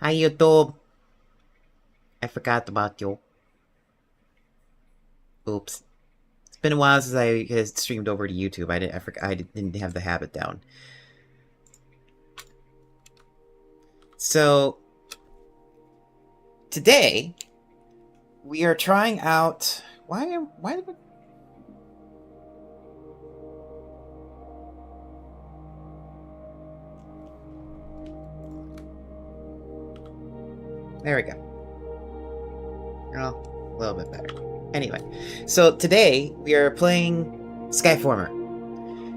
Hi YouTube. I forgot about you. Oops. It's been a while since I has streamed over to YouTube. I didn't have the habit down. So today we are trying out. Why? Did we... There we go. Oh, a little bit better. Anyway, so today we are playing Skyformer.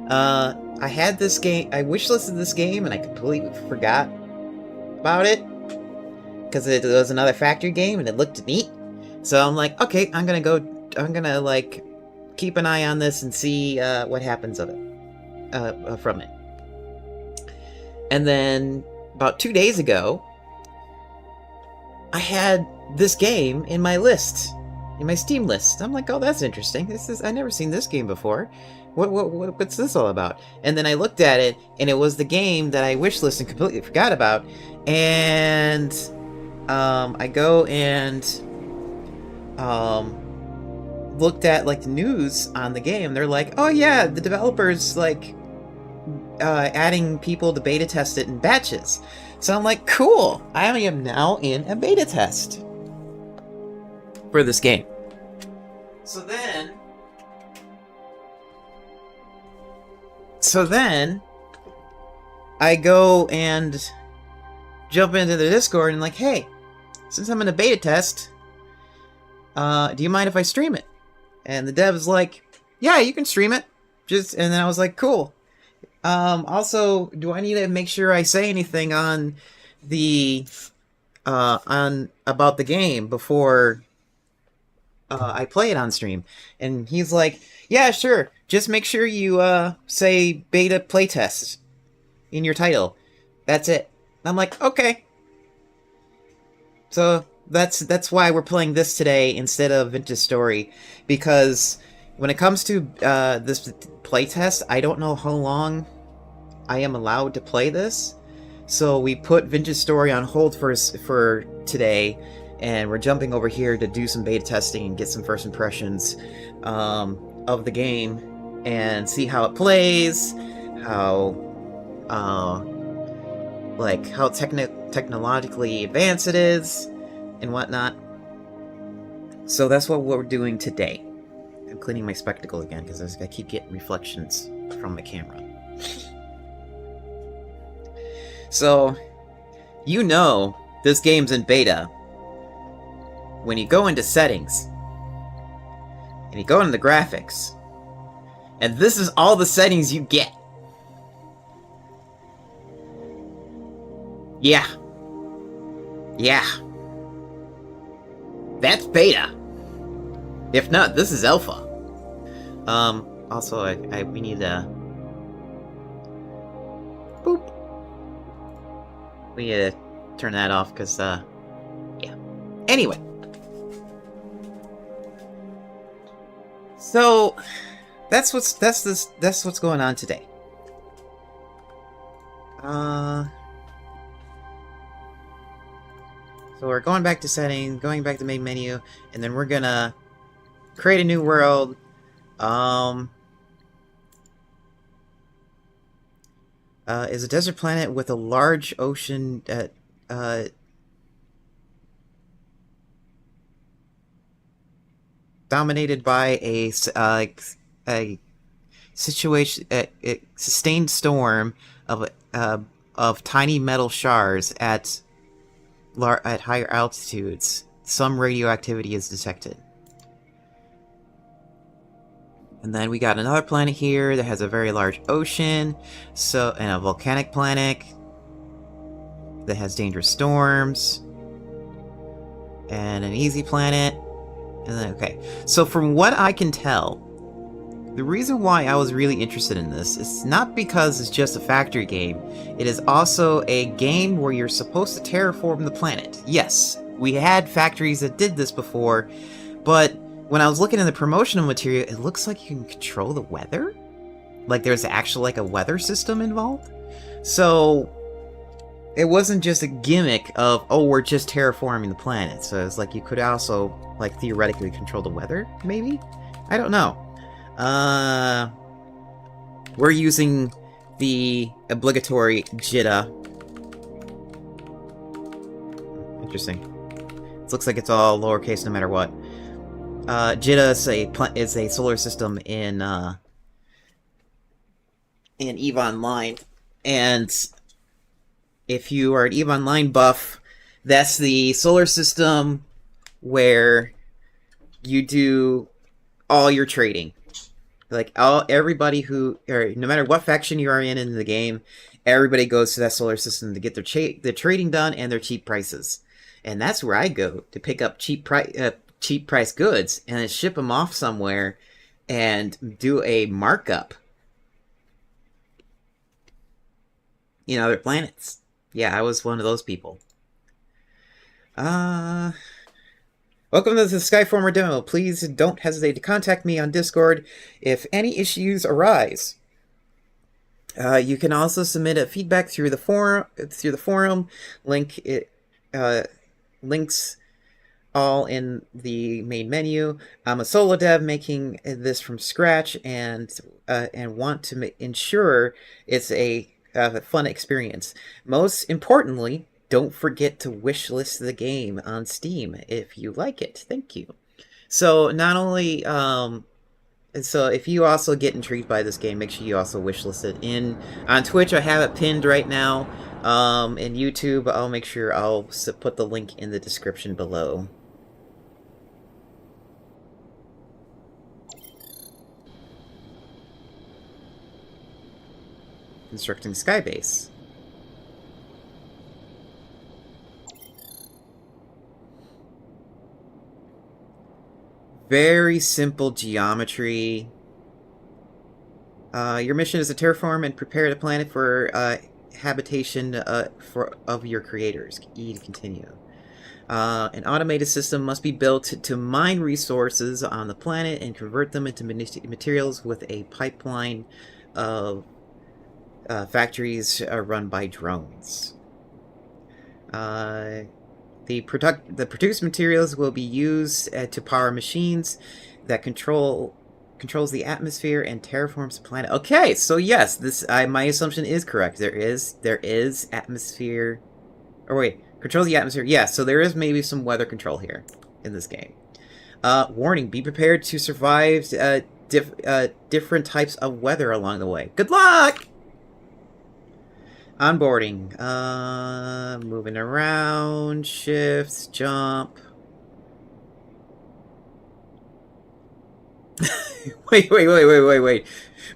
I had this game. I wishlisted this game, and I completely forgot about it because it was another factory game, and it looked neat. So I'm like, okay, I'm gonna like keep an eye on this and see what happens of it, from it. And then about 2 days ago, I had this game in my list, in my Steam list. I'm like, oh, that's interesting. I never seen this game before. What's this all about? And then I looked at it, and it was the game that I wishlisted and completely forgot about. And I go and looked at like the news on the game. They're like, oh yeah, the developers like adding people to beta test it in batches. So I'm like, cool, I am now in a beta test for this game. So then I go and jump into the Discord and like, hey, since I'm in a beta test, do you mind if I stream it? And the dev's like, yeah, you can stream it. And then I was like, cool. Also, do I need to make sure I say anything on the about the game before I play it on stream? And he's like, yeah, sure. Just make sure you say beta playtest in your title. That's it. And I'm like, okay. So that's why we're playing this today instead of Vintage Story, because when it comes to this playtest, I don't know how long I am allowed to play this, so we put Vintage Story on hold for today, and we're jumping over here to do some beta testing and get some first impressions of the game and see how it plays, how technologically advanced it is, and whatnot. So that's what we're doing today. I'm cleaning my spectacle again because I keep getting reflections from the camera. So, you know this game's in beta when you go into settings and you go into the graphics, and this is all the settings you get. Yeah. That's beta. If not, this is alpha. Also, we need to... Boop. We need to turn that off, because, yeah. Anyway. So, that's what's going on today. So we're going back to settings, going back to main menu, and then we're gonna create a new world. Is a desert planet with a large ocean dominated by a situation, a sustained storm of tiny metal shards at higher altitudes. Some radioactivity is detected. And then we got another planet here that has a very large ocean, and a volcanic planet that has dangerous storms, and an easy planet. And then, okay, so from what I can tell, the reason why I was really interested in this is not because it's just a factory game. It is also a game where you're supposed to terraform the planet. Yes, we had factories that did this before, but when I was looking in the promotional material, it looks like you can control the weather? Like there's actually like a weather system involved? So it wasn't just a gimmick of, oh, we're just terraforming the planet. So it's like you could also, like, theoretically control the weather, maybe? I don't know. We're using the obligatory JITA. Interesting. It looks like it's all lowercase no matter what. JITA is a solar system in EVE Online, and if you are an EVE Online buff, that's the solar system where you do all your trading. Like everybody who, or no matter what faction you are in the game, everybody goes to that solar system to get their trading done and their cheap prices, and that's where I go to pick up cheap price goods and then ship them off somewhere and do a markup in other planets. Yeah, I was one of those people. Welcome to the Skyformer demo. Please don't hesitate to contact me on Discord if any issues arise. You can also submit a feedback through the forum. Links all in the main menu. I'm a solo dev making this from scratch and want to ensure it's a fun experience. Most importantly, don't forget to wishlist the game on Steam if you like it. Thank you. So not only, so if you also get intrigued by this game, make sure you also wishlist it on Twitch. I have it pinned right now. In YouTube, I'll make sure I'll put the link in the description below. Constructing Skybase. Very simple geometry. Your mission is to terraform and prepare the planet for habitation of your creators. E to continue. An automated system must be built to mine resources on the planet and convert them into materials with a pipeline of factories run by drones. The produced materials will be used to power machines that controls the atmosphere and terraforms the planet. Okay, so yes, my assumption is correct. There is atmosphere, or wait, controls the atmosphere. Yeah, so there is maybe some weather control here in this game. Warning: be prepared to survive different types of weather along the way. Good luck. Onboarding. Moving around. Shifts. Jump. Wait.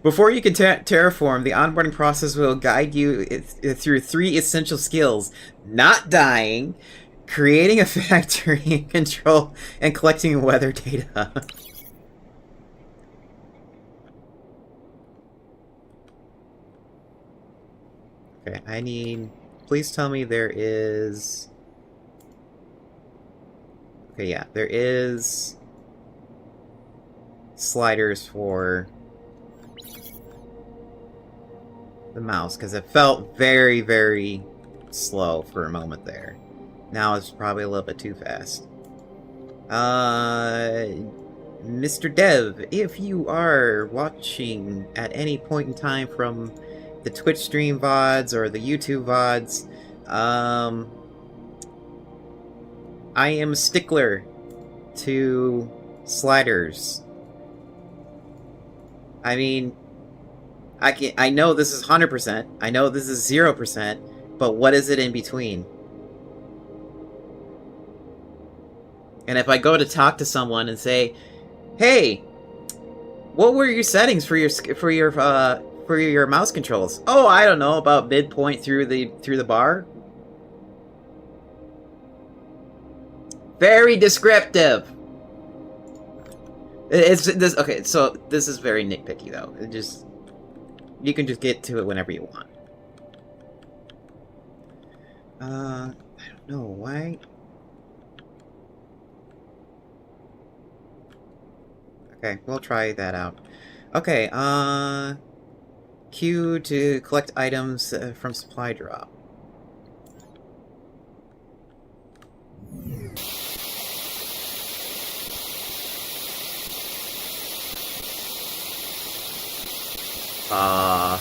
Before you can terraform, the onboarding process will guide you through 3 essential skills. Not dying, creating a factory, and collecting weather data. Okay, I need... Please tell me there is... Okay, yeah, there is... sliders for... the mouse, because it felt very, very slow for a moment there. Now it's probably a little bit too fast. Mr. Dev, if you are watching at any point in time from the Twitch stream VODs or the YouTube VODs, I am a stickler to sliders. I mean, I know this is 100%, I know this is 0%, but what is it in between? And if I go to talk to someone and say, "Hey, what were your settings for your mouse controls?" "Oh, I don't know, about midpoint through the bar." Very descriptive. It's this. Okay, so this is very nitpicky though. You can just get to it whenever you want. I don't know why. Okay, we'll try that out. Okay, Q to collect items from supply drop. Uh...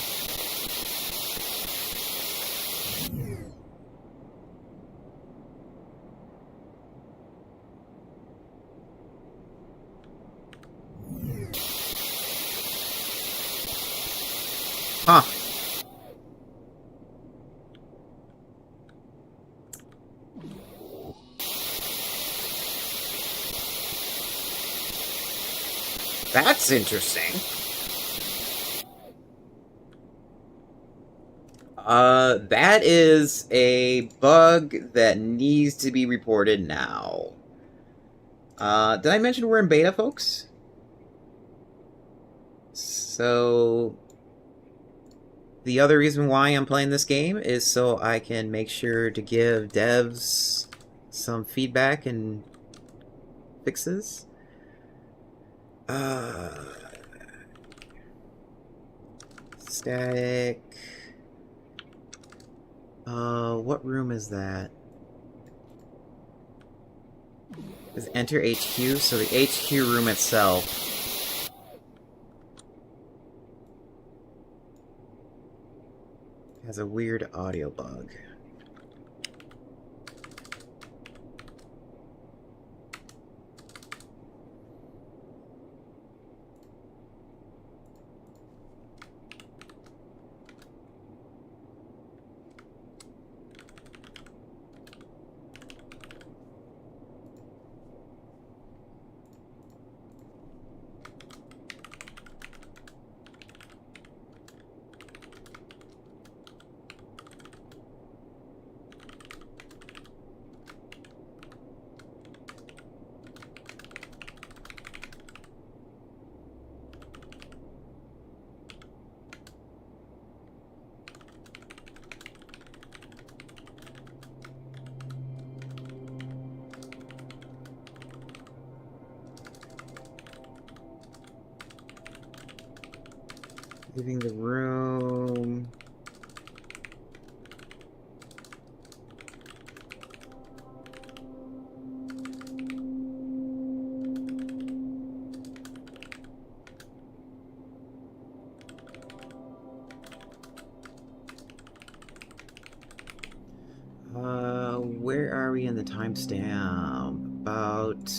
Huh. That's interesting. That is a bug that needs to be reported now. Did I mention we're in beta, folks? So, the other reason why I'm playing this game is so I can make sure to give devs some feedback and fixes. Static. What room is that? Is enter HQ? So the HQ room itself has a weird audio bug. Leaving the room. Where are we in the timestamp? About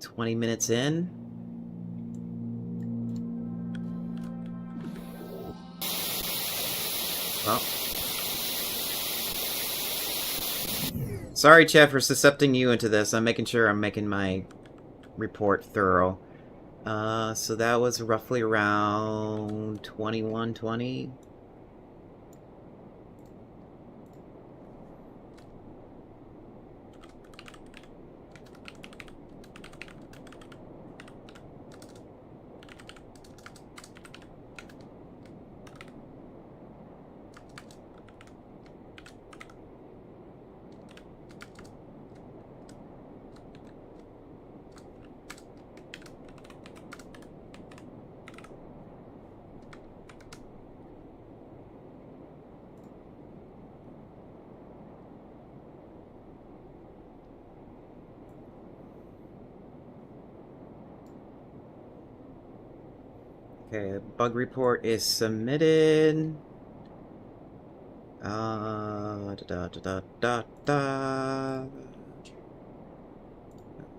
20 minutes in? Well. Sorry, Chad, for suscepting you into this. I'm making sure I'm making my report thorough. So that was roughly around 21:20. Okay, bug report is submitted. Let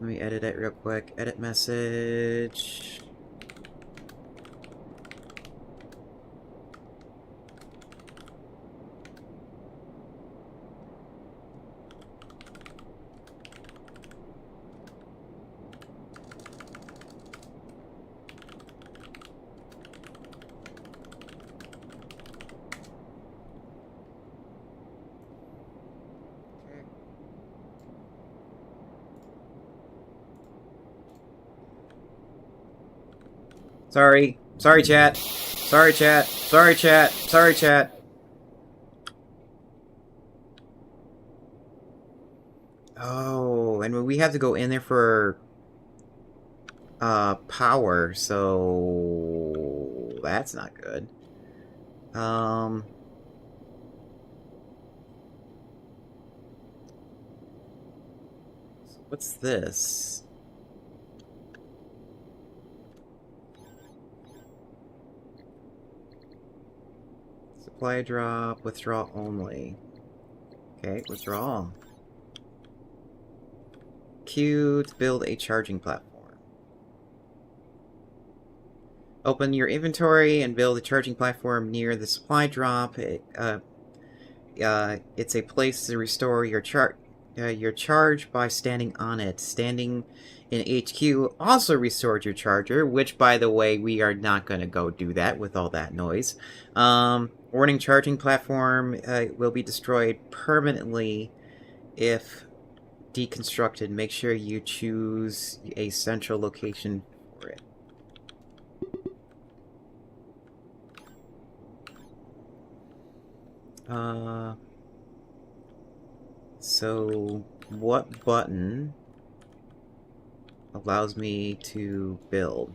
me edit it real quick. Edit message. Sorry. Sorry, chat. Sorry, chat. Sorry, chat. Sorry, chat. Oh, and we have to go in there for power, so that's not good. What's this? Supply drop, withdraw only. Okay, withdrawal. Q to build a charging platform. Open your inventory and build a charging platform near the supply drop. It's a place to restore your charge by standing on it. Standing in HQ also restored your charger, which, by the way, we are not going to go do that with all that noise. Warning: charging platform will be destroyed permanently if deconstructed. Make sure you choose a central location for it. So what button allows me to build?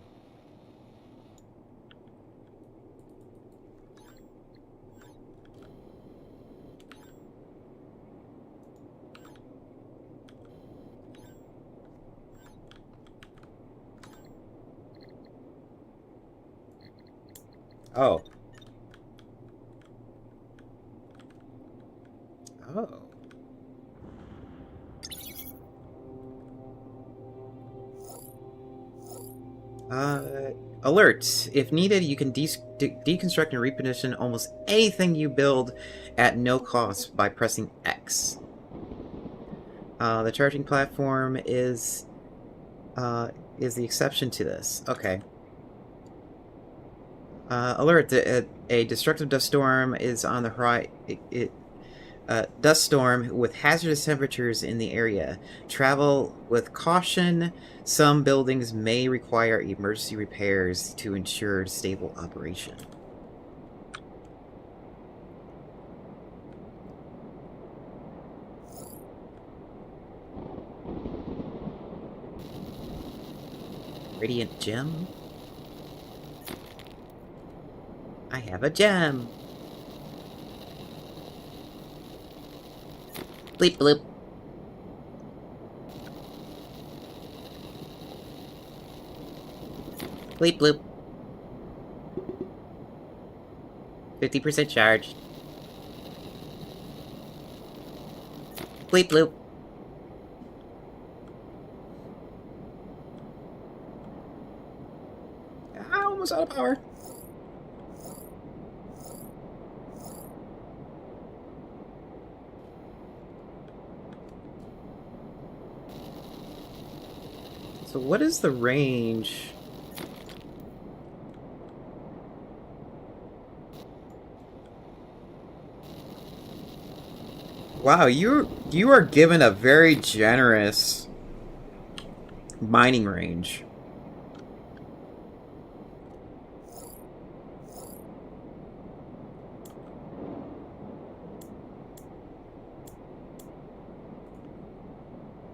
Oh. Oh. Alert! If needed, you can deconstruct and reposition almost anything you build at no cost by pressing X. The charging platform is the exception to this. Okay. Alert! A destructive dust storm is on the horizon. Dust storm with hazardous temperatures in the area. Travel with caution. Some buildings may require emergency repairs to ensure stable operation. Radiant gem? I have a gem! Bleep bloop. Bleep bloop. 50% charged. Bleep bloop. I'm almost out of power. So what is the range? Wow, you are given a very generous mining range.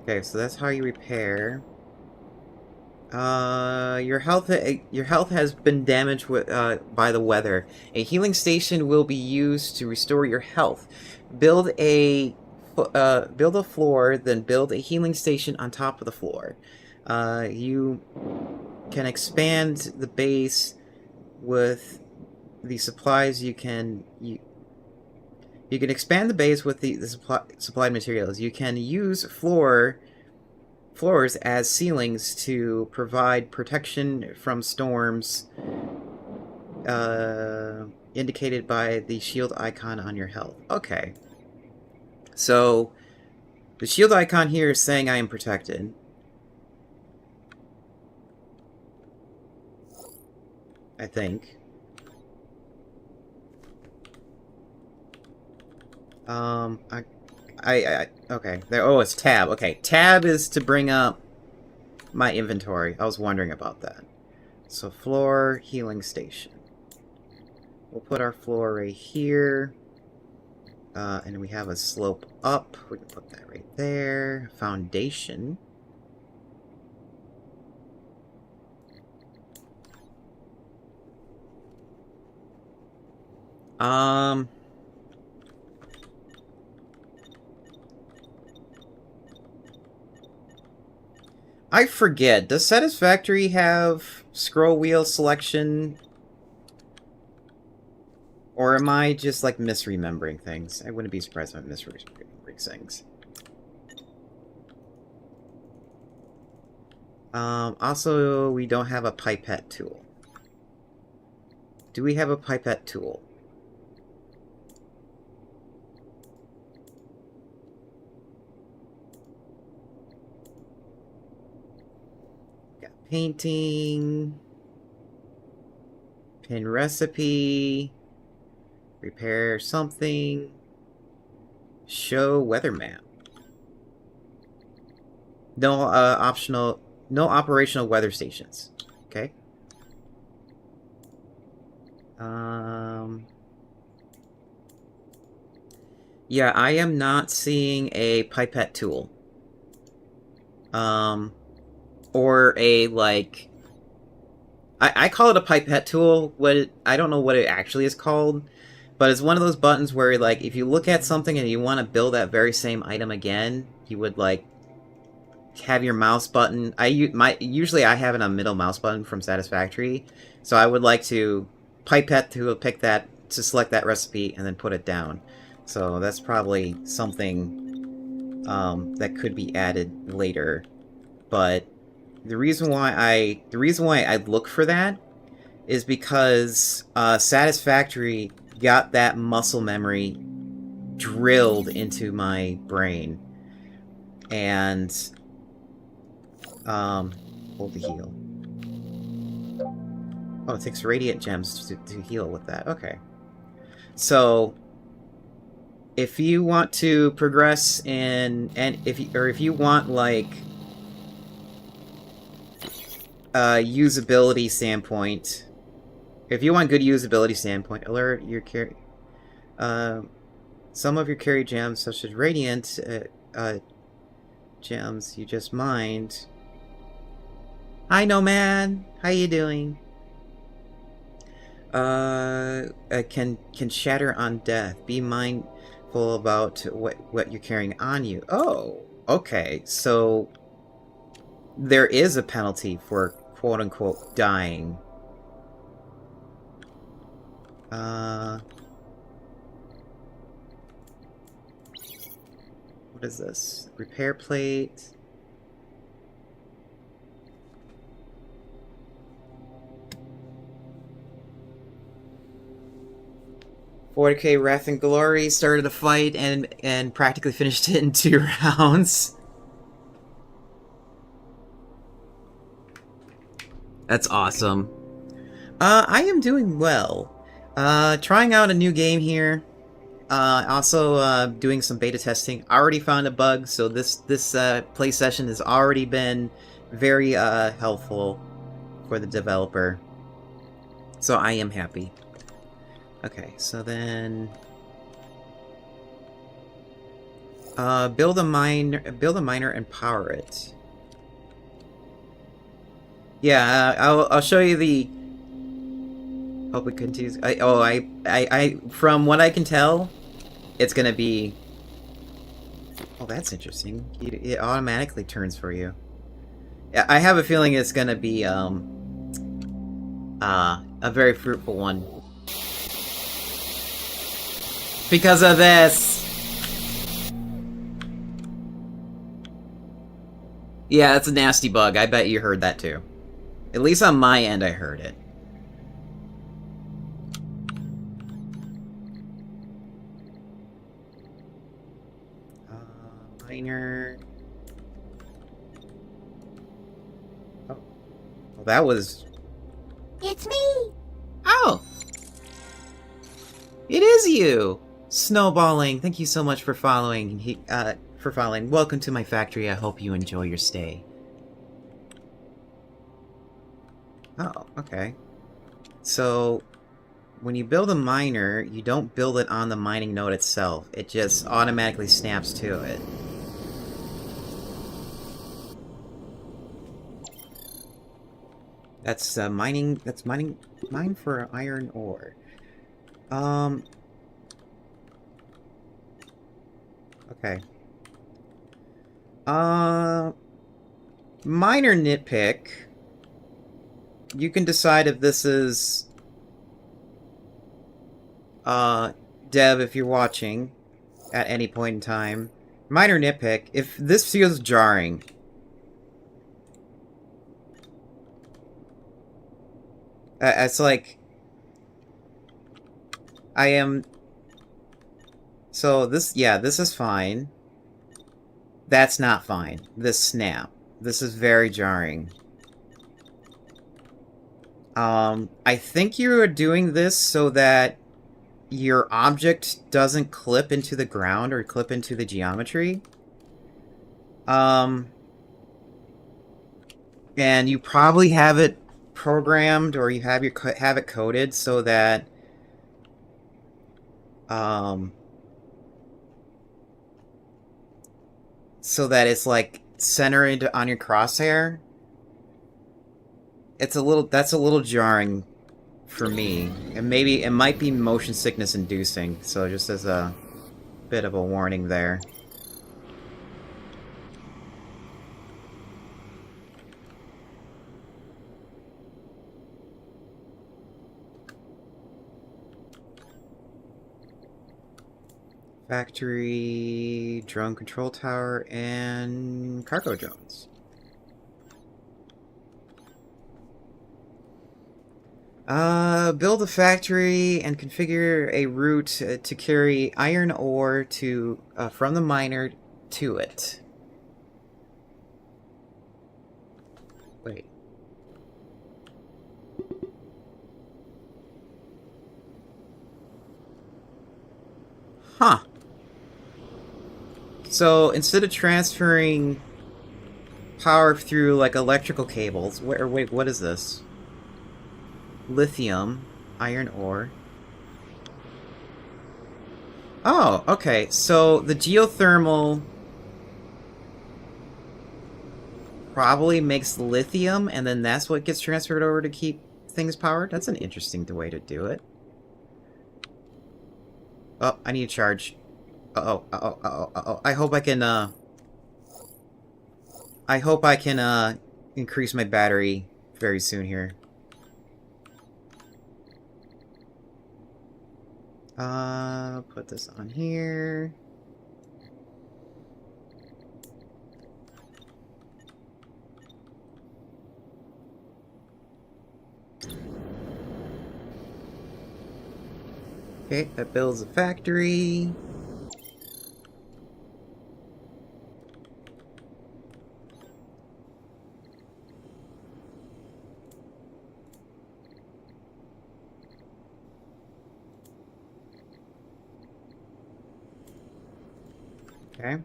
Okay, so that's how you repair. Your health has been damaged with, by the weather. A healing station will be used to restore your health. Build a floor, then build a healing station on top of the floor. You can expand the base with the supplies you can expand the base with the supplied materials. You can use floors as ceilings to provide protection from storms, indicated by the shield icon on your health. Okay. So, the shield icon here is saying I am protected. I think. Okay. There. Oh, it's tab. Okay, tab is to bring up my inventory. I was wondering about that. So floor, healing station. We'll put our floor right here. And we have a slope up. We can put that right there. Foundation. I forget. Does Satisfactory have scroll wheel selection? Or am I just, like, misremembering things? I wouldn't be surprised if I'm misremembering things. Also, we don't have a pipette tool. Do we have a pipette tool? Got painting. Pin recipe. Repair something. Show weather map. No no operational weather stations. Okay. Yeah, I am not seeing a pipette tool. Or a, like... I call it a pipette tool. I don't know what it actually is called, but it's one of those buttons where, like, if you look at something and you want to build that very same item again, you would, like, have your mouse button... Usually I have it on middle mouse button from Satisfactory, so I would like to pipette to pick that, to select that recipe, and then put it down. So that's probably something that could be added later, but the reason why I'd look for that is because Satisfactory got that muscle memory drilled into my brain, and hold the heal. Oh, it takes radiant gems to heal with that. Okay, so if you want to progress in, and if you want, like, usability standpoint, if you want good usability standpoint, alert your carry. Some of your carry gems, such as radiant gems you just mined. Hi, Nomad. How you doing? Can shatter on death. Be mindful about what you're carrying on you. Oh, okay. So there is a penalty for quote-unquote dying. What is this? Repair plate. $40K Wrath and Glory started a fight and practically finished it in 2 rounds. That's awesome. I am doing well. Trying out a new game here. Also doing some beta testing. Already found a bug, so this play session has already been very helpful for the developer. So I am happy. Okay, so then build a miner and power it. Yeah, I'll show you the. Hope it continues. From what I can tell, it's gonna be. Oh, that's interesting. It automatically turns for you. I have a feeling it's gonna be a very fruitful one. Because of this. Yeah, that's a nasty bug. I bet you heard that too. At least on my end, I heard it. Miner. Oh. Well, that was... It's me! Oh! It is you! Snowballing, thank you so much for following. Welcome to my factory. I hope you enjoy your stay. Oh, okay. So, when you build a miner, you don't build it on the mining node itself. It just automatically snaps to it. That's mining. That's mine for iron ore. Okay. Minor nitpick. You can decide if this is Dev, if you're watching at any point in time, minor nitpick, if this feels jarring, it's like, I am, so this, yeah, this is fine. That's not fine. This snap. This is very jarring. I think you are doing this so that your object doesn't clip into the ground or clip into the geometry. And you probably have it programmed or you have it coded so that it's like centered on your crosshair. That's a little jarring for me. And maybe it might be motion sickness inducing, so just as a bit of a warning there. Factory, drone control tower, and cargo drones. Build a factory and configure a route to carry iron ore to from the miner to it. Wait. Huh. So instead of transferring power through like electrical cables, wait, what is this? Lithium, iron ore. Oh, okay. So the geothermal probably makes lithium, and then that's what gets transferred over to keep things powered. That's an interesting way to do it. Oh, I need to charge. Uh-oh, uh-oh, uh-oh, uh-oh. I hope I can increase my battery very soon here. Put this on here. Okay, that builds a factory. Okay.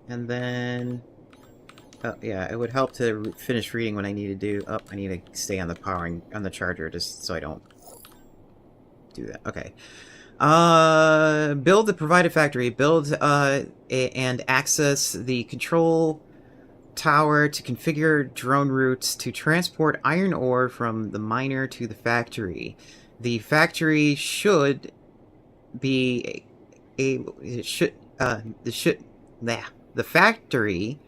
And then... Oh, yeah, it would help to finish reading what I need to do. Oh, I need to stay on the charger just so I don't do that. Okay. Build the provided factory. Build, and access the control tower to configure drone routes to transport iron ore from the miner to the factory. The factory should be the factory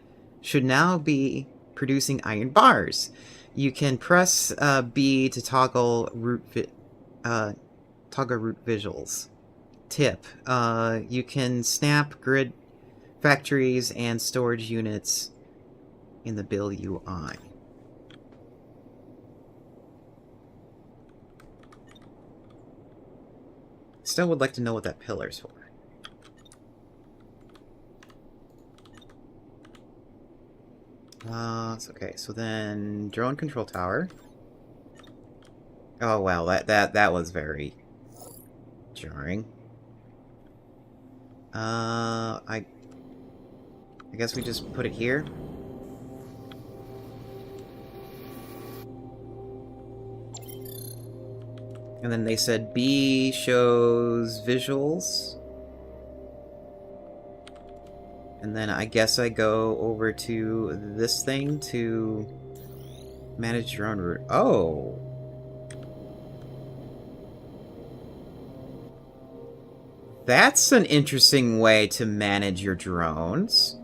should now be producing iron bars. You can press B to toggle route visuals. Tip: you can snap grid factories and storage units in the build UI. Still would like to know what that pillar's for. It's okay. So then, drone control tower. Oh wow, that was very jarring. I guess we just put it here. And then they said B shows visuals. And then I guess I go over to this thing to manage drone route. Oh! That's an interesting way to manage your drones.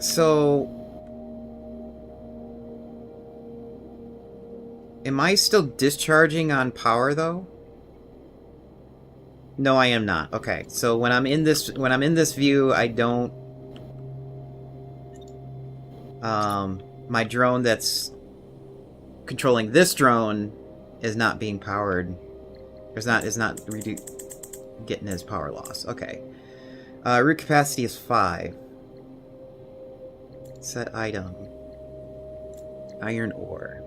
So... Am I still discharging on power though? No, I am not. Okay, so when I'm in this view, I don't. My drone that's controlling this drone is not being powered. Is not getting his power loss. Okay. Root capacity is 5. Set item. Iron ore.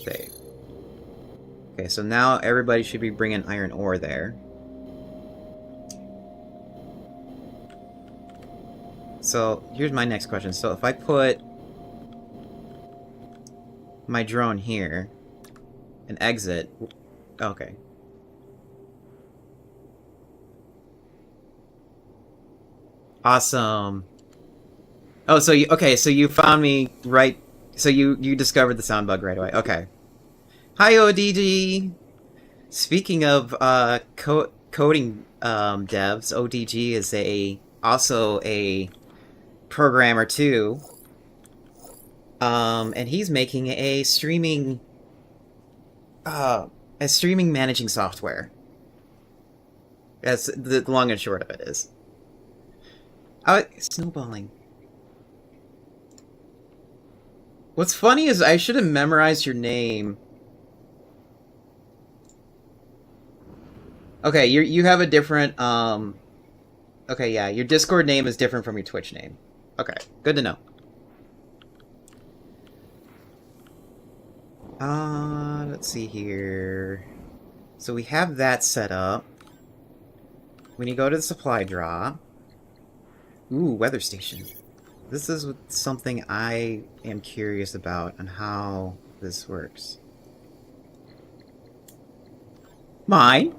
Save. Okay, so now everybody should be bringing iron ore there. So, here's my next question. So, if I put my drone here and exit... Okay. Awesome. Oh, so you... Okay, so you found me right... So you discovered the sound bug right away. Okay. Hi, ODG! Speaking of coding devs, ODG is also a programmer too, and he's making a streaming managing software. That's the long and short of it is. Snowballing. What's funny is I should have memorized your name. Okay, you have a different okay, yeah, your Discord name is different from your Twitch name. Okay, good to know. Let's see here. So we have that set up. When you go to the supply drop... Ooh, weather station. This is something I am curious about on how this works. Mine?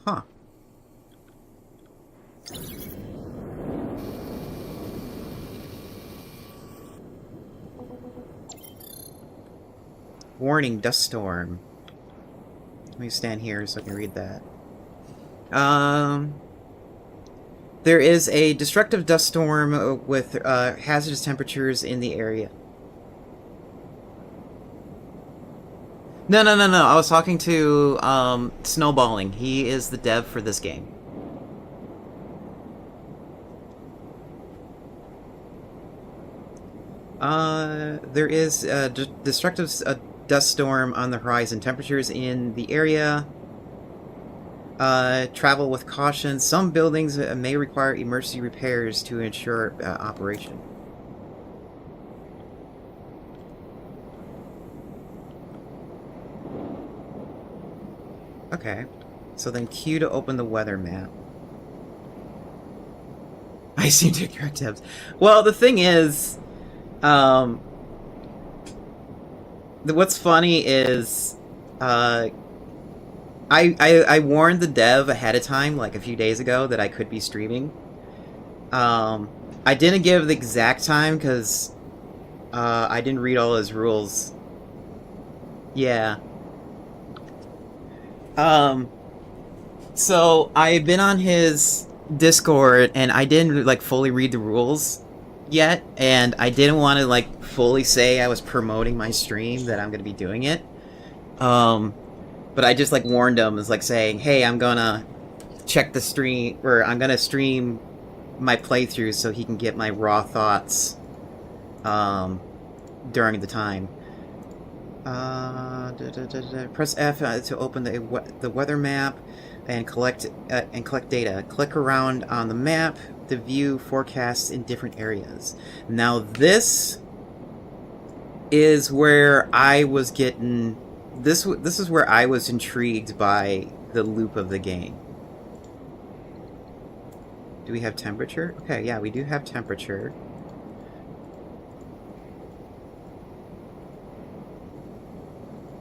Huh. Warning, dust storm. Let me stand here so I can read that. There is a destructive dust storm with hazardous temperatures in the area. No. I was talking to Snowballing. He is the dev for this game. There is a destructive dust storm on the horizon. Temperatures in the area. Travel with caution. Some buildings may require emergency repairs to ensure operation. Okay. So then Q to open the weather map. I seem to correct devs. Well, the thing is, what's funny is, I warned the dev ahead of time, like a few days ago, that I could be streaming. I didn't give the exact time because I didn't read all his rules. Yeah. So I've been on his Discord and I didn't like fully read the rules yet, and I didn't want to like fully say I was promoting my stream that I'm gonna be doing it. But I just like warned him, as like saying, hey, I'm gonna check the stream, or I'm gonna stream my playthrough so he can get my raw thoughts during the time. Press F to open the weather map and collect data. Click around on the map to view forecasts in different areas. Now this is where I was getting this is where I was intrigued by the loop of the game. Do we have temperature? Okay, yeah, we do have temperature.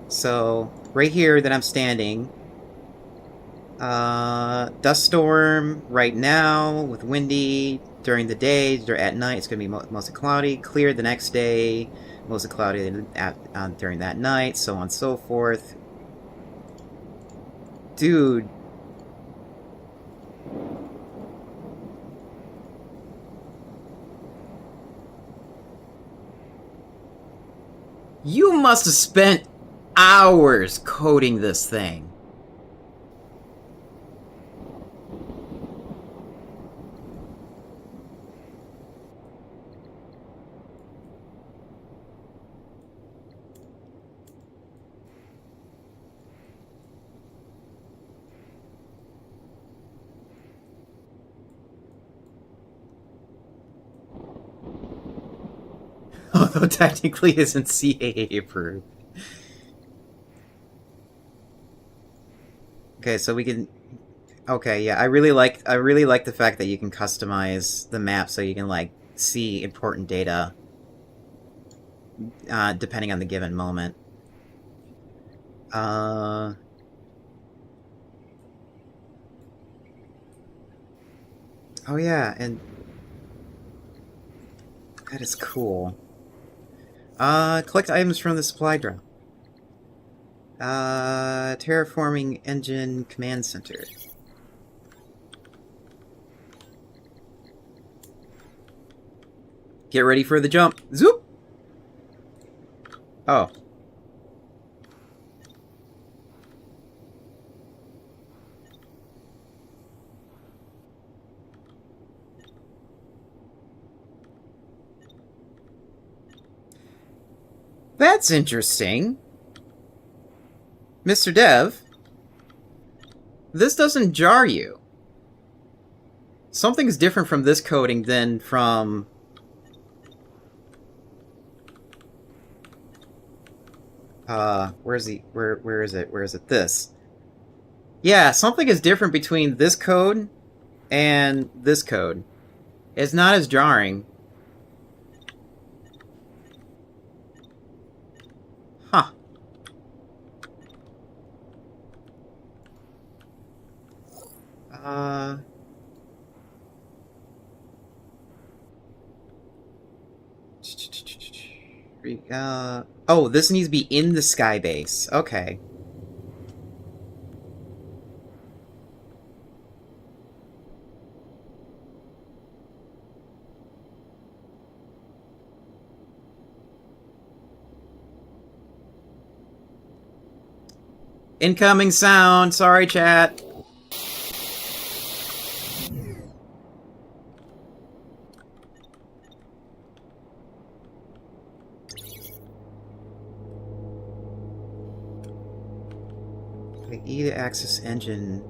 So, right here that I'm standing, dust storm right now with windy during the day. At night, it's going to be mostly cloudy. Clear the next day, mostly cloudy during that night, so on and so forth. Dude. You must have spent hours coding this thing. Although technically isn't CAA approved. Okay, so we can. Okay, yeah, I really like the fact that you can customize the map so you can like see important data depending on the given moment. Oh yeah, and that is cool. Collect items from the supply drop. Terraforming engine command center. Get ready for the jump. Zoop! Oh. That's interesting. Mr. Dev, this doesn't jar you. Something's different from this coding than from... where is it? This. Yeah, something is different between this code and this code. It's not as jarring. Huh. Oh, this needs to be in the sky base. Okay. Incoming sound. Sorry, chat. E to access engine.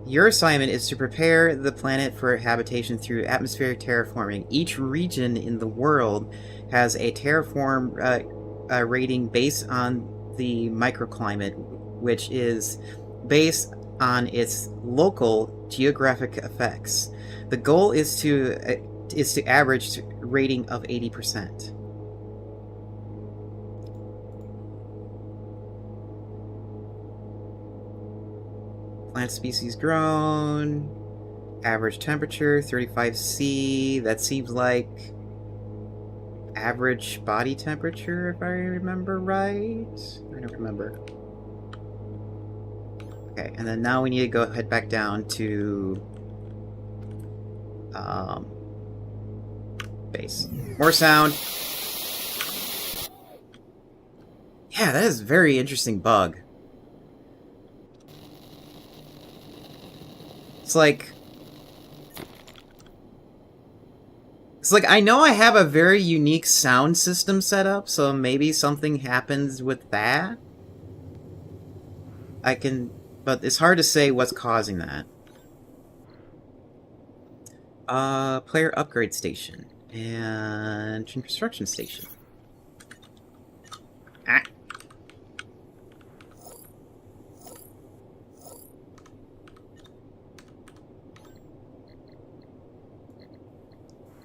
Your assignment is to prepare the planet for habitation through atmospheric terraforming. Each region in the world has a terraform rating based on the microclimate, which is based on its local geographic effects. The goal is to average rating of 80%. Plant species grown. Average temperature, 35°C. That seems like average body temperature, if I remember right. I don't remember. Okay, and then now we need to head back down to base. More sound. Yeah, that is a very interesting bug. It's like I know I have a very unique sound system set up, so maybe something happens with that. But it's hard to say what's causing that. Player upgrade station and construction station. Ah.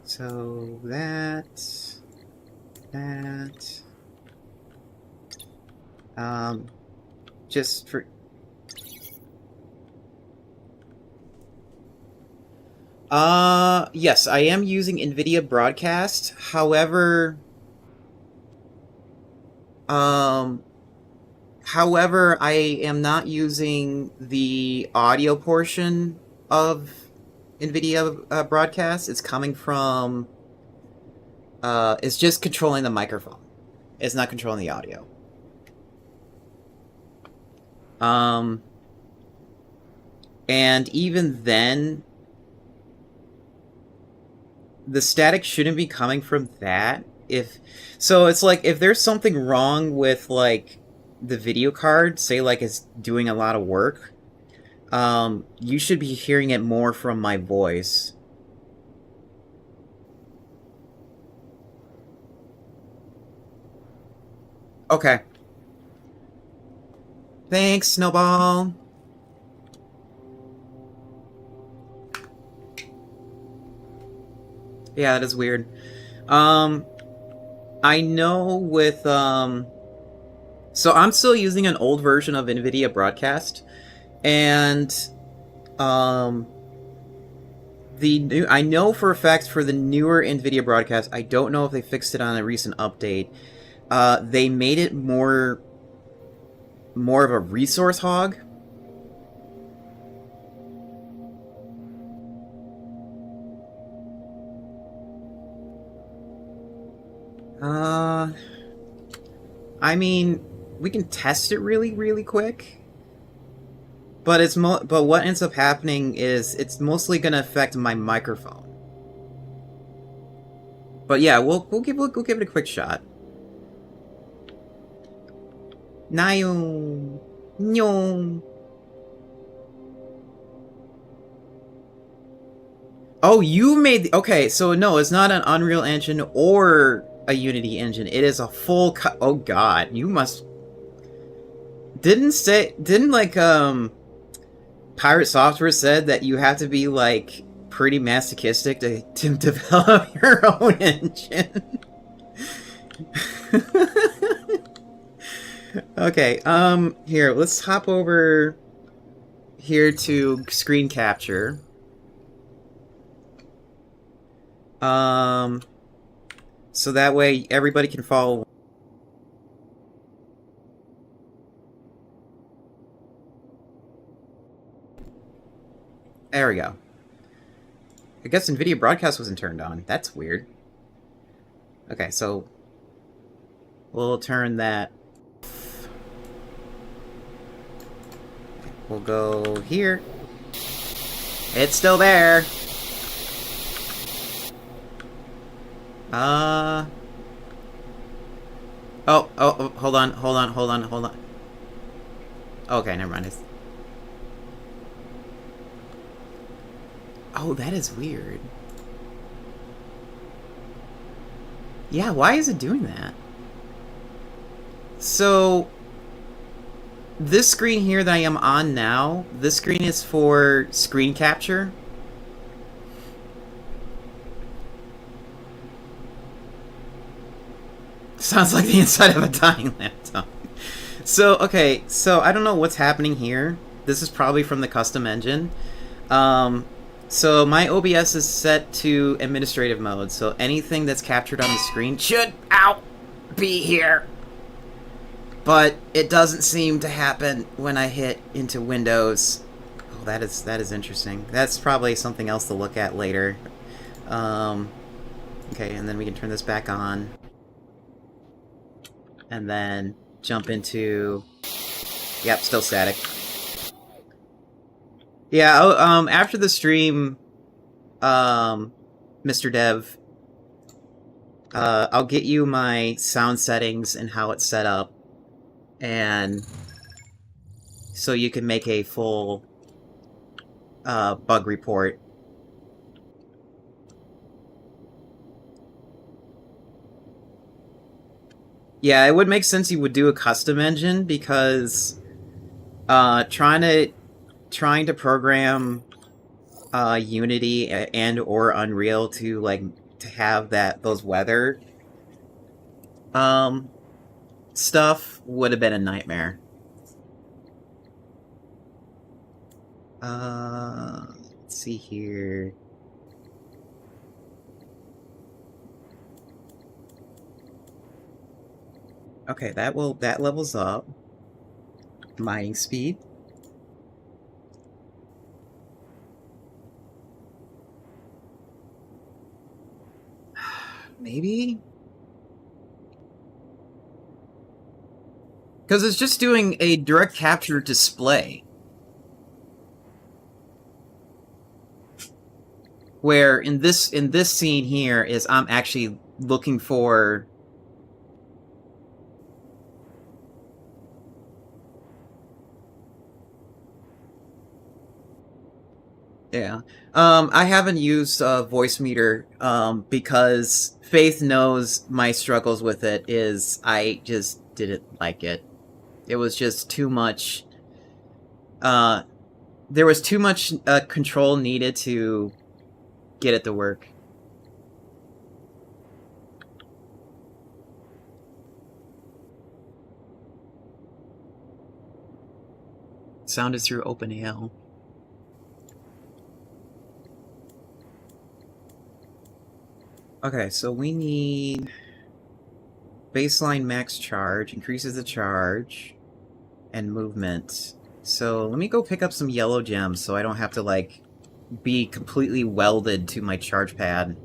So that, just for, yes, I am using NVIDIA Broadcast. However, I am not using the audio portion of NVIDIA Broadcast. It's coming from is just controlling the microphone. It's not controlling the audio. And even then, the static shouldn't be coming from that. So it's like, if there's something wrong with, like, the video card, say, like, it's doing a lot of work, you should be hearing it more from my voice. Okay. Thanks, Snowball. Yeah, that is weird. I know with, so I'm still using an old version of NVIDIA Broadcast, and, I know for a fact for the newer NVIDIA Broadcast, I don't know if they fixed it on a recent update, they made it more of a resource hog. I mean, we can test it really, really quick. But but what ends up happening is it's mostly gonna affect my microphone. But yeah, we'll give it a quick shot. Nayo, no. Oh, you made okay. So no, it's not an Unreal Engine or a Unity engine. It is a full oh god, you must didn't like Pirate Software said that you have to be like pretty masochistic to develop your own engine. Okay, here, let's hop over here to screen capture. So that way everybody can follow. There we go. I guess NVIDIA Broadcast wasn't turned on. That's weird. Okay, so we'll turn that. We'll go here. It's still there. Oh, hold on. Okay, never mind. Oh, that is weird. Yeah, why is it doing that? So, this screen here that I am on now, this screen is for screen capture. Sounds like the inside of a dying laptop. So, okay, so I don't know what's happening here. This is probably from the custom engine. So my OBS is set to administrative mode, so anything that's captured on the screen should, be here. But it doesn't seem to happen when I hit into Windows. Oh, that is interesting. That's probably something else to look at later. Okay, and then we can turn this back on. And then jump into... Yep, still static. Yeah, after the stream, Mr. Dev, I'll get you my sound settings and how it's set up, and so you can make a full, bug report. Yeah, it would make sense you would do a custom engine, because, trying to program Unity and or Unreal to have those weather stuff would have been a nightmare. Let's see here. Okay, that levels up. Mining speed. Maybe? Because it's just doing a direct capture display. Where in this scene here is I'm actually looking for... Yeah. I haven't used Voice Meter because Faith knows my struggles with it is I just didn't like it. It was just too much... there was too much control needed to get it to work. Sounded through OpenAL. Okay, so we need baseline max charge, increases the charge, and movement. So let me go pick up some yellow gems so I don't have to, like, be completely welded to my charge pad.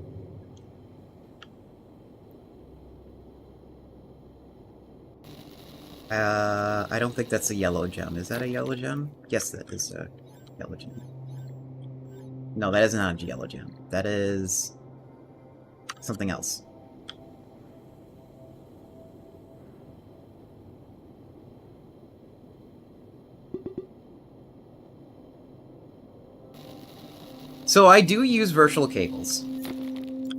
I don't think that's a yellow gem. Is that a yellow gem? Yes, that is a yellow gem. No, that is not a yellow gem. That is something else. So I do use virtual cables.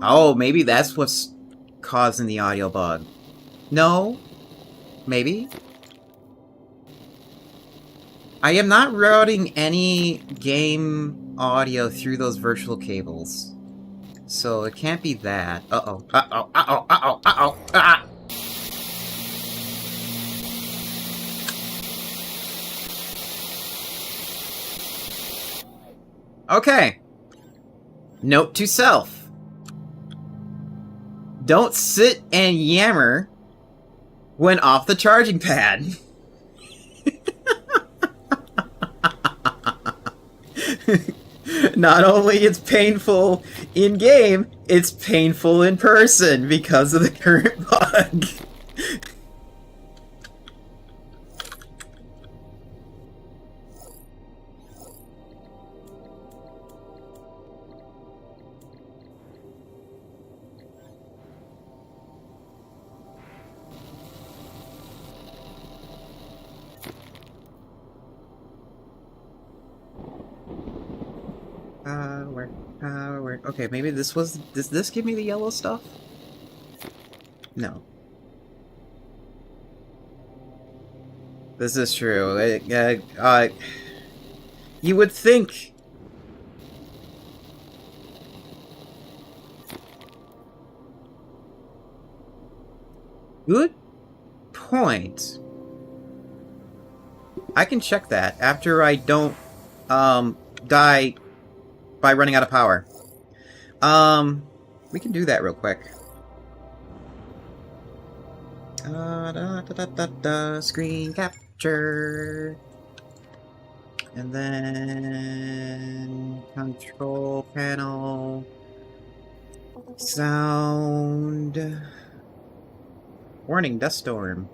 Oh, maybe that's what's causing the audio bug. No? Maybe? I am not routing any game audio through those virtual cables. So it can't be that. Uh-oh. Uh-oh. Uh-oh. Uh-oh. Uh-oh. Ah! Okay. Note to self. Don't sit and yammer when off the charging pad. Not only it's painful in-game, it's painful in person because of the current bug. Where? Okay, maybe this was... Does this give me the yellow stuff? No. This is true. You would think... Good point. I can check that after I don't, die by running out of power. We can do that real quick. Screen capture. And then control panel. Sound. Warning, dust storm.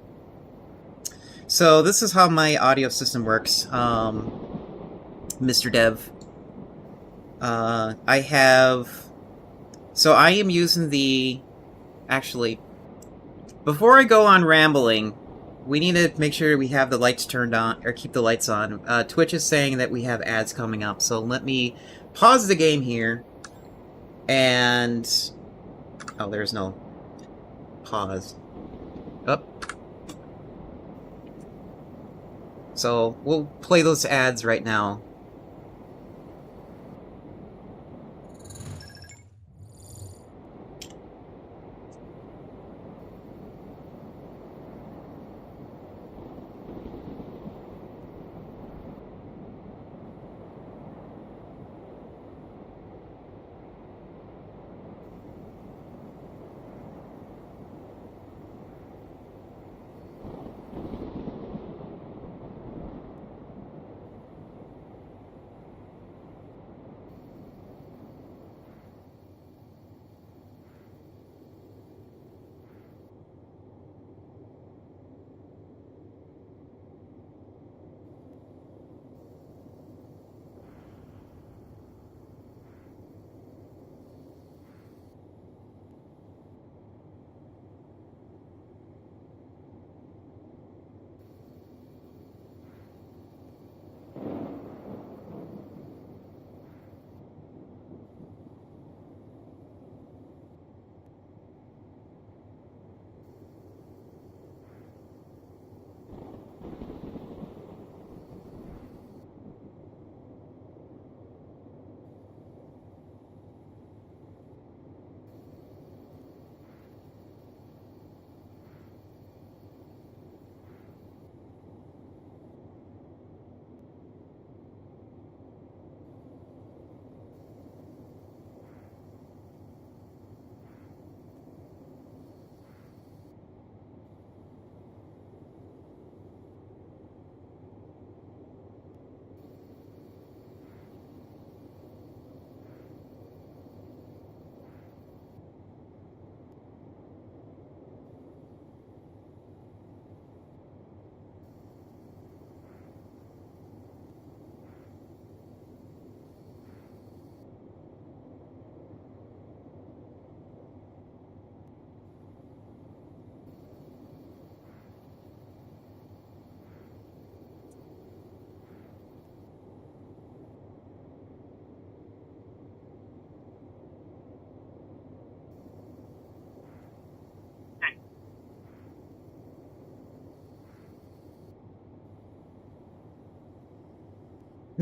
So this is how my audio system works, Mr. Dev. I have... So I am using the... Actually, before I go on rambling, we need to make sure we have the lights turned on, or keep the lights on. Twitch is saying that we have ads coming up, so let me pause the game here, and... Oh, there's no pause. Up. So, we'll play those ads right now.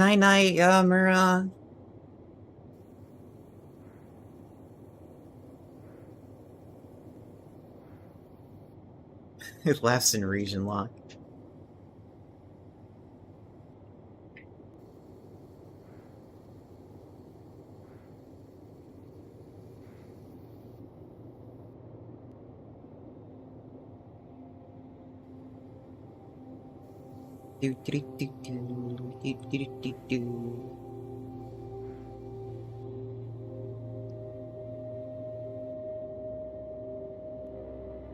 Night night, Mura. It laughs in region lock. Do do do do do do do do.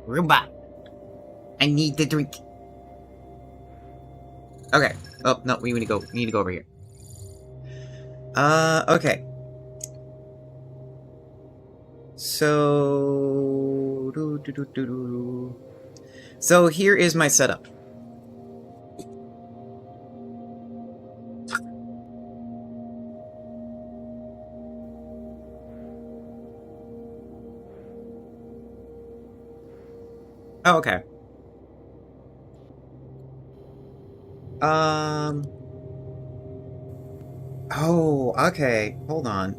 Robot, I need the drink. Okay. Oh no, we need to go. We need to go over here. Okay. So, so here is my setup. Oh, okay. Oh, okay. Hold on.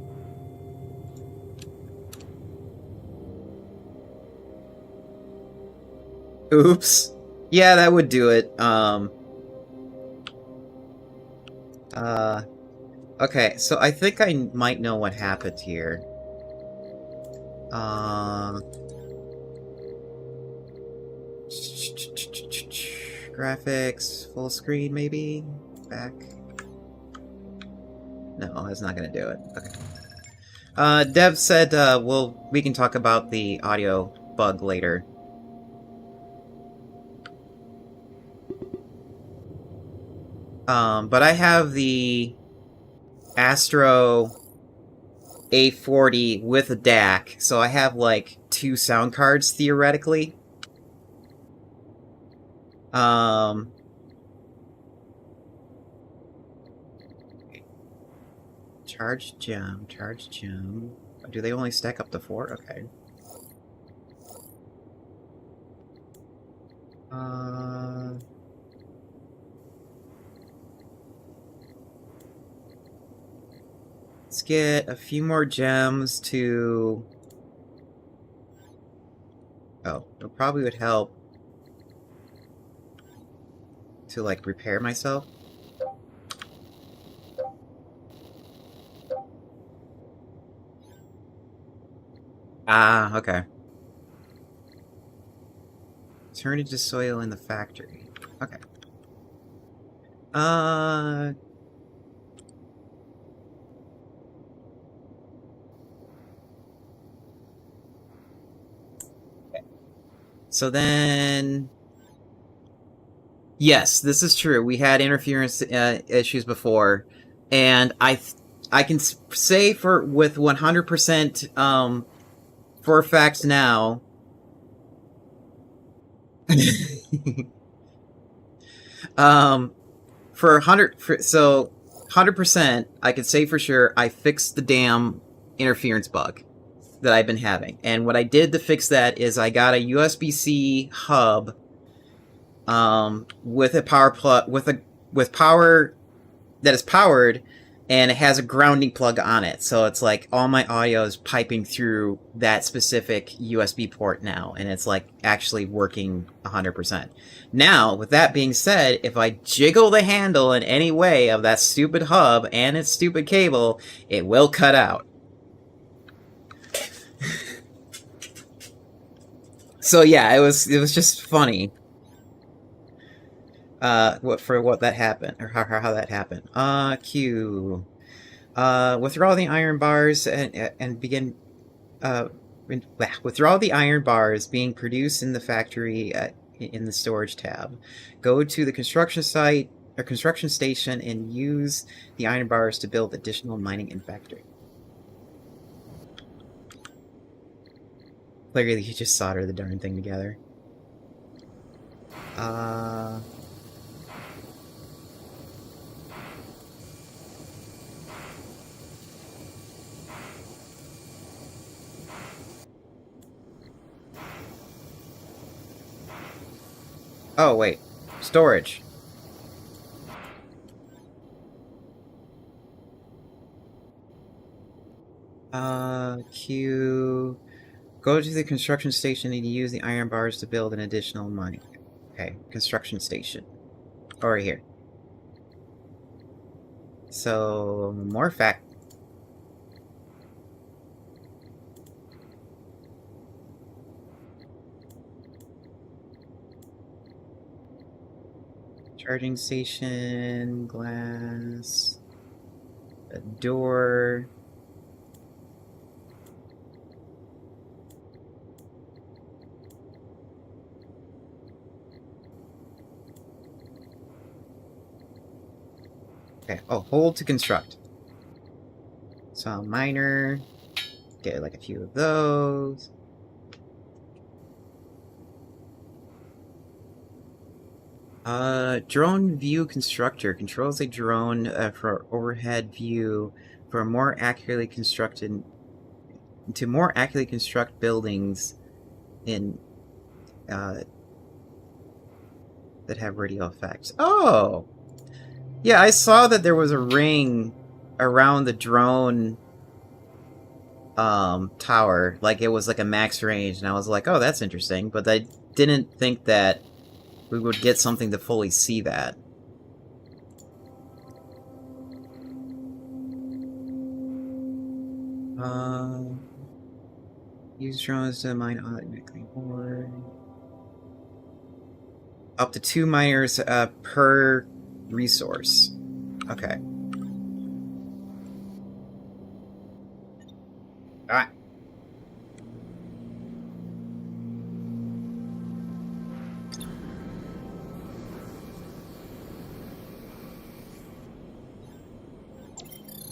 Oops. Yeah, that would do it. Okay, so I think I might know what happened here. Graphics, full screen, maybe? Back? No, that's not gonna do it. Okay. Dev said, we can talk about the audio bug later. But I have the Astro A40 with a DAC, so I have, like, 2 sound cards, theoretically. Charge gem, charge gem. Do they only stack up to 4? Okay. Let's get a few more gems to... Oh, it probably would help to, like, repair myself. Ah, okay. Turn into soil in the factory. Okay. Okay. So then... Yes, this is true. We had interference issues before, and I can say with 100% for a fact now. For 100%, I can say for sure I fixed the damn interference bug that I've been having, and what I did to fix that is I got a USB-C hub. With a power plug, with power that is powered, and it has a grounding plug on it. So it's like all my audio is piping through that specific USB port now, and it's like actually working 100%. Now, with that being said, if I jiggle the handle in any way of that stupid hub and its stupid cable, it will cut out. So yeah, it was just funny. What that happened, or how that happened. Q. Withdraw the iron bars and begin. Withdraw the iron bars being produced in the factory in the storage tab. Go to the construction site or construction station and use the iron bars to build additional mining in factory. Clearly, you just solder the darn thing together. Oh, wait. Storage. Q. Go to the construction station and use the iron bars to build an additional mine. Okay, construction station. Over here. So, more fact. Charging station, glass, a door. Okay, oh, hold to construct. So, miner, get like a few of those. Drone view constructor controls a drone for overhead view for more accurately constructed to more accurately construct buildings in that have radio effects. Oh, yeah, I saw that there was a ring around the drone tower, like it was like a max range, and I was like, oh, that's interesting, but I didn't think that we would get something to fully see that. Use drones to mine automatically more. Up to 2 miners per resource. Okay. Ah.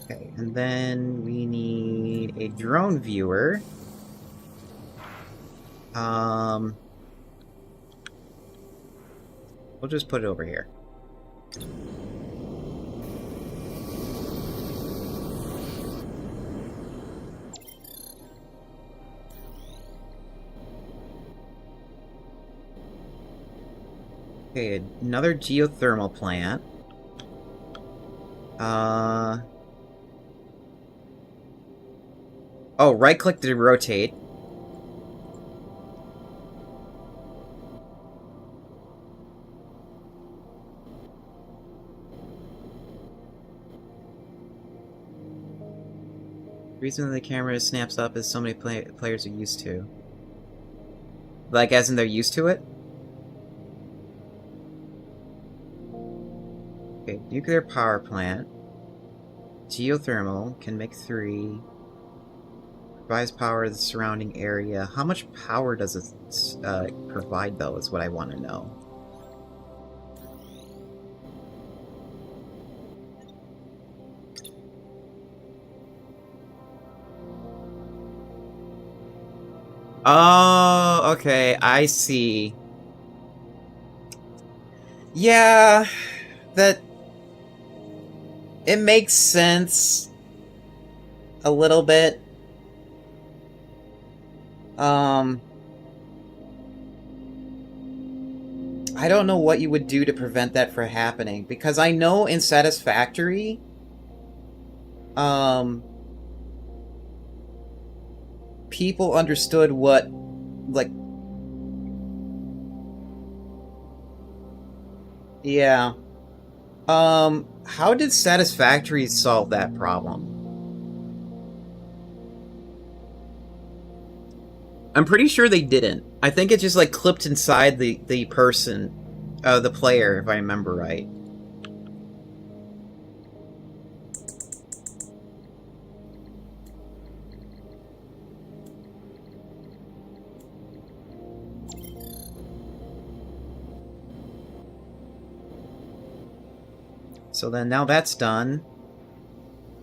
Okay, and then we need a drone viewer. We'll just put it over here. Okay, another geothermal plant. Oh, right-click to rotate. The reason the camera snaps up is so many players are used to. Like, as in they're used to it? Okay, nuclear power plant. Geothermal can make 3. Provides power to the surrounding area. How much power does it provide, though, is what I want to know. Oh, okay, I see. Yeah, that... It makes sense. A little bit. I don't know what you would do to prevent that from happening, because I know in Satisfactory, people understood what, like... Yeah. How did Satisfactory solve that problem? I'm pretty sure they didn't. I think it just, like, clipped inside the person, the player, if I remember right. So then, now that's done.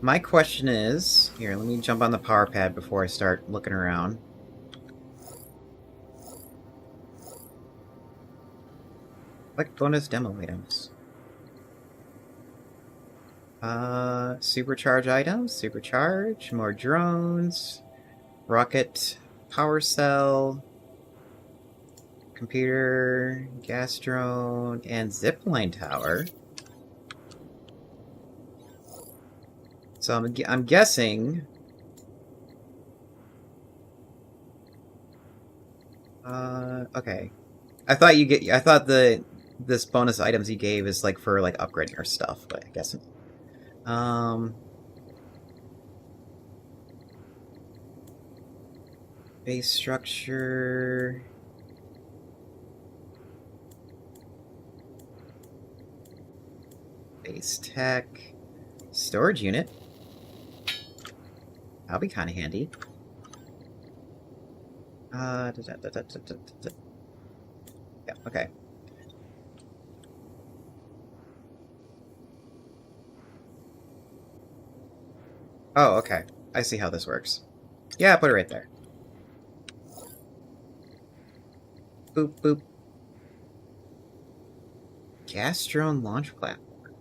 My question is... Here, let me jump on the power pad before I start looking around. Like bonus demo items. Supercharge items, supercharge, more drones, rocket power cell, computer, gas drone, and zipline tower. So I'm guessing Okay. I thought I thought this bonus items you gave is like for like upgrading our stuff, but I guess. Um, base structure. Base tech. Storage unit. That'll be kind of handy. Yeah, okay. Oh, okay. I see how this works. Yeah, put it right there. Boop, boop. Gas drone launch platform.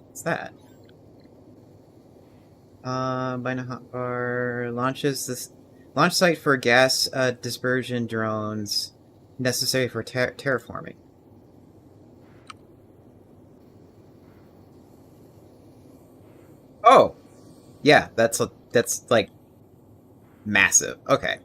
What's that? Bina hotbar launches this launch site for gas dispersion drones necessary for terraforming. Oh, yeah, that's like massive. Okay.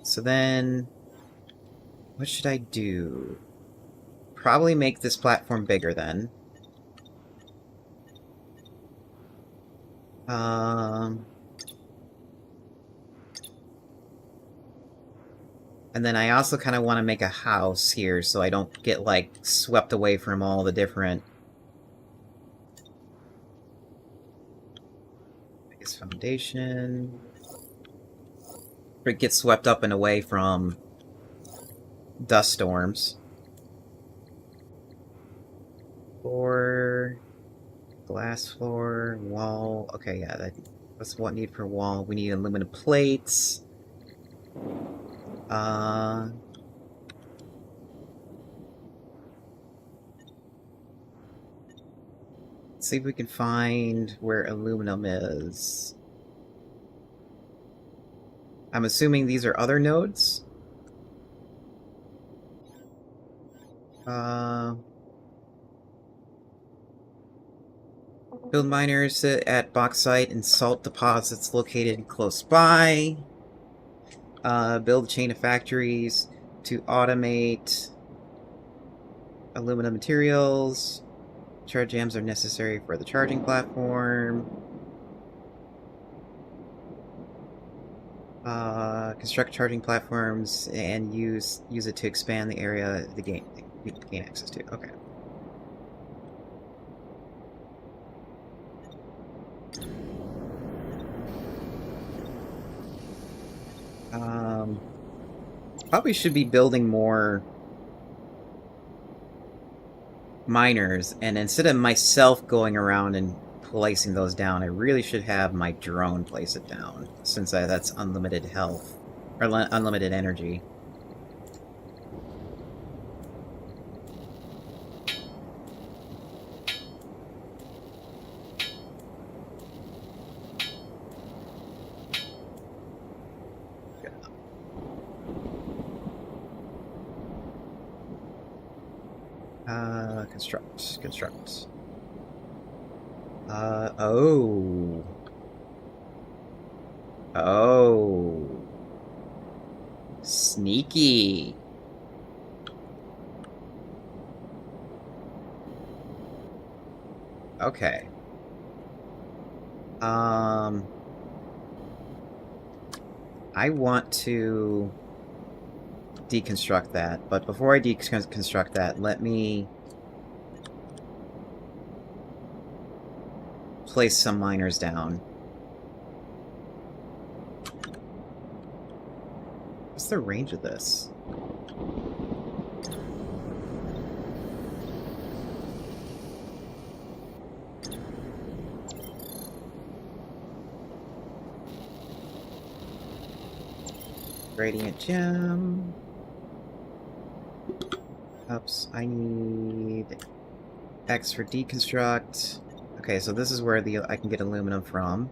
So then, what should I do? Probably make this platform bigger then. And then I also kind of want to make a house here so I don't get, like, swept away from all the different... I guess foundation... It gets swept up and away from dust storms. Floor... Glass floor, wall... Okay, yeah, that's what we need for wall. We need aluminum plates. Let's see if we can find where aluminum is. I'm assuming these are other nodes? Build miners at bauxite and salt deposits located close by. Build a chain of factories to automate aluminum materials. Charge jams are necessary for the charging platform. Construct charging platforms and use it to expand the area the gain access to. Okay. Probably should be building more miners, and instead of myself going around and placing those down, I really should have my drone place it down, since that's unlimited health, or unlimited energy. Construct. Oh. Oh. Sneaky. Okay. I want to deconstruct that, but before I deconstruct that, let me place some miners down. What's the range of this? Radiant gem. Oops, I need X for deconstruct. Okay, so this is where I can get aluminum from.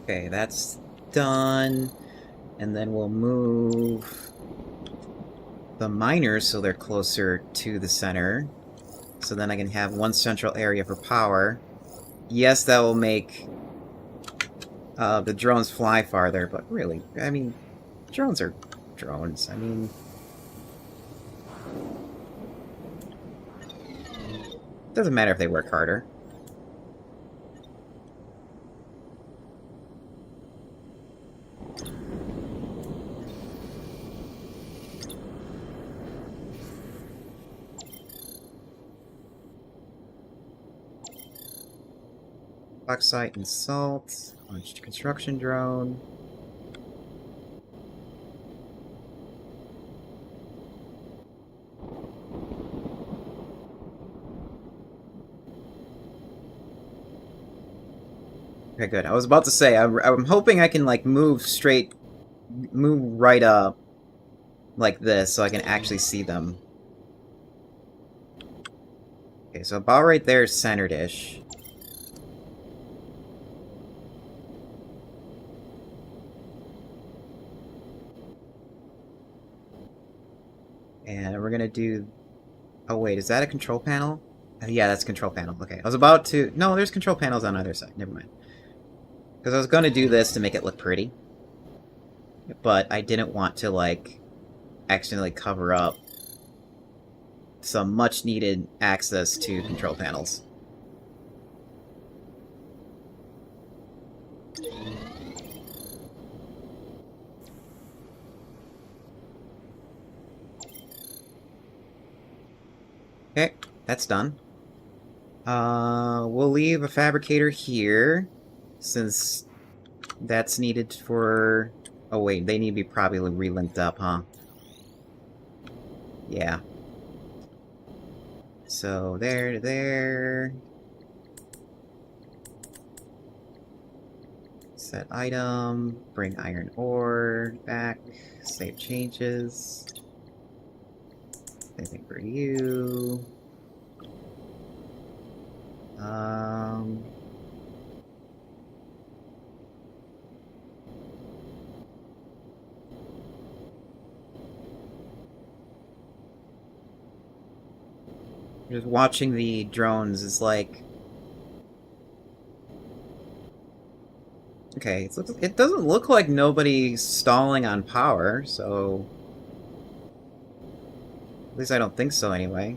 Okay, that's done. And then we'll move the miners so they're closer to the center. So then I can have one central area for power. Yes, that will make the drones fly farther, but really, I mean, drones are drones. I mean, doesn't matter if they work harder. Bauxite and salt. Launched construction drone. Okay, good. I was about to say, I'm hoping I can, like, move right up like this so I can actually see them. Okay, so about right there is centered-ish. And we're gonna do... Oh, wait, is that a control panel? Yeah, that's a control panel. Okay, I was about to... No, there's control panels on either side. Never mind. Because I was gonna do this to make it look pretty. But I didn't want to, like, accidentally cover up some much-needed access to control panels. Okay, that's done. We'll leave a fabricator here, since that's needed for... Oh wait, they need to be probably relinked up, huh? Yeah. So, there to there... Set item, bring iron ore back, save changes. Anything for you. Just watching the drones is like... Okay, it doesn't look like nobody's stalling on power, so... At least I don't think so, anyway.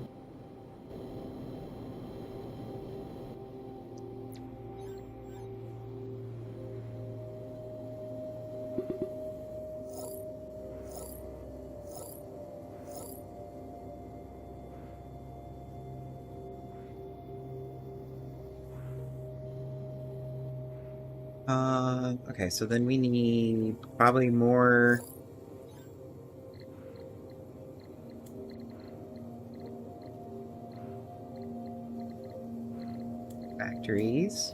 Okay, so then we need probably more... factories.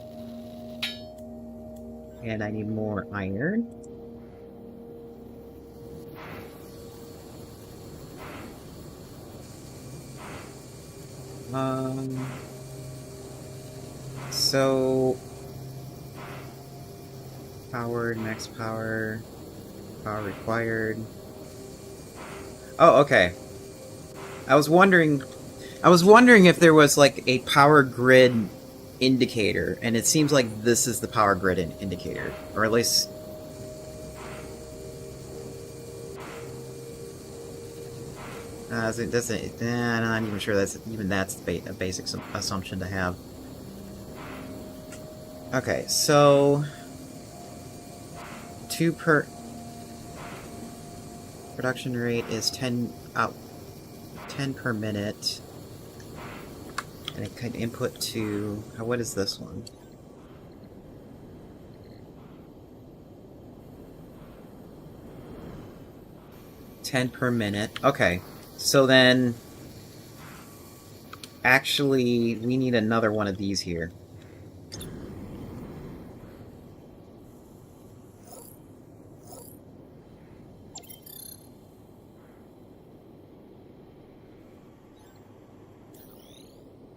And I need more iron. So... Powered, max power... Power required... Oh, okay. I was wondering if there was, like, a power grid indicator, and it seems like this is the power grid indicator. Or at least... it doesn't... I'm not even sure that's a basic assumption to have. Okay, so... 2 per... Production rate is 10 per minute. And it can input to... What is this one? $10 per minute. Okay. So then... Actually, we need another one of these here.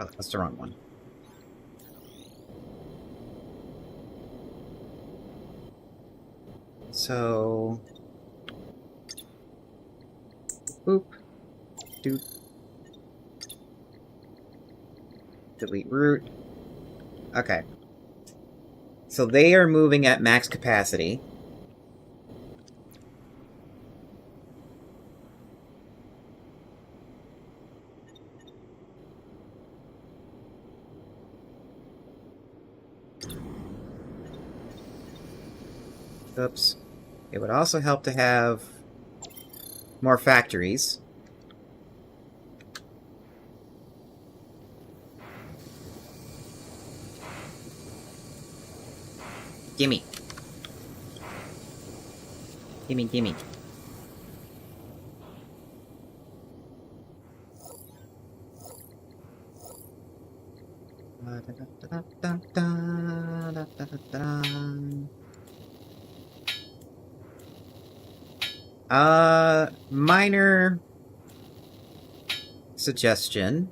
Oh, that's the wrong one. So... Boop. Doop. Delete root. Okay. So they are moving at max capacity. Oops. It would also help to have more factories. Gimme. Gimme, gimme. Minor suggestion.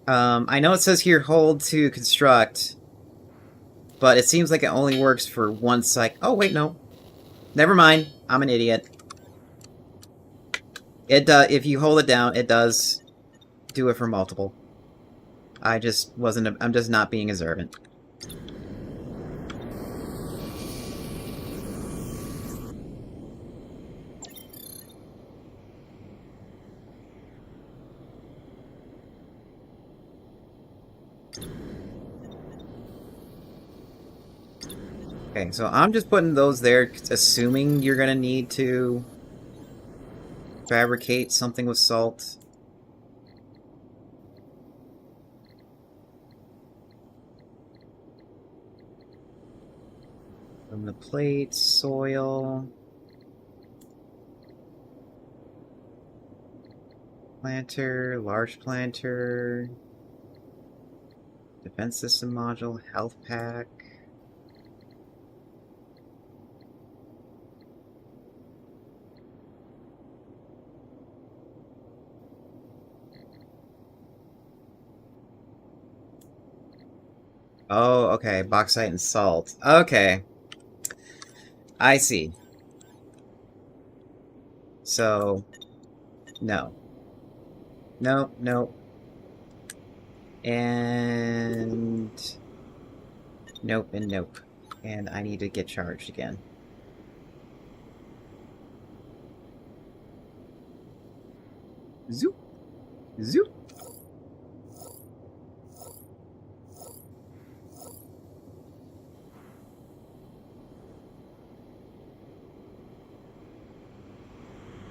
I know it says here hold to construct, but it seems like it only works for one cycle. Oh, wait, no. Never mind. I'm an idiot. It does. If you hold it down, it does do it for multiple. I just wasn't. I'm just not being observant. Okay, so I'm just putting those there, assuming you're gonna need to fabricate something with salt. From the plate, soil, planter, large planter, defense system module, health pack. Oh, okay, bauxite and salt. Okay. I see. So, no. Nope, nope. And... Nope and nope. And I need to get charged again. Zoop! Zoop!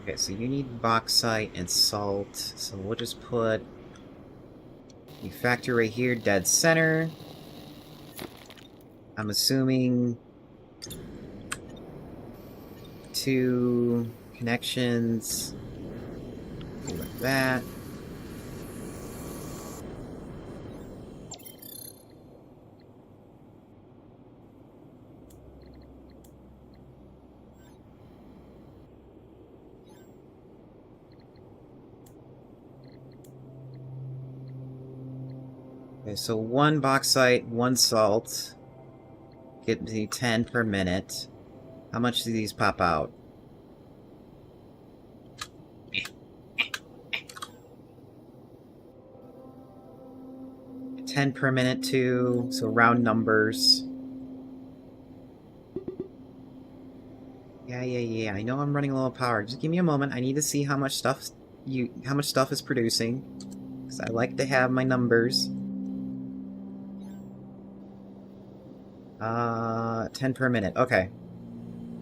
Okay, so you need bauxite and salt. So we'll just put the factory right here, dead center. I'm assuming 2 connections like that. Okay, so 1 bauxite, 1 salt. Get me 10 per minute. How much do these pop out? 10 per minute too, so round numbers. Yeah, I know I'm running low on power. Just give me a moment. I need to see how much stuff is producing. Because I like to have my numbers. 10 per minute. Okay.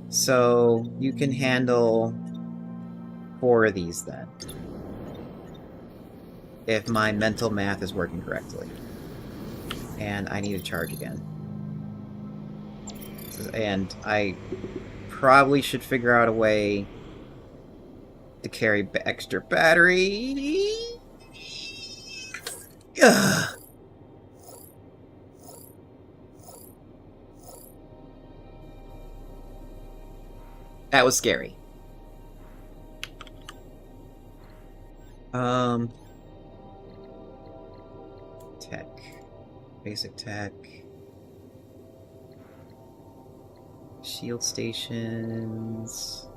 So you can handle 4 of these then. If my mental math is working correctly. And I need to charge again. And I probably should figure out a way to carry extra battery. Ugh. That was scary. Tech. Basic tech. Shield stations.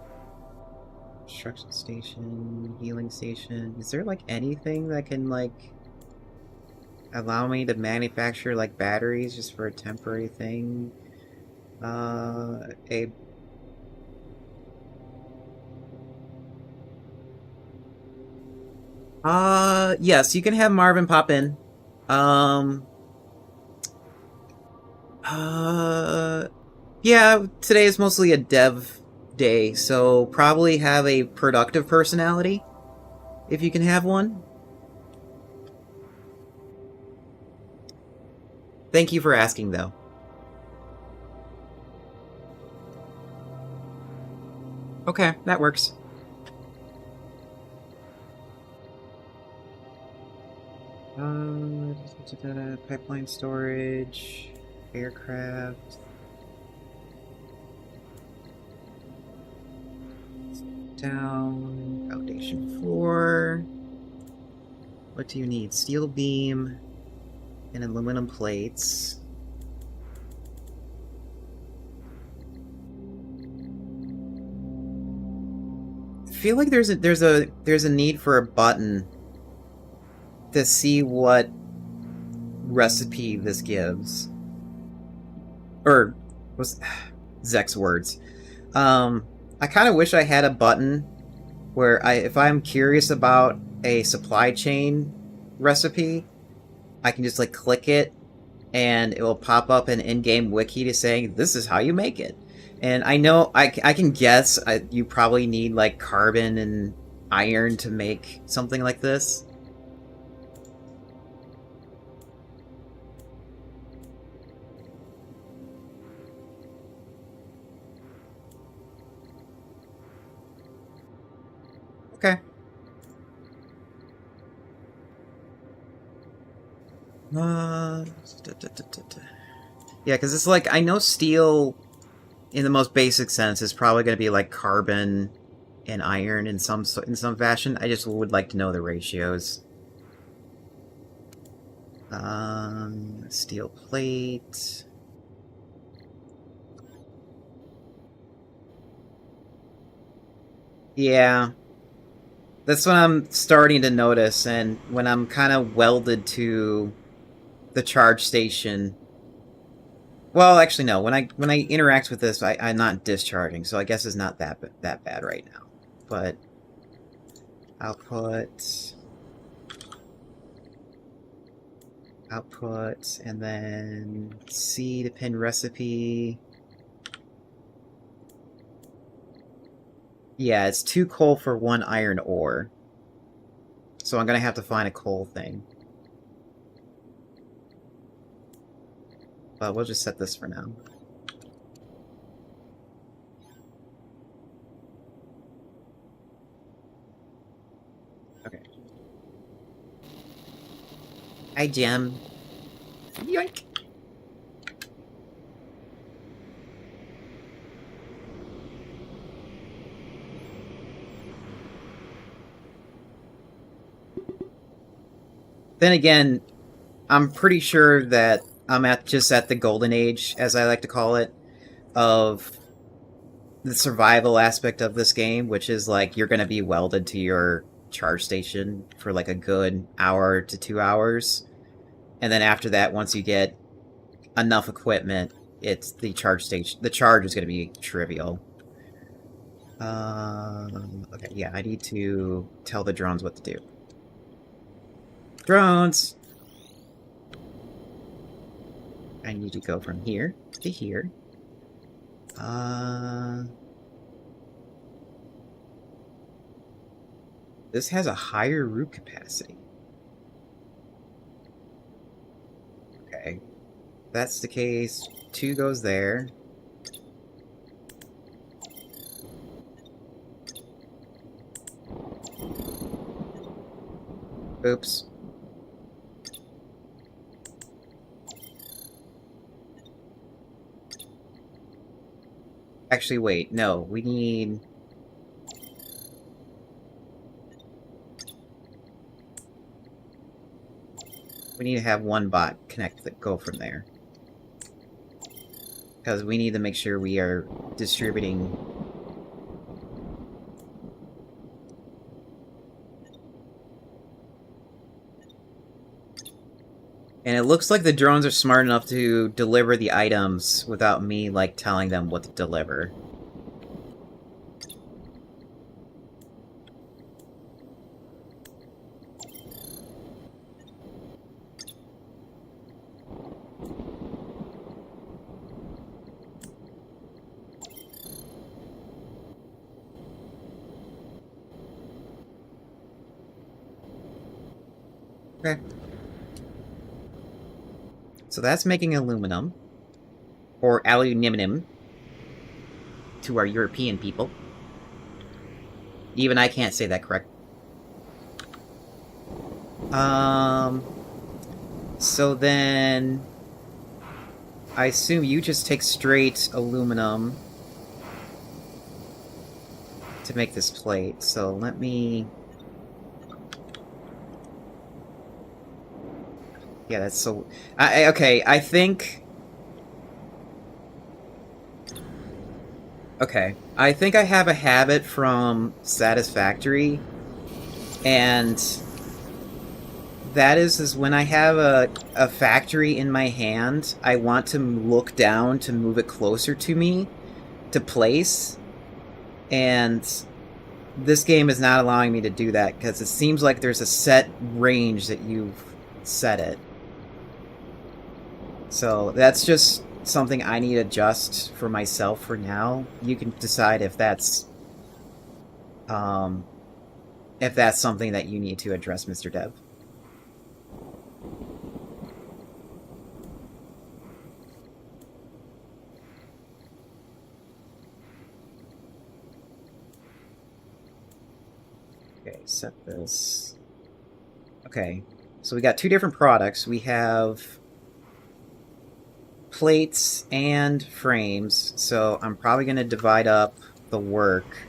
Construction station. Healing station. Is there, like, anything that can, like, allow me to manufacture, like, batteries just for a temporary thing? Yes, you can have Marvin pop in. Yeah, today is mostly a dev day, so probably have a productive personality, if you can have one. Thank you for asking, though. Okay, that works. Pipeline storage, aircraft. Down, foundation floor. What do you need? Steel beam and aluminum plates. I feel like there's a need for a button to see what recipe this gives. Or was Zek's words. I kind of wish I had a button where if I'm curious about a supply chain recipe, I can just like click it and it will pop up an in-game wiki to saying this is how you make it. And I know I can guess you probably need like carbon and iron to make something like this. Okay. Yeah, because it's like, I know steel, in the most basic sense, is probably going to be like carbon and iron in some fashion. I just would like to know the ratios. Steel plate. Yeah. That's what I'm starting to notice, and when I'm kind of welded to the charge station. Well, actually, no. When I interact with this, I'm not discharging, so I guess it's not that bad right now. But output, and then C to pin recipe. Yeah, it's 2 coal for 1 iron ore. So I'm gonna have to find a coal thing. But we'll just set this for now. Okay. Hi, Jim. Yoink! Then again, I'm pretty sure that I'm just at the golden age, as I like to call it, of the survival aspect of this game, which is like you're going to be welded to your charge station for like a good hour to 2 hours. And then after that, once you get enough equipment, it's the charge station. The charge is going to be trivial. Okay, yeah, I need to tell the drones what to do. Drones! I need to go from here to here. This has a higher root capacity. Okay. If that's the case, 2 goes there. Oops. Actually, wait. No, we need... We need to have 1 bot connect that go from there. Because we need to make sure we are distributing... And it looks like the drones are smart enough to deliver the items without me, like, telling them what to deliver. Okay. So that's making aluminum. Or aluminium. To our European people. Even I can't say that correct. So then... I assume you just take straight aluminum to make this plate. So let me... Yeah, that's so... okay, I think... Okay, I think I have a habit from Satisfactory, and that is when I have a factory in my hand, I want to look down to move it closer to me, to place, and this game is not allowing me to do that, because it seems like there's a set range that you've set it. So that's just something I need to adjust for myself for now. You can decide if that's something that you need to address, Mr. Dev. Okay, set this. Okay, so we got two different products. We have plates and frames, so I'm probably going to divide up the work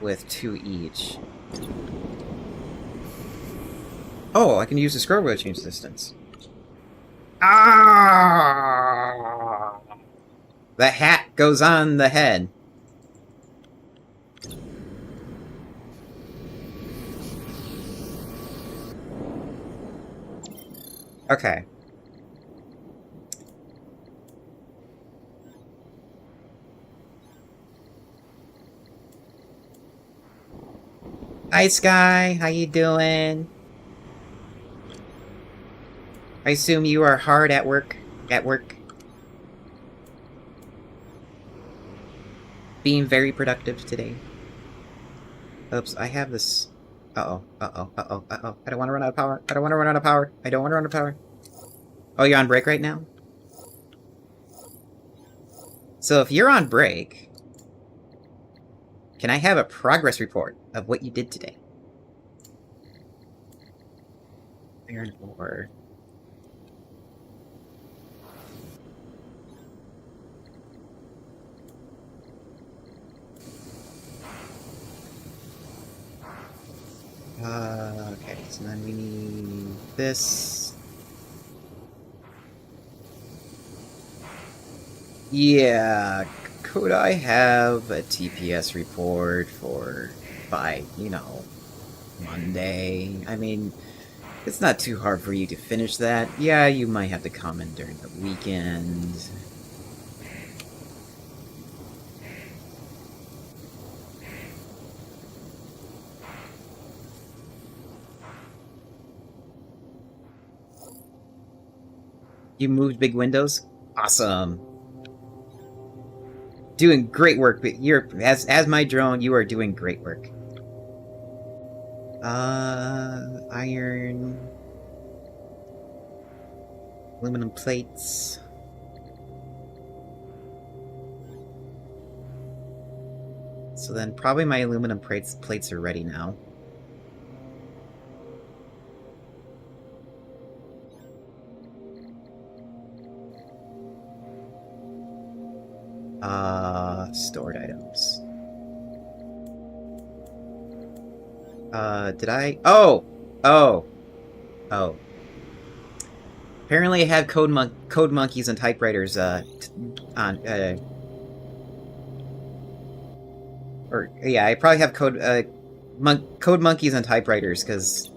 with 2 each. Oh, I can use the scroll wheel to change distance. Ah! The hat goes on the head. Okay. Hi, Sky. How you doing? I assume you are hard at work. Being very productive today. Oops, I have this... Uh-oh. I don't want to run out of power. I don't want to run out of power. Oh, you're on break right now? So if you're on break, can I have a progress report of what you did today? Iron ore. Okay, so then we need this. Yeah, could I have a TPS report by, Monday? I mean, it's not too hard for you to finish that. Yeah, you might have to come in during the weekend. You moved big windows? Awesome. Doing great work, but as my drone, you are doing great work. Iron, aluminum plates. So then probably my aluminum plates are ready now. Stored items. Did I? Oh! Apparently I have code monkeys and typewriters, on, or, yeah, I probably have code monkeys and typewriters, because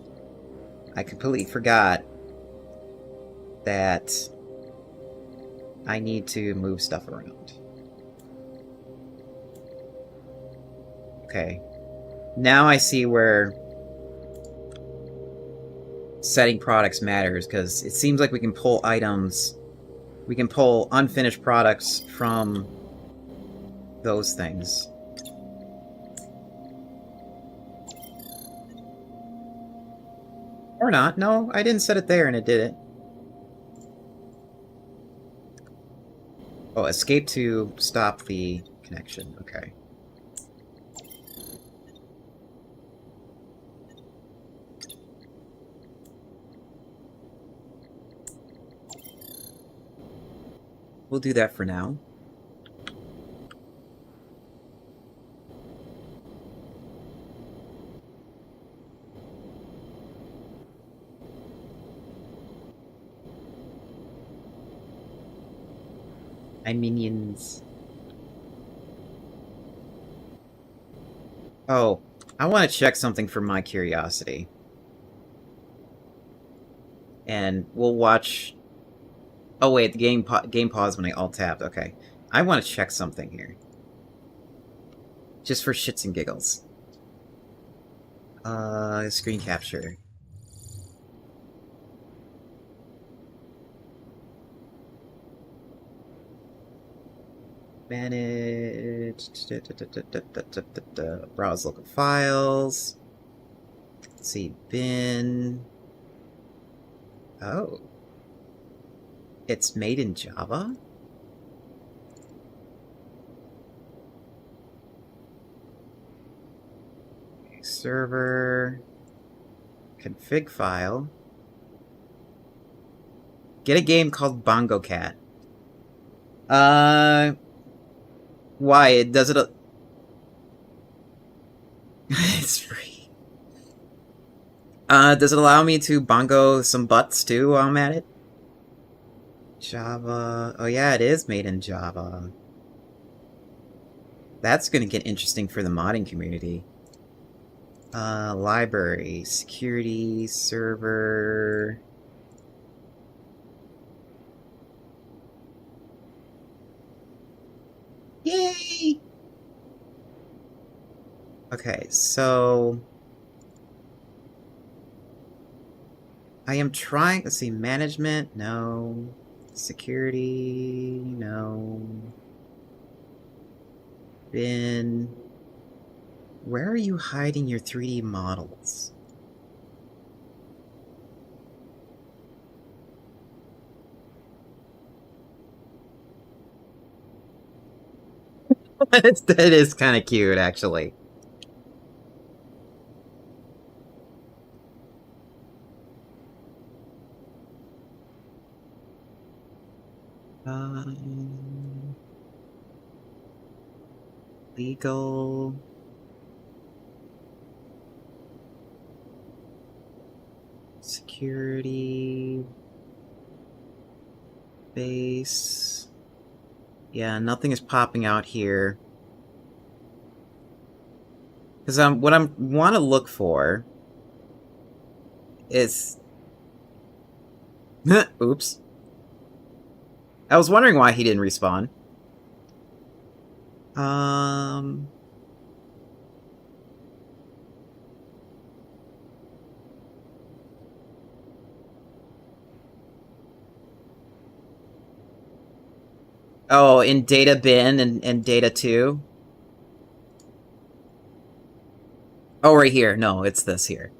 I completely forgot that I need to move stuff around. Okay. Now I see where setting products matters, because it seems like we can pull items, we can pull unfinished products from those things. Or not. No, I didn't set it there and it did it. Oh, escape to stop the connection. Okay. We'll do that for now. My minions. Oh, I want to check something for my curiosity. And we'll watch... Oh wait, the game paused when I alt-tabbed. Okay. I want to check something here. Just for shits and giggles. Screen capture. Manage... Browse local files. Let's see, bin... Oh. It's made in Java? Server... Config file... Get a game called Bongo Cat. Why? Does it... It's free. Does it allow me to bongo some butts too while I'm at it? Java... Oh yeah, it is made in Java. That's gonna get interesting for the modding community. Library, security, server... Yay! Okay, so... I am trying... Let's see, management? No. Security? No. Bin... Where are you hiding your 3D models? That is kind of cute, actually. Legal... Security... Base... Yeah, nothing is popping out here. Because what I want to look for is... Oops. I was wondering why he didn't respawn. Oh, in data bin and data 2? Oh, right here. No, it's this here.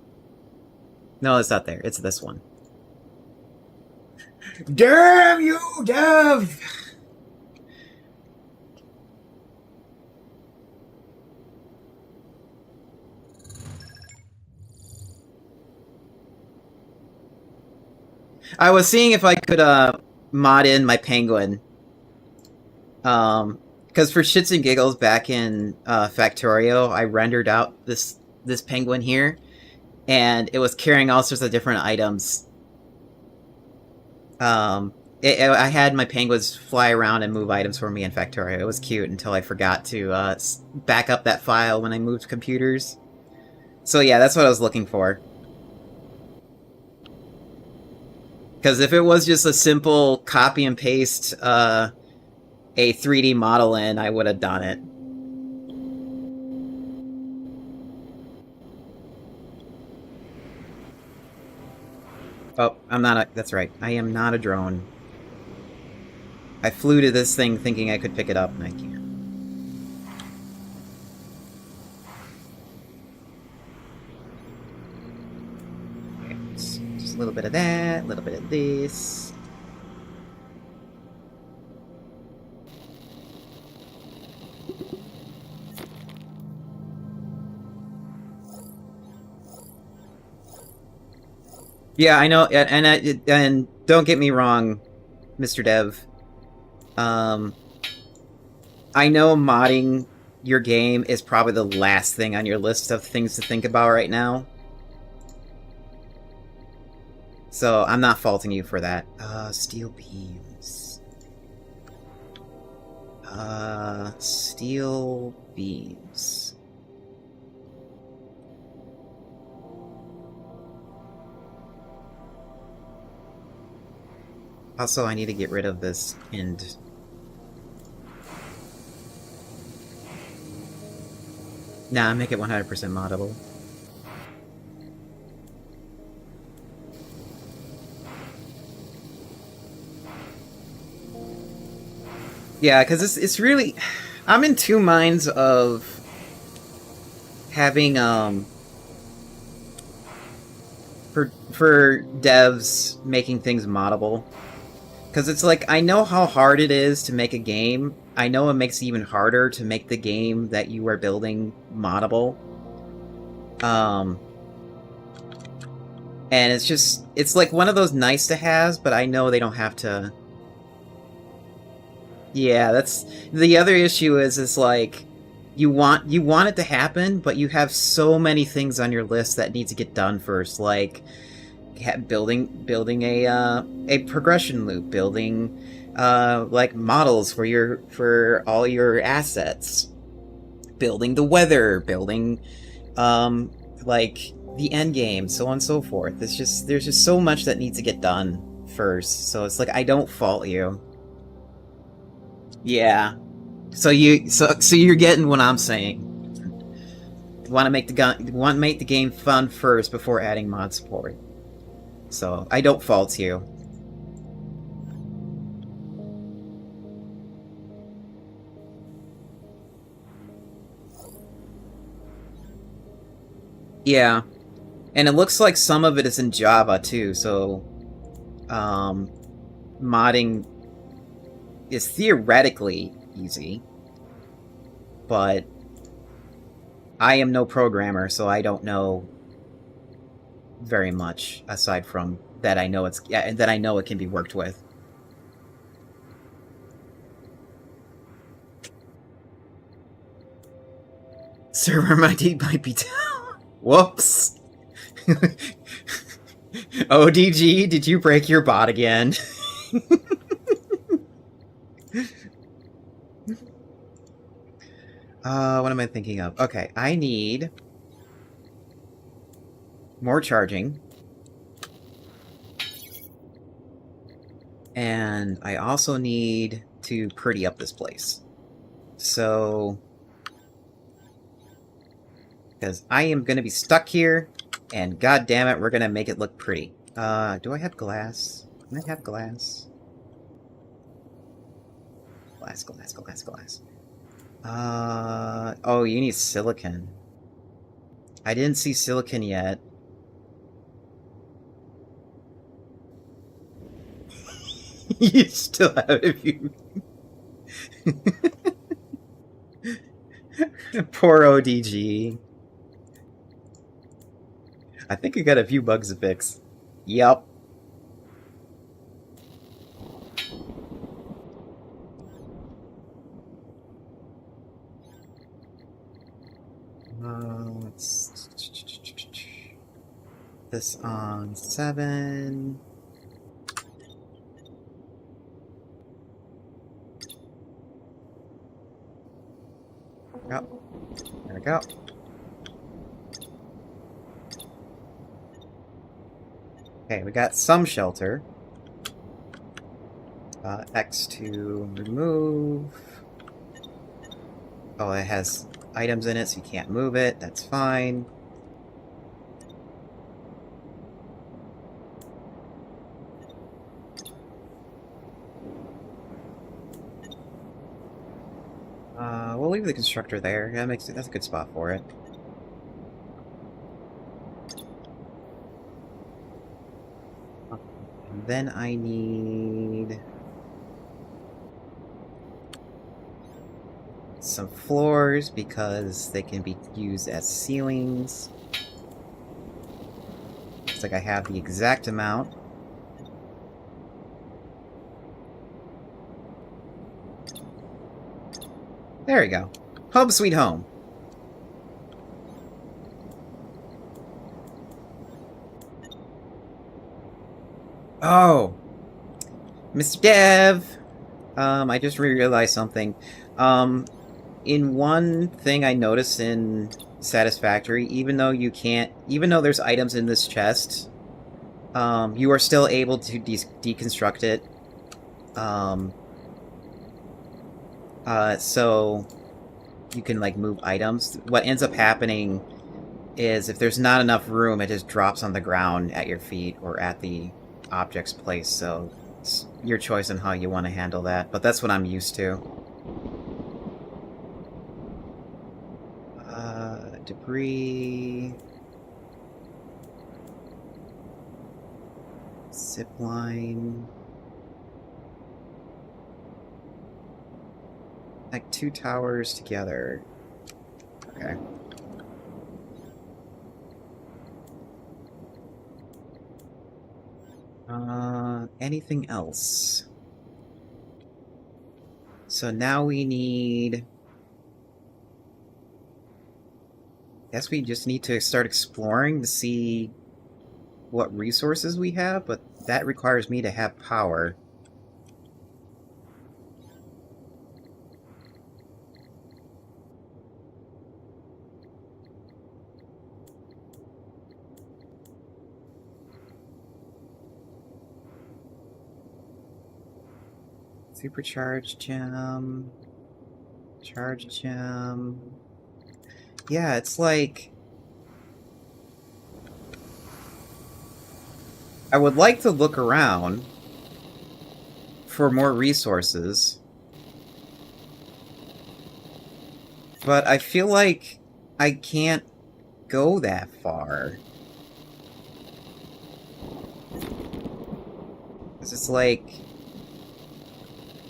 No, it's not there. It's this one. Damn you, Dev! I was seeing if I could, mod in my penguin. Because for shits and giggles, back in, Factorio, I rendered out this penguin here, and it was carrying all sorts of different items. I had my penguins fly around and move items for me in Factorio. It was cute until I forgot to back up that file when I moved computers. So yeah, that's what I was looking for. Because if it was just a simple copy and paste a 3D model in, I would have done it. Oh, I'm not a... That's right. I am not a drone. I flew to this thing thinking I could pick it up, and I can't. Okay, just a little bit of that, a little bit of this. Yeah, I know, and don't get me wrong, Mr. Dev. I know modding your game is probably the last thing on your list of things to think about right now. So I'm not faulting you for that. Steel beams. Steel beams. Also, I need to get rid of this end. Nah, make it 100% moddable. Yeah, because it's really... I'm in two minds of having, for devs making things moddable. Because it's like, I know how hard it is to make a game. I know it makes it even harder to make the game that you are building moddable. And it's just... It's like one of those nice to haves, but I know they don't have to... Yeah, that's... The other issue is like... You want it to happen, but you have so many things on your list that need to get done first, like building a progression loop, building like models for all your assets, building the weather, building like the end game, so on and so forth. There's just so much that needs to get done first. So it's like I don't fault you. Yeah. So you're getting what I'm saying. You want to make the game fun first before adding mod support. So I don't fault you. Yeah, and it looks like some of it is in Java too. So modding is theoretically easy, but I am no programmer, so I don't know very much aside from that. I know it can be worked with. Server ID might be down. Whoops. ODG, did you break your bot again? What am I thinking of? Okay, I need more charging. And I also need to pretty up this place. So... Because I am going to be stuck here, and god damn it, we're going to make it look pretty. Do I have glass? Can I have glass? Glass. Oh, you need silicon. I didn't see silicon yet. You still have a few. Poor ODG. I think I got a few bugs to fix. Yep. Let's... This on 7. we go. Okay, we got some shelter. X to remove. Oh, it has items in it, so you can't move it. That's fine. We'll leave the constructor there. Yeah, that's a good spot for it. And then I need some floors because they can be used as ceilings. Looks like I have the exact amount. There we go. Home sweet home. Oh! Mr. Dev! I just realized something. In one thing I noticed in Satisfactory, even though there's items in this chest, you are still able to deconstruct it. So you can, like, move items. What ends up happening is if there's not enough room, it just drops on the ground at your feet or at the object's place, so it's your choice on how you want to handle that, but that's what I'm used to. Debris... Zipline... Like 2 towers together. Okay. Anything else? So now we need... I guess we just need to start exploring to see what resources we have, but that requires me to have power. Supercharged gem. Charge gem. Yeah, it's like... I would like to look around for more resources, but I feel like I can't go that far. Because it's like...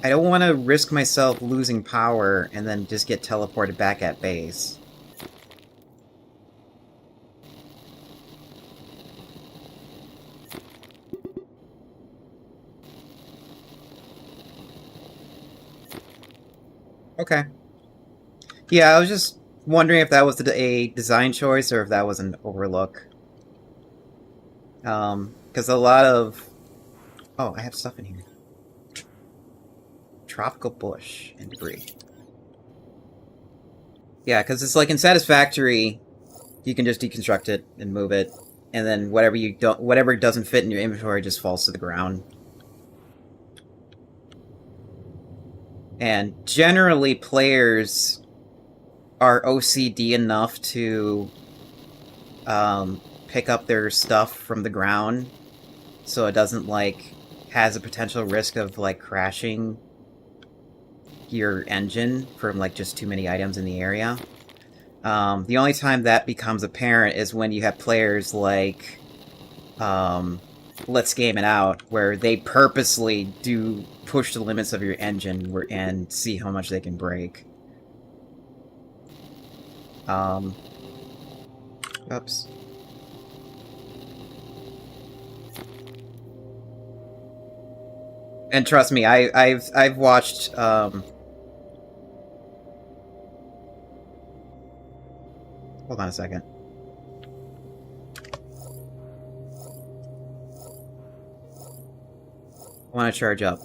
I don't want to risk myself losing power and then just get teleported back at base. Okay. Yeah, I was just wondering if that was a design choice or if that was an overlook. Because a lot of... Oh, I have stuff in here. Tropical bush and debris. Yeah, because it's like in Satisfactory, you can just deconstruct it and move it, and then whatever doesn't fit in your inventory just falls to the ground. And generally, players are OCD enough to pick up their stuff from the ground, so it doesn't, like, has a potential risk of, like, crashing your engine from, like, just too many items in the area. The only time that becomes apparent is when you have players like Let's Game It Out, where they purposely do push the limits of your engine and see how much they can break. Oops. And trust me, I've watched hold on a second. I want to charge up.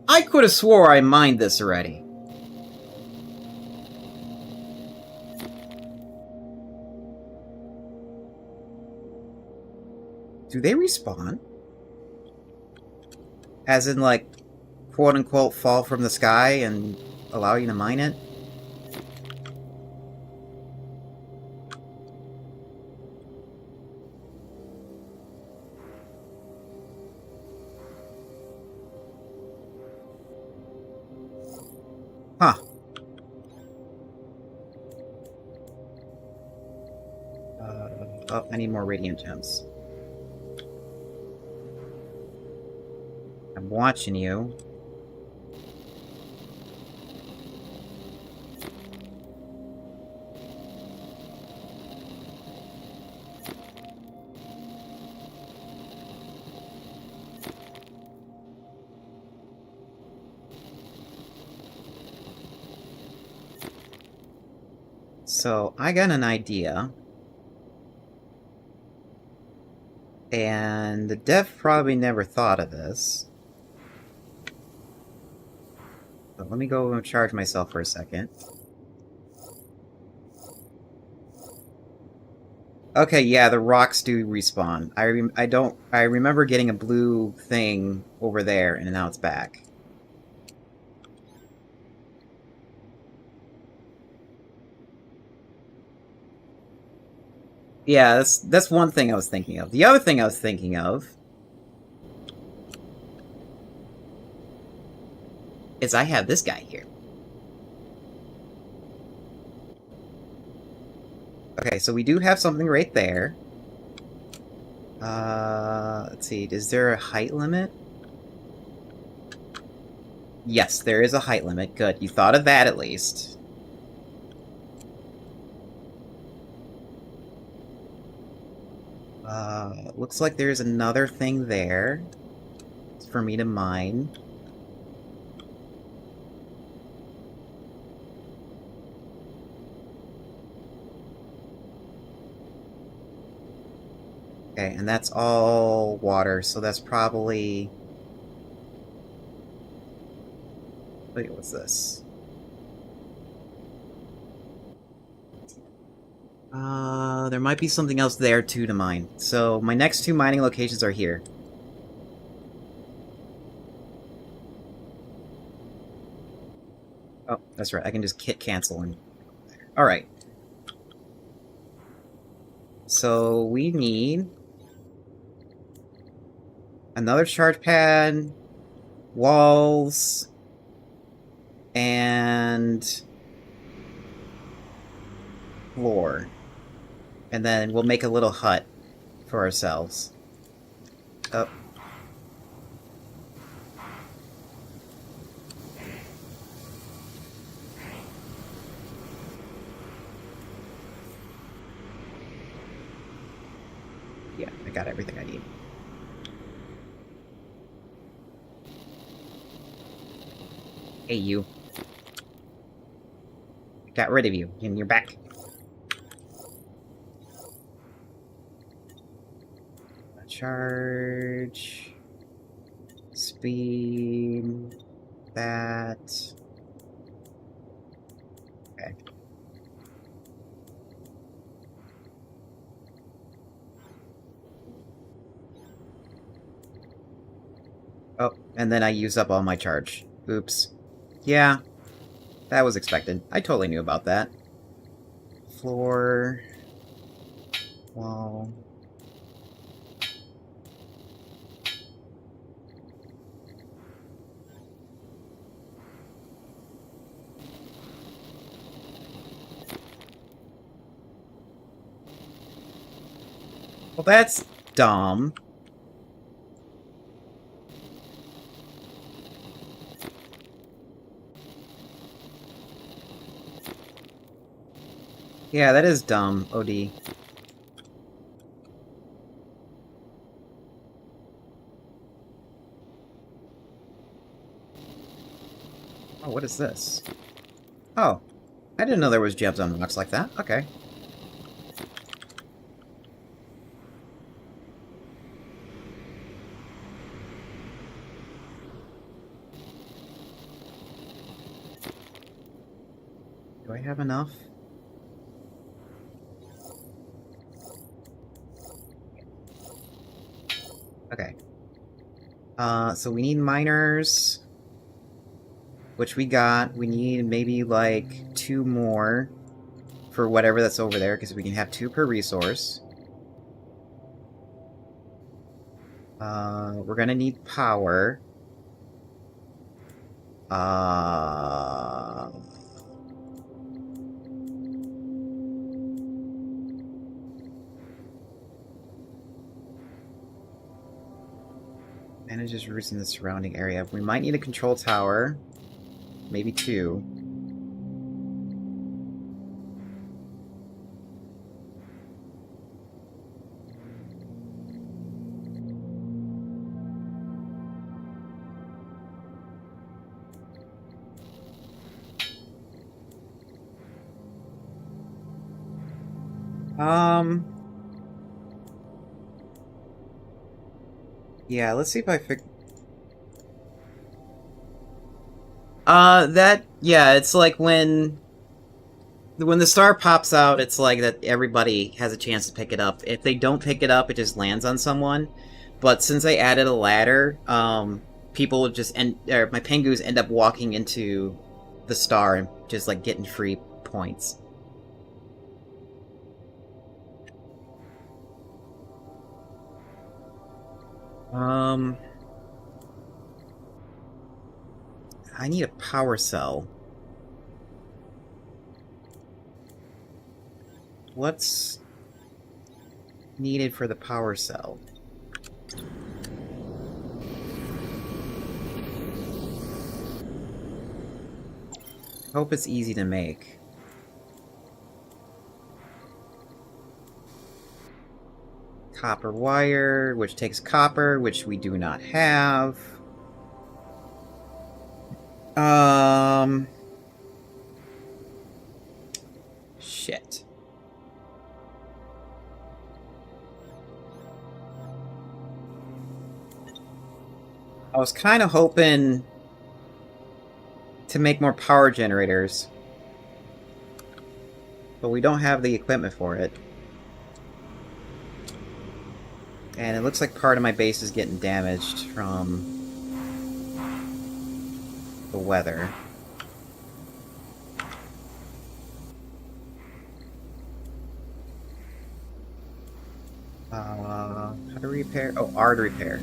I could would have swore I mined this already. Do they respawn? As in, like, quote-unquote, fall from the sky and allow you to mine it? Huh. Oh, I need more radiant gems. I'm watching you. So, I got an idea. And the dev probably never thought of this. But let me go and charge myself for a second. Okay, yeah, the rocks do respawn. I remember getting a blue thing over there, and now it's back. Yeah, that's one thing I was thinking of. The other thing I was thinking of is I have this guy here. Okay, so we do have something right there. Let's see, is there a height limit? Yes, there is a height limit. Good, you thought of that at least. Looks like there's another thing there. It's for me to mine. Okay, and that's all water, so that's probably... Wait, what's this? There might be something else there, too, to mine. So, my next two mining locations are here. Oh, that's right, I can just hit cancel and... Alright. So, we need... another charge pad, walls, and... floor. And then we'll make a little hut for ourselves. Oh. Yeah, I got everything I need. Hey, you. Got rid of you, and you're back. Charge. Speed. That. Okay. Oh, and then I use up all my charge. Oops. Yeah, that was expected. I totally knew about that. Floor. Wall. Well, that's dumb. Yeah, that is dumb, OD. Oh, what is this? Oh, I didn't know there was gems on rocks like that. Okay. have enough? Okay. So we need miners, which we got. We need maybe like 2 more for whatever that's over there, because we can have 2 per resource. We're gonna need power. Manages routes in the surrounding area. We might need a control tower. Maybe 2. Yeah, let's see if I fix... yeah, it's like when the star pops out, it's like that everybody has a chance to pick it up. If they don't pick it up, it just lands on someone. But since I added a ladder, people would just my pengus end up walking into the star and just like getting free points. I need a power cell. What's needed for the power cell? Hope it's easy to make. Copper wire, which takes copper, which we do not have. Shit. I was kind of hoping to make more power generators, but we don't have the equipment for it. And it looks like part of my base is getting damaged from the weather. How to repair? Oh, R to repair.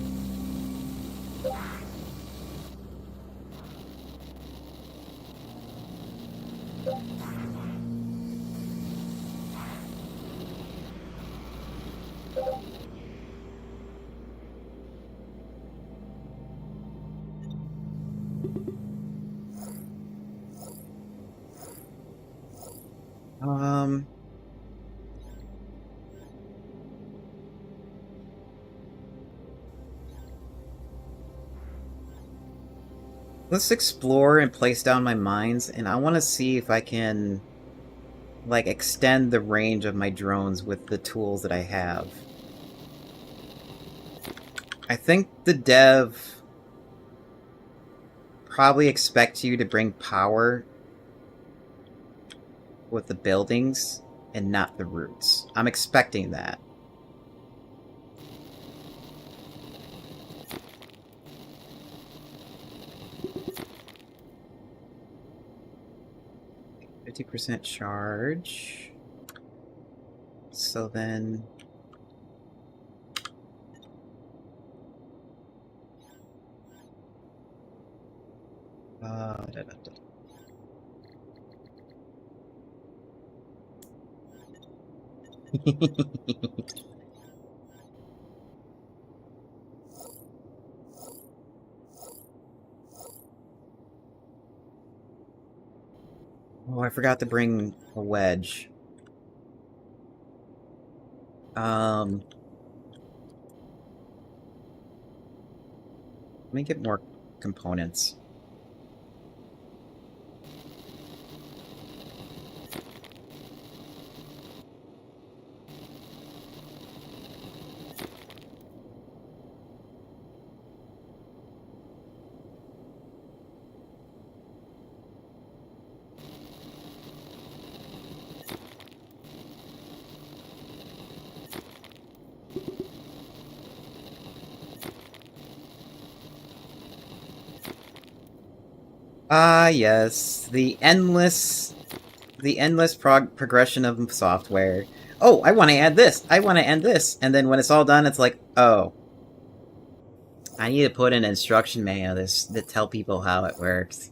Let's explore and place down my mines, and I want to see if I can, like, extend the range of my drones with the tools that I have. I think the dev probably expects you to bring power with the buildings and not the routes. I'm expecting that. %50 charge. So then... Da, da, da. Oh, I forgot to bring a wedge. Let me get more components. Ah, yes, the endless progression of software. Oh, I want to add this. I want to add this, and then when it's all done, it's like, oh, I need to put an instruction manual to tell people how it works.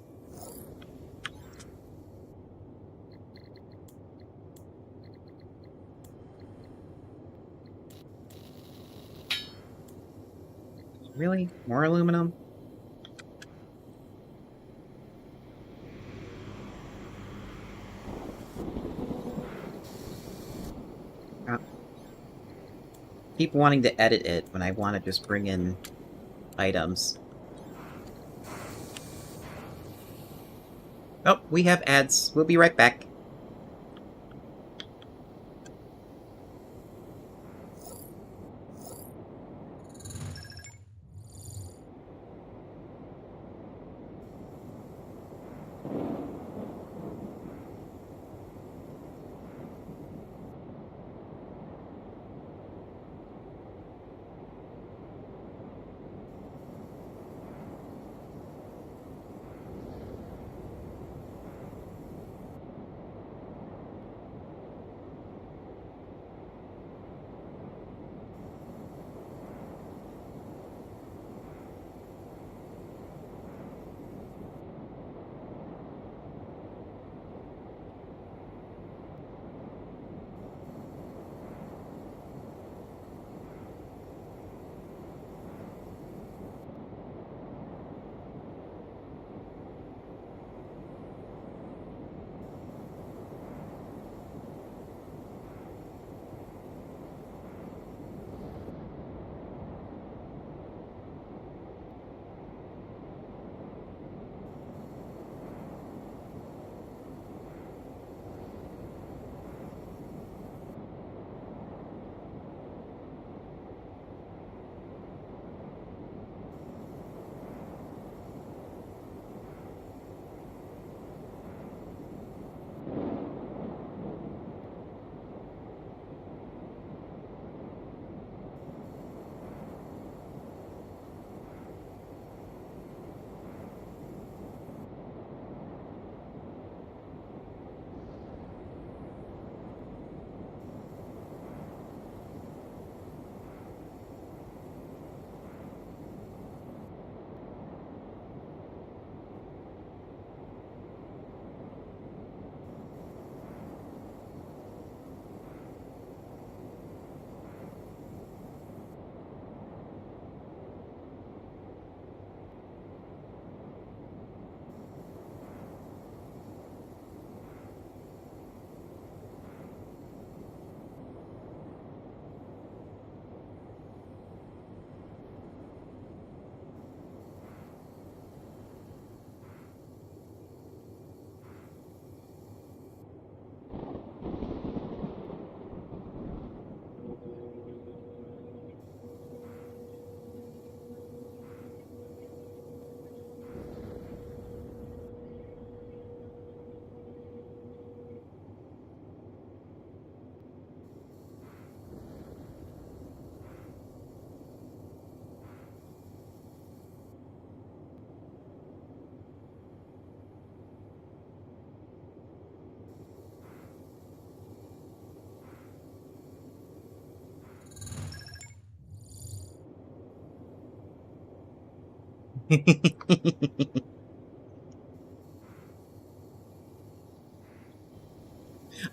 Really? More aluminum? Uh, keep wanting to edit it when I want to just bring in items. Oh, we have ads. We'll be right back.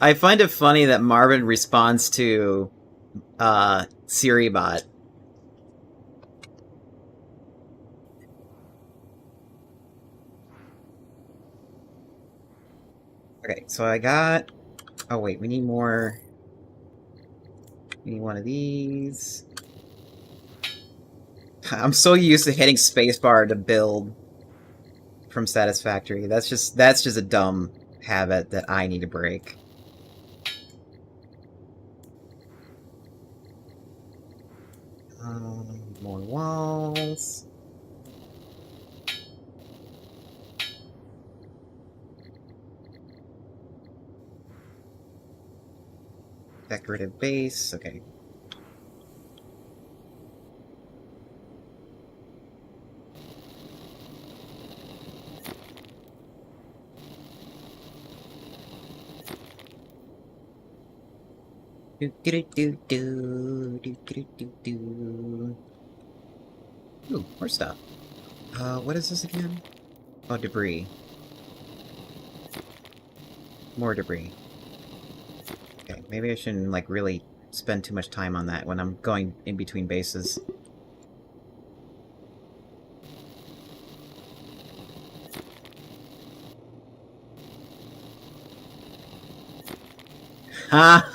I find it funny that Marvin responds to SiriBot. Okay, so I got. Oh wait, we need more. We need one of these. I'm so used to hitting spacebar to build from Satisfactory. That's just a dumb habit that I need to break. More walls. Decorative base. Okay. Do do do do do do do do. Ooh, more stuff. What is this again? Oh, debris. More debris. Okay, maybe I shouldn't, like, really spend too much time on that when I'm going in between bases. Ha!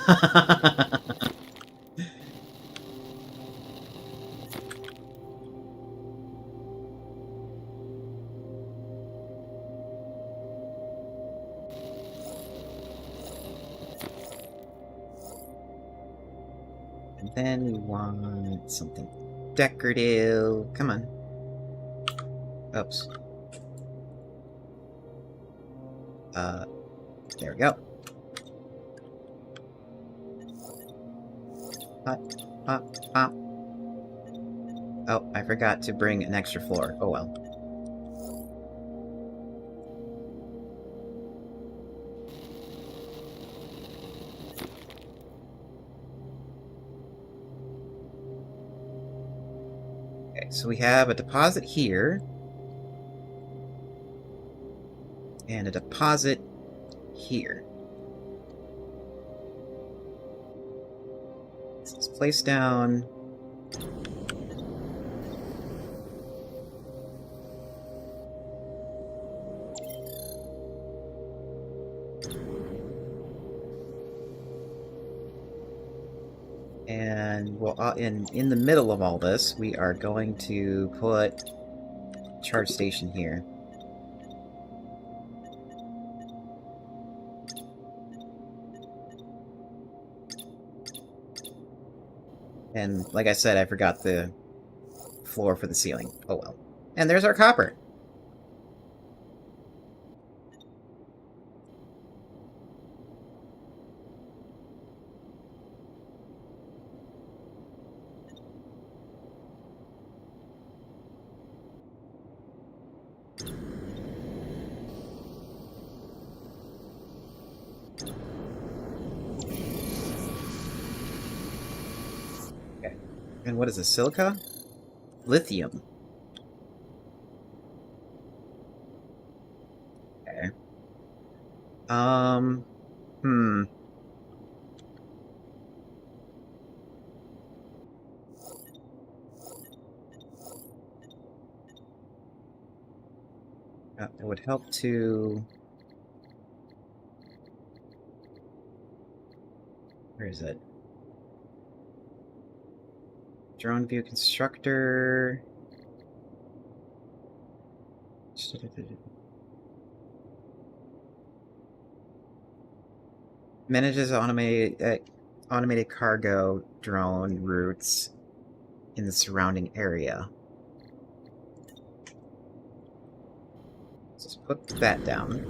And then we want something decorative. Come on. Oops. There we go. Hop, hop, hop. Oh, I forgot to bring an extra floor. Oh well. Okay, so we have a deposit here. And a deposit here. Let's place down. And well, in the middle of all this, we are going to put a charge station here. And like I said, I forgot the floor for the ceiling. Oh well. And there's our copper. Okay. And what is this? Silica? Lithium. Okay. Hmm. It would help to... Where is it? Drone view constructor... Manages automated cargo drone routes in the surrounding area. Let's just put that down.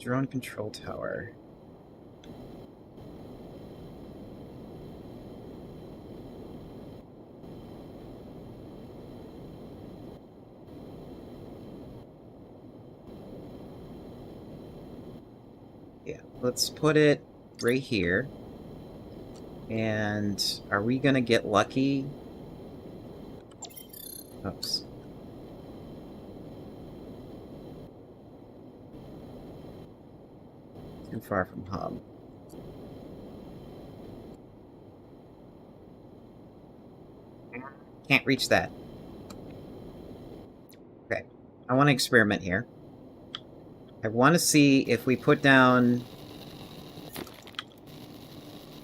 Drone control tower. Yeah, let's put it right here. And are we gonna get lucky? Oops. Too far from hub. Can't reach that. Okay. I want to experiment here. I want to see if we put down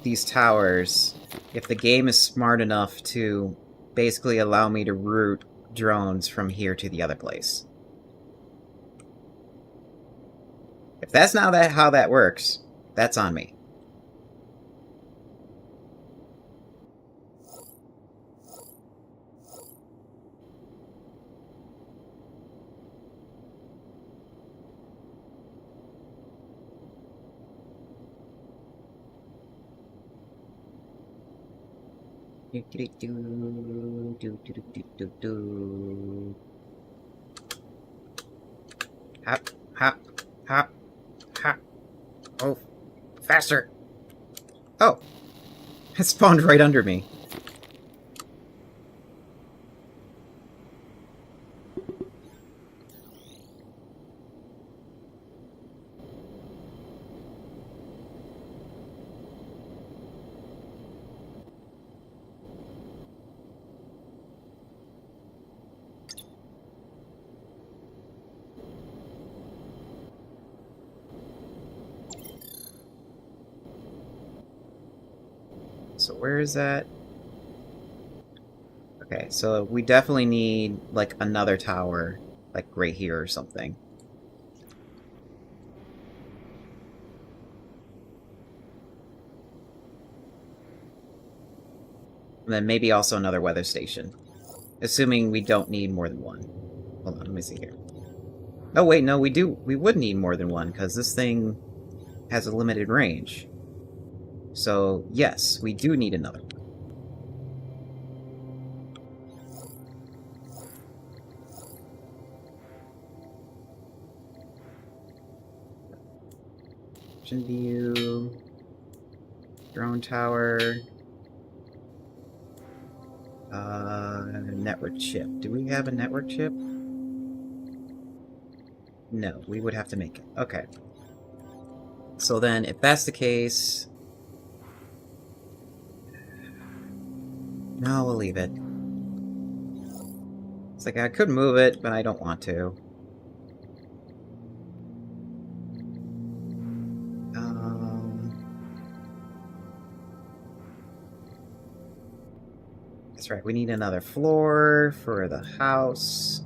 these towers, if the game is smart enough to basically allow me to route drones from here to the other place. If that's not how that works, that's on me. Hop, hop, hop, hop. Oh, faster. Oh, it spawned right under me. So where is that? Okay, so we definitely need, like, another tower, like, right here or something. And then maybe also another weather station. Assuming we don't need more than one. Hold on, let me see here. Oh, wait, no, we do. We would need more than one, because this thing has a limited range. So, yes, we do need another one. Option view. Drone tower. Network chip. Do we have a network chip? No, we would have to make it. Okay. So then, if that's the case... No, we'll leave it. It's like, I could move it, but I don't want to. That's right, we need another floor for the house.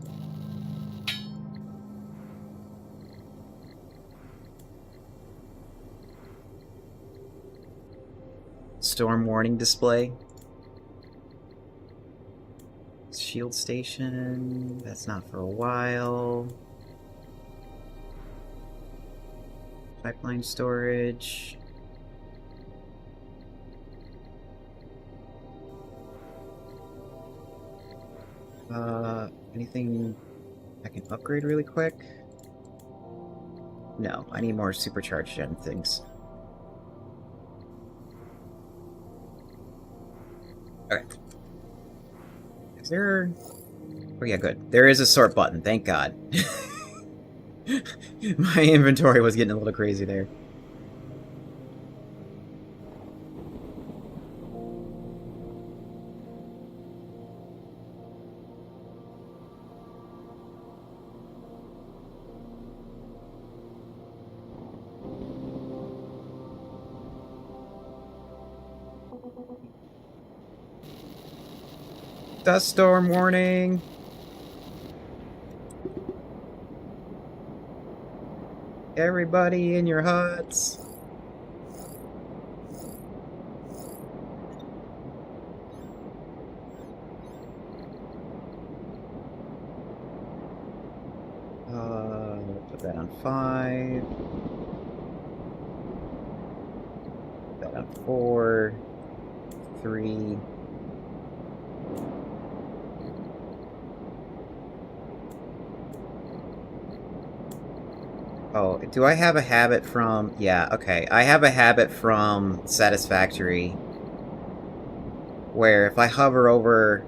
Storm warning display. Shield station. That's not for a while. Pipeline storage. Anything I can upgrade really quick? No, I need more supercharged gen things. Okay. Is there... Oh yeah, good. There is a sort button, thank God. My inventory was getting a little crazy there. Dust storm warning! Everybody in your huts! Put that on 5. Put that on 4. 3. Oh, do I have a habit from... Yeah, okay. I have a habit from Satisfactory where if I hover over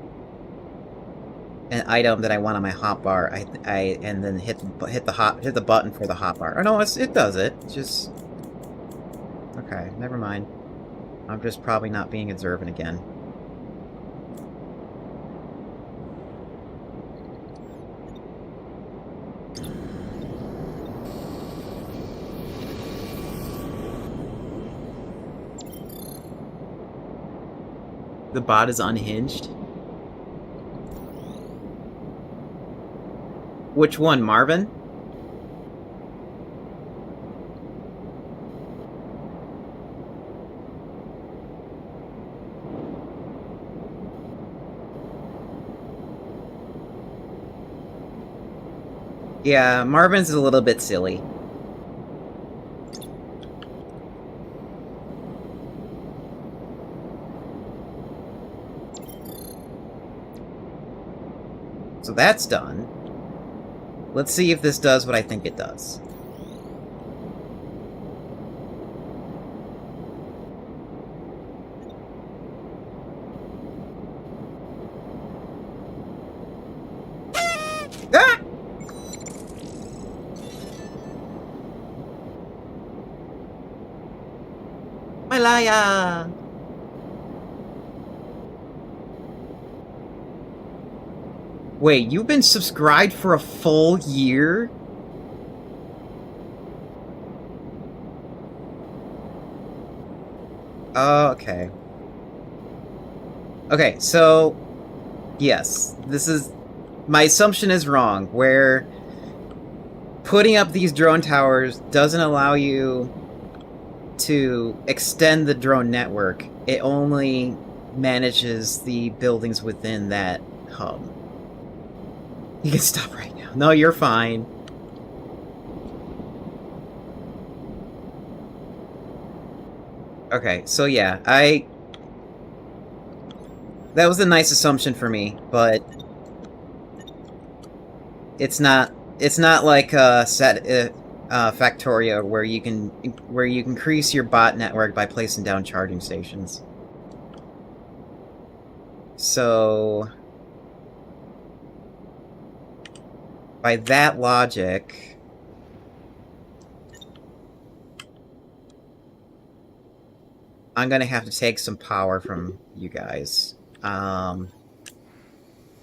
an item that I want on my hotbar, and then hit the button for the hotbar. Oh no, it does it. It's just... Okay, never mind. I'm just probably not being observant again. The bot is unhinged? Which one, Marvin? Yeah, Marvin's a little bit silly. So that's done. Let's see if this does what I think it does. Ah! Malaya! Wait, you've been subscribed for a full year? Oh, okay. Okay, so... Yes, this is... My assumption is wrong, where putting up these drone towers doesn't allow you to extend the drone network. It only manages the buildings within that hub. You can stop right now. No, you're fine. Okay, so yeah, that was a nice assumption for me, but it's not like Factoria where you can increase your bot network by placing down charging stations. So by that logic, I'm gonna have to take some power from you guys. I'm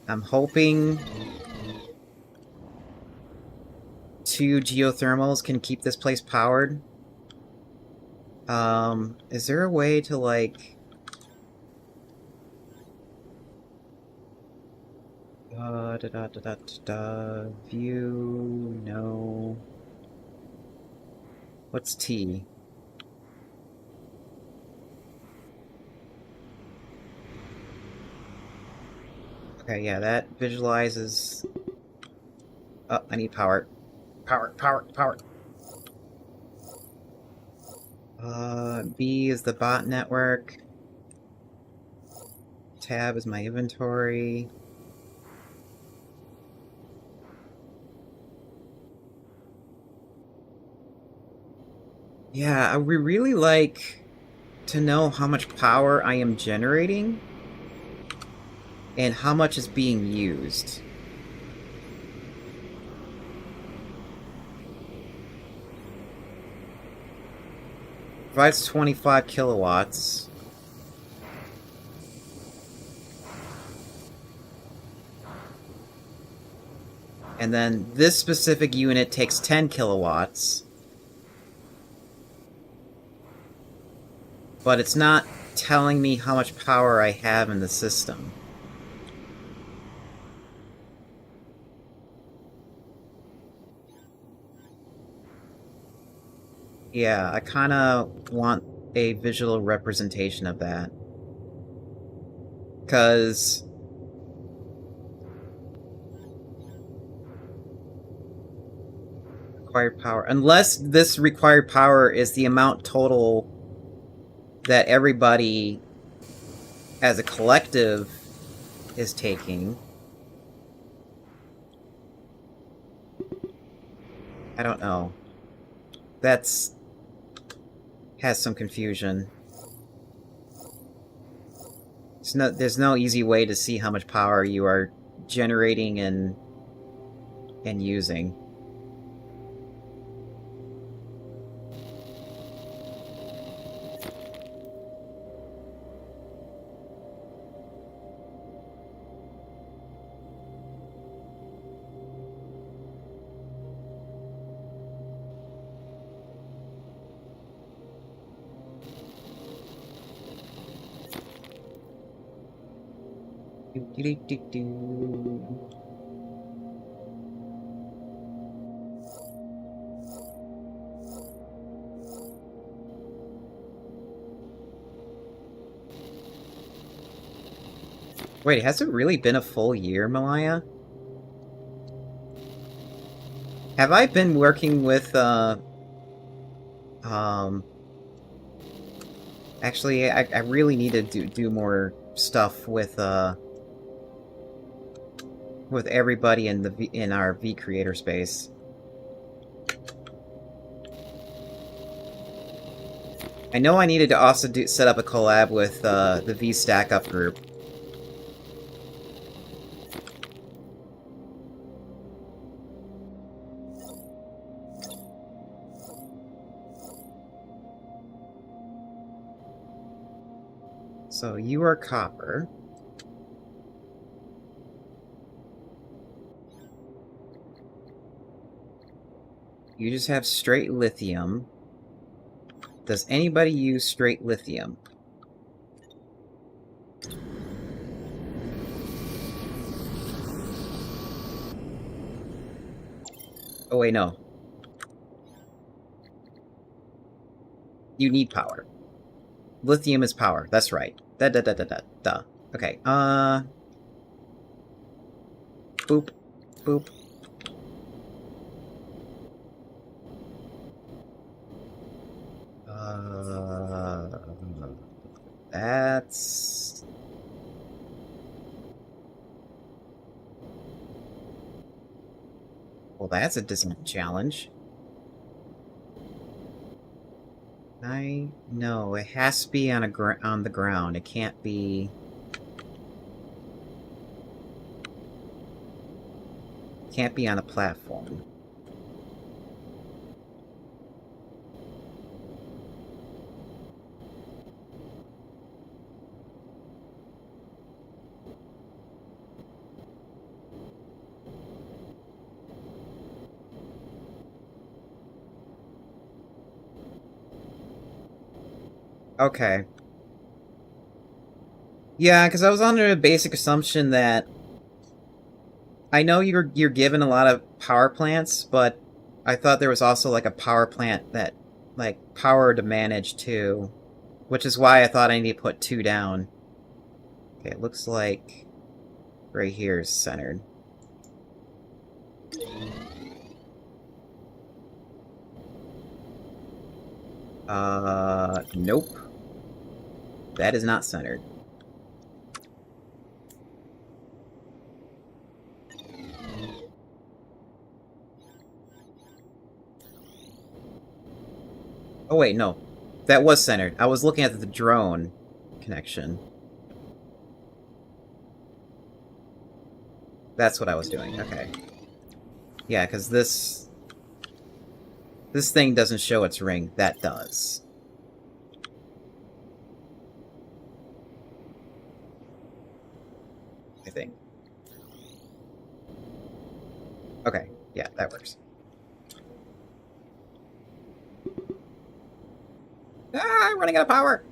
hoping 2 geothermals can keep this place powered. Is there a way to, like... View... No... What's T? Okay, yeah, that visualizes... Oh, I need power. Power. B is the bot network. Tab is my inventory. Yeah, I would really like to know how much power I am generating and how much is being used. Provides 25 kilowatts. And then this specific unit takes 10 kilowatts. But it's not telling me how much power I have in the system. Yeah, I kind of want a visual representation of that. Because... required power. Unless this required power is the amount total that everybody as a collective is taking. I don't know. That's... has some confusion. There's no easy way to see how much power you are generating and using. Wait, has it really been a full year, Malaya? Have I been working with, Actually, I really need to do more stuff with, with everybody in our V creator space. I know I needed to also set up a collab with the V Stack Up group. So you are copper. You just have straight lithium. Does anybody use straight lithium? Oh wait, no. You need power. Lithium is power. That's right. Duh. Okay, boop. Boop. That's... Well, that's a decent challenge. No, it has to be on the ground. It can't be... Can't be on a platform. Okay. Yeah, because I was under the basic assumption that I know you're given a lot of power plants, but I thought there was also like a power plant that like power to manage too, which is why I thought I need to put 2 down. Okay, it looks like right here is centered. Nope. That is not centered. Oh wait, no. That was centered. I was looking at the drone connection. That's what I was doing, okay. Yeah, because this thing doesn't show its ring. That does. I think. Okay, yeah, that works. Ah, I'm running out of power!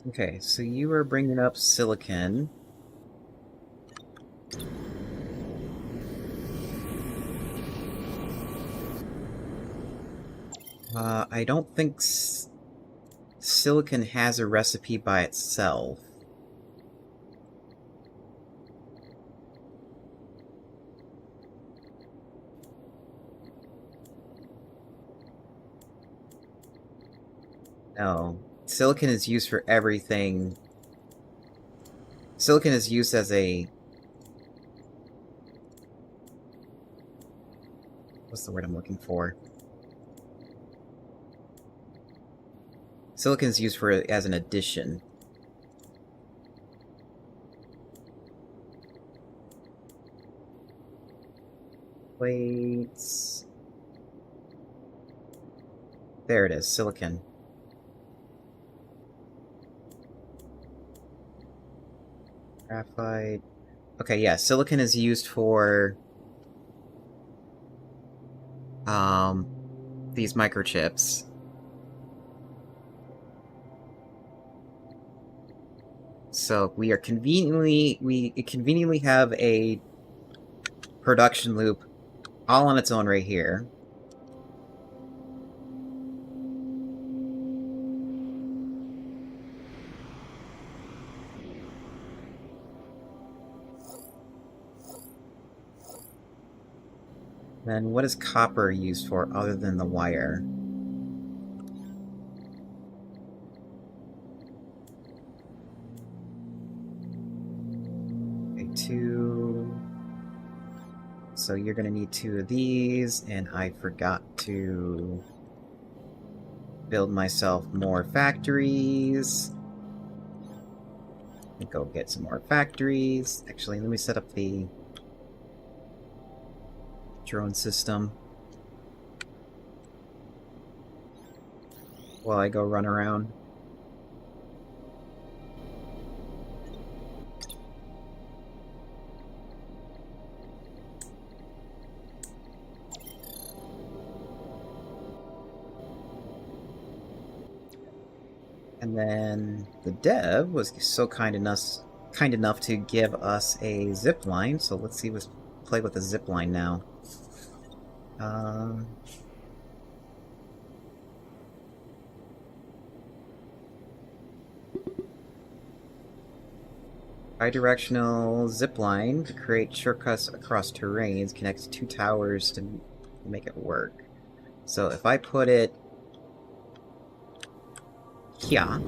Okay, so you were bringing up silicon. I don't think silicon has a recipe by itself. No. Silicon is used for everything. Silicon is used as a... What's the word I'm looking for? Silicon is used for as an addition. Plates... There it is, silicon. Graphite... Okay, yeah, silicon is used for... these microchips. So we conveniently have a production loop all on its own right here. Then what is copper used for other than the wire? Okay, 2. So you're gonna need 2 of these, and I forgot to build myself more factories. Go get some more factories. Actually, let me set up the drone system while I go run around. And then the dev was so kind enough to give us a zip line. So let's see, let's play with the zip line now. Bidirectional zip line to create shortcuts across terrains connects 2 towers to make it work. So if I put it here,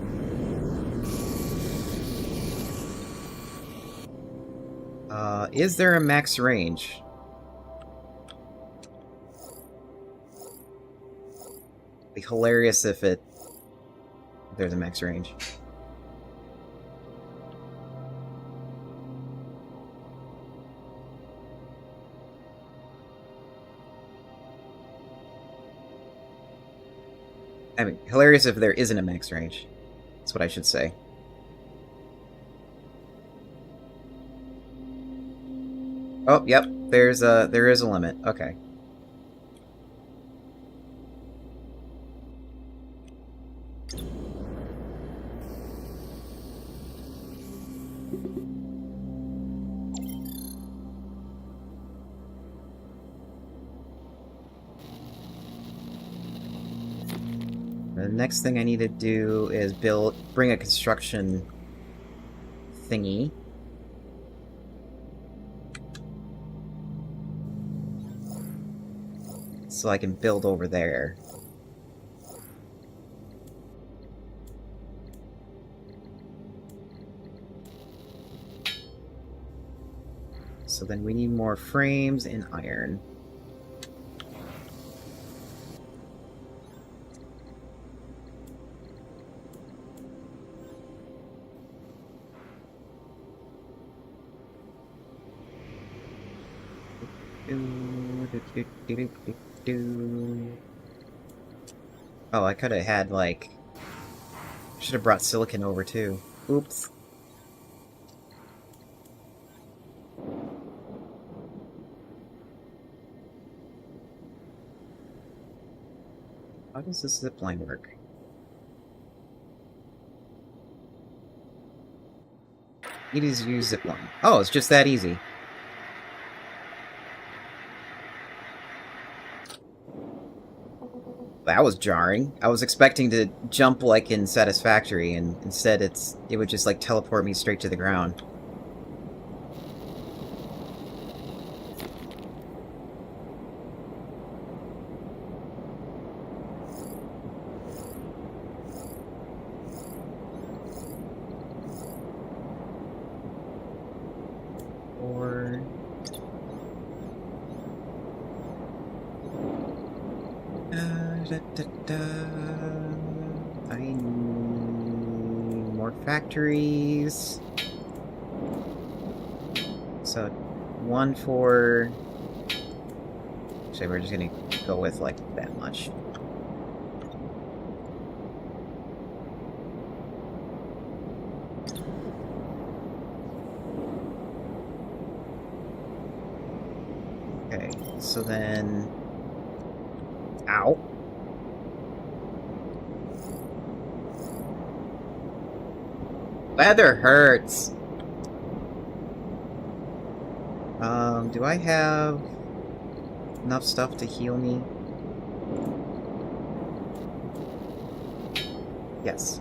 is there a max range? It'd be hilarious if there's a max range. I mean, hilarious if there isn't a max range. That's what I should say. Oh, yep. There is a limit. Okay. The next thing I need to do is bring a construction thingy. So I can build over there. So then we need more frames and iron. Oh, I could have had, like... Should have brought silicon over, too. Oops. How does this zipline work? Need to use zipline. Oh, it's just that easy. That was jarring. I was expecting to jump like in Satisfactory, and instead it would just like teleport me straight to the ground. Or... I need more factories. So, one for... Actually, we're just gonna go with, like, that much. Okay, so then... Ow. Leather hurts! Do I have... enough stuff to heal me? Yes.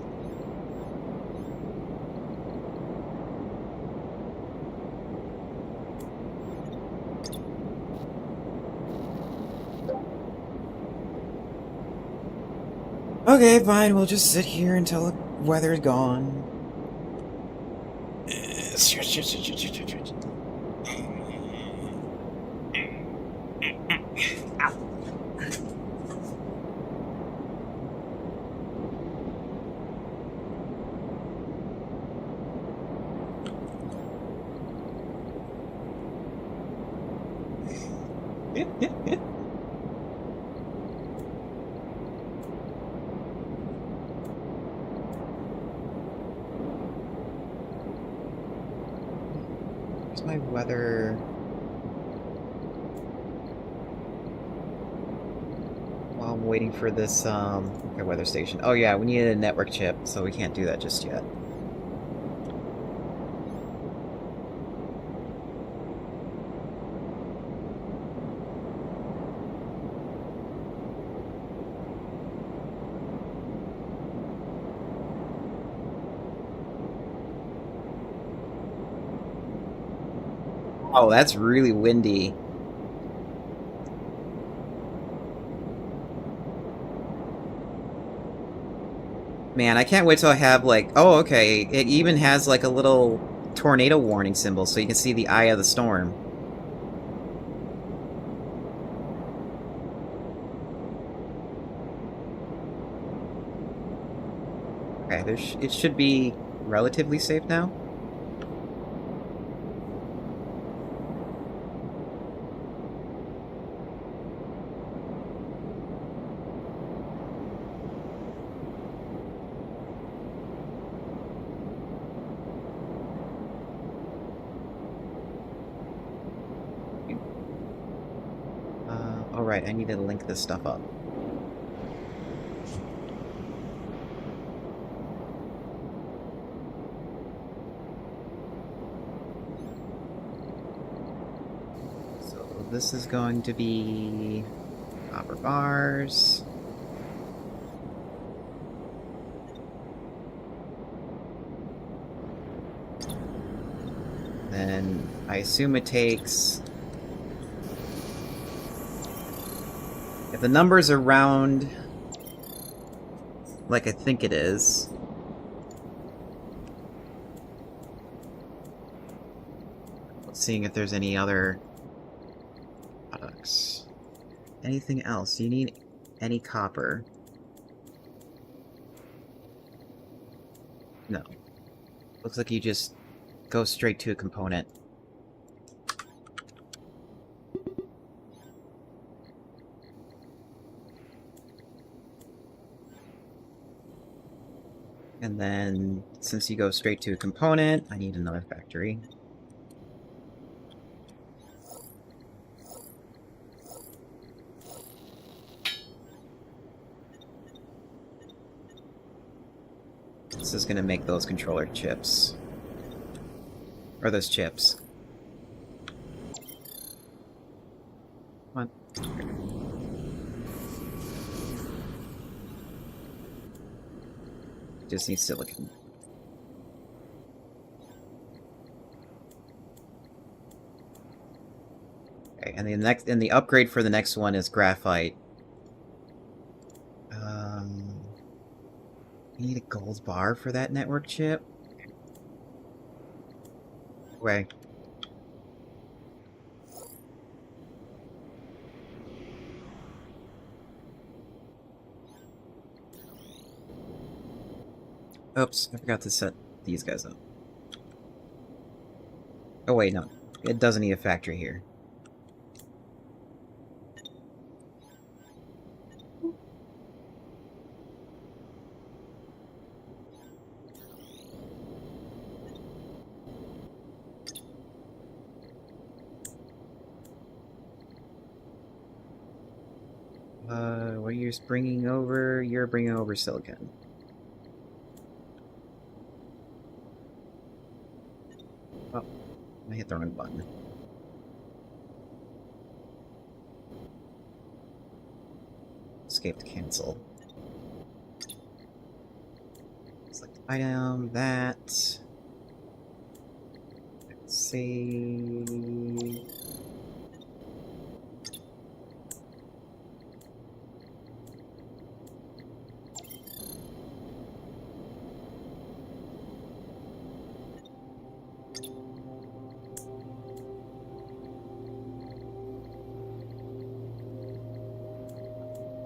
Okay, fine. We'll just sit here until the weather's gone. Where's my weather? While I'm waiting for this, okay, weather station. Oh yeah, we needed a network chip, so we can't do that just yet. Oh, that's really windy. Man, I can't wait till I have, like... Oh, okay. It even has, like, a little tornado warning symbol, so you can see the eye of the storm. Okay, it should be relatively safe now. Alright, I need to link this stuff up. So this is going to be copper bars. Then I assume it takes... If the numbers are round, like I think it is... Seeing if there's any other products. Anything else? Do you need any copper? No. Looks like you just go straight to a component. And then, since you go straight to a component, I need another factory. This is gonna make those controller chips. Or those chips. Come on. Just need silicon. Okay, and the upgrade for the next one is graphite. You need a gold bar for that network chip? Way. Oops, I forgot to set these guys up. Oh wait, no. It doesn't need a factory here. What are you bringing over? You're bringing over silicon. Oh, I hit the wrong button. escape to cancel. Select item, that. Save.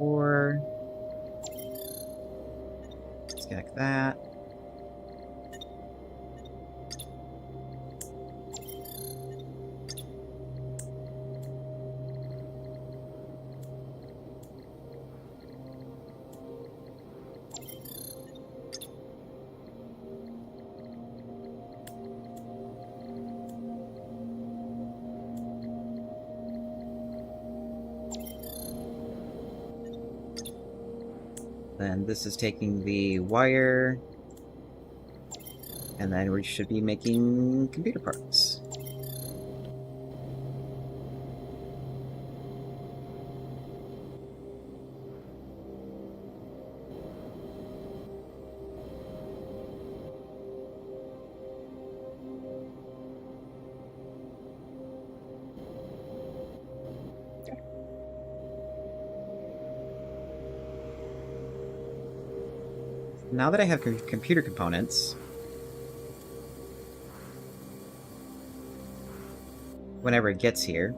Or disconnect that. Then this is taking the wire, and then we should be making computer parts. Now that I have computer components, whenever it gets here,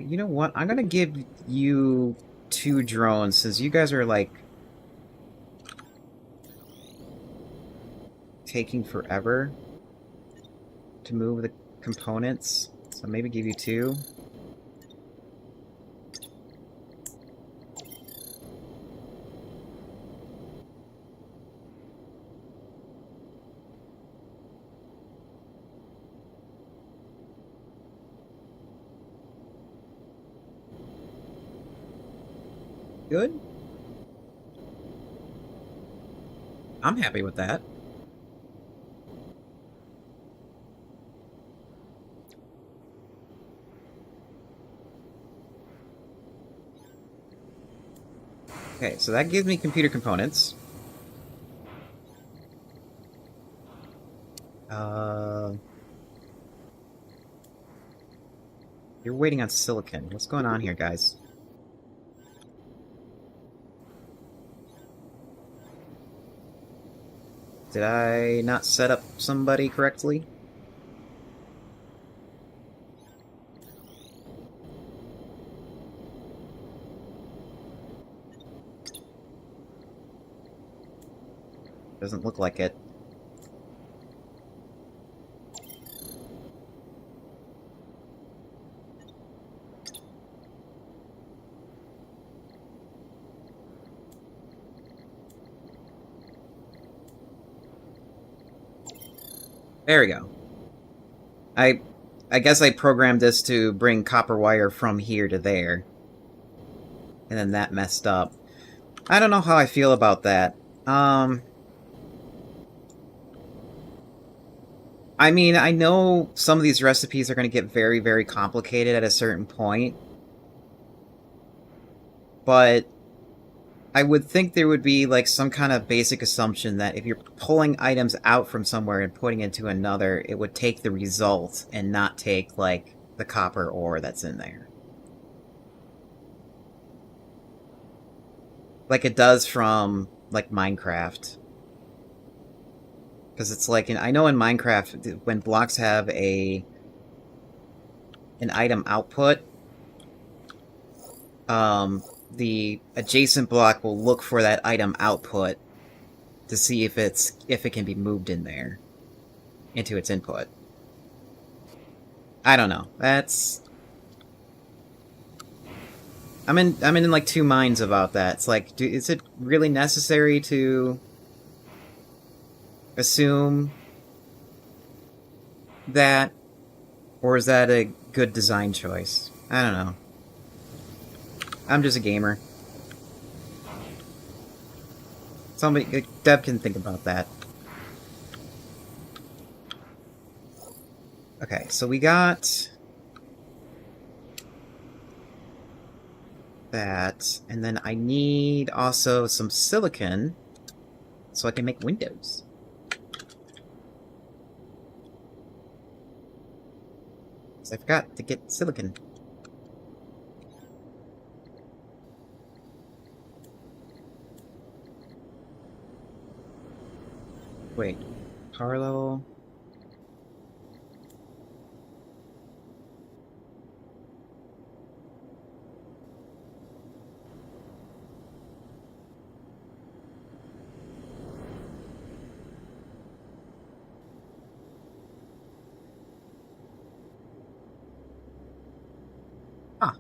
you know what? I'm gonna give you 2 drones, since you guys are, like, taking forever to move the components. So maybe give you 2. Good? I'm happy with that. Okay, so that gives me computer components. You're waiting on silicon. What's going on here, guys? Did I not set up somebody correctly? Doesn't look like it. There we go. I guess I programmed this to bring copper wire from here to there. And then that messed up. I don't know how I feel about that. I mean, I know some of these recipes are going to get very, very complicated at a certain point. But I would think there would be, like, some kind of basic assumption that if you're pulling items out from somewhere and putting into another, it would take the result and not take, like, the copper ore that's in there. Like it does from, like, Minecraft. Because it's like, I know in Minecraft, when blocks have an item output, the adjacent block will look for that item output to see if it can be moved in there into its input. I don't know. I'm in like 2 minds about that. It's like, is it really necessary to assume that, or is that good design choice. I don't know. I'm just a gamer. Somebody, Deb can think about that. Okay, so we got that, and then I need also some silicon so I can make windows. So I forgot to get silicon. Wait, power level? Ah.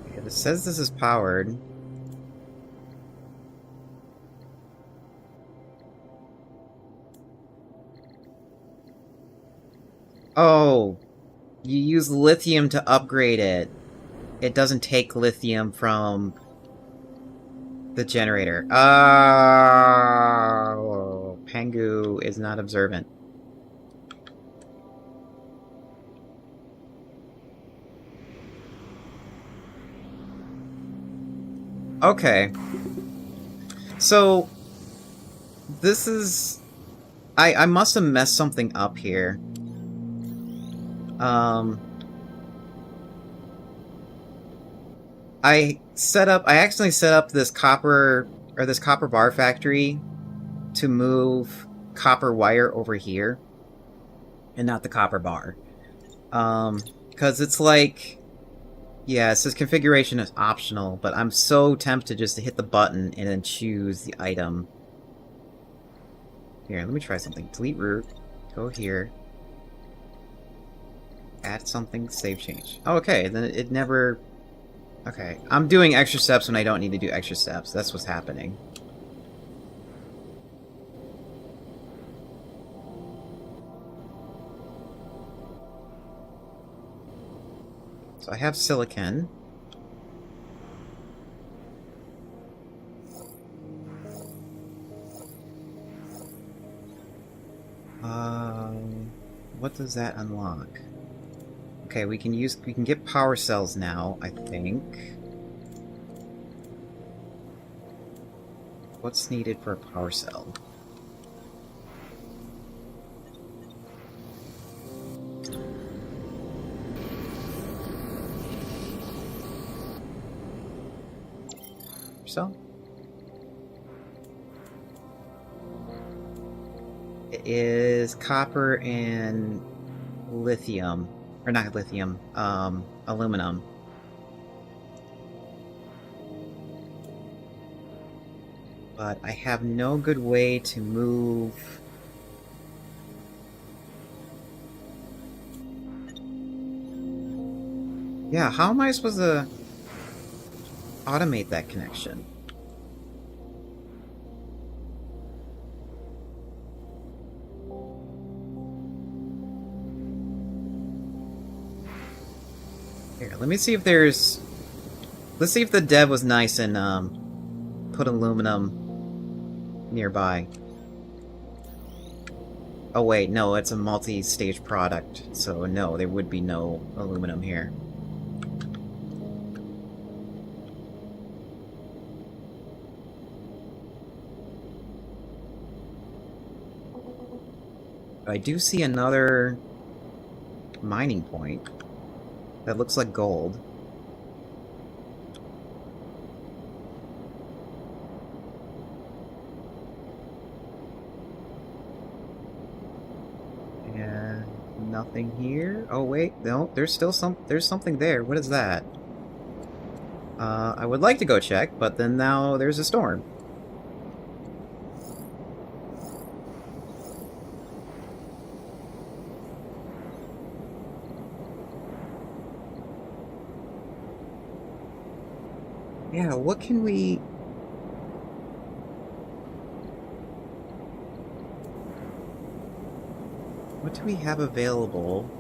Okay, this says this is powered. Oh, you use lithium to upgrade it. It doesn't take lithium from the generator. Oh, Pangu is not observant. Okay. So, this is... I must have messed something up here. I accidentally set up this copper bar factory to move copper wire over here and not the copper bar. Because it's like, yeah, it says configuration is optional, but I'm so tempted just to hit the button and then choose the item. Here, let me try something. Delete root, go here, add something, save change. Oh, okay, then it never... Okay, I'm doing extra steps when I don't need to do extra steps. That's what's happening. So I have silicon. What does that unlock? Okay, we can get power cells now, I think. What's needed for a power cell? So? It is copper and lithium. Or not lithium, aluminum. But I have no good way to move... Yeah, how am I supposed to automate that connection? Here, let me see if there's... Let's see if the dev was nice and, put aluminum nearby. Oh wait, no, it's a multi-stage product, so no, there would be no aluminum here. I do see another mining point that looks like gold. And nothing here. Oh wait, no, there's something there. What is that? I would like to go check, but then now there's a storm. Yeah, what can we... What do we have available?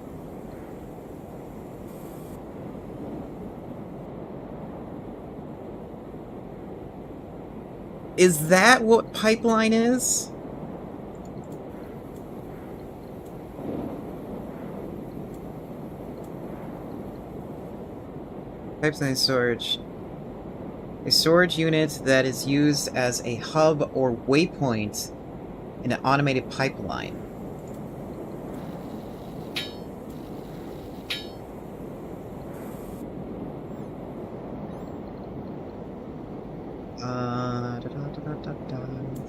Is that what pipeline is? Pipeline storage. A storage unit that is used as a hub or waypoint in an automated pipeline.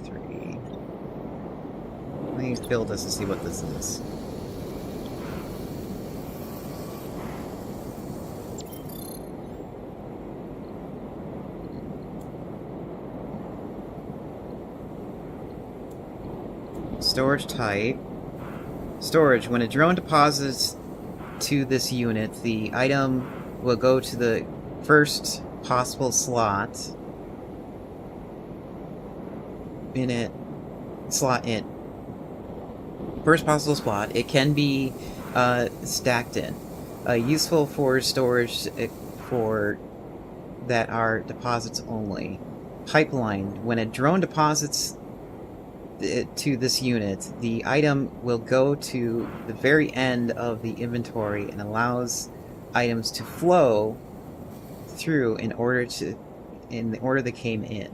Three. Let me build this to see what this is. Storage type. Storage. When a drone deposits to this unit, the item will go to the first possible slot in it. Slot in. First possible slot. It can be stacked in. Useful for storage for that are deposits only. Pipeline. When a drone deposits to this unit, the item will go to the very end of the inventory and allows items to flow through in the order they came in.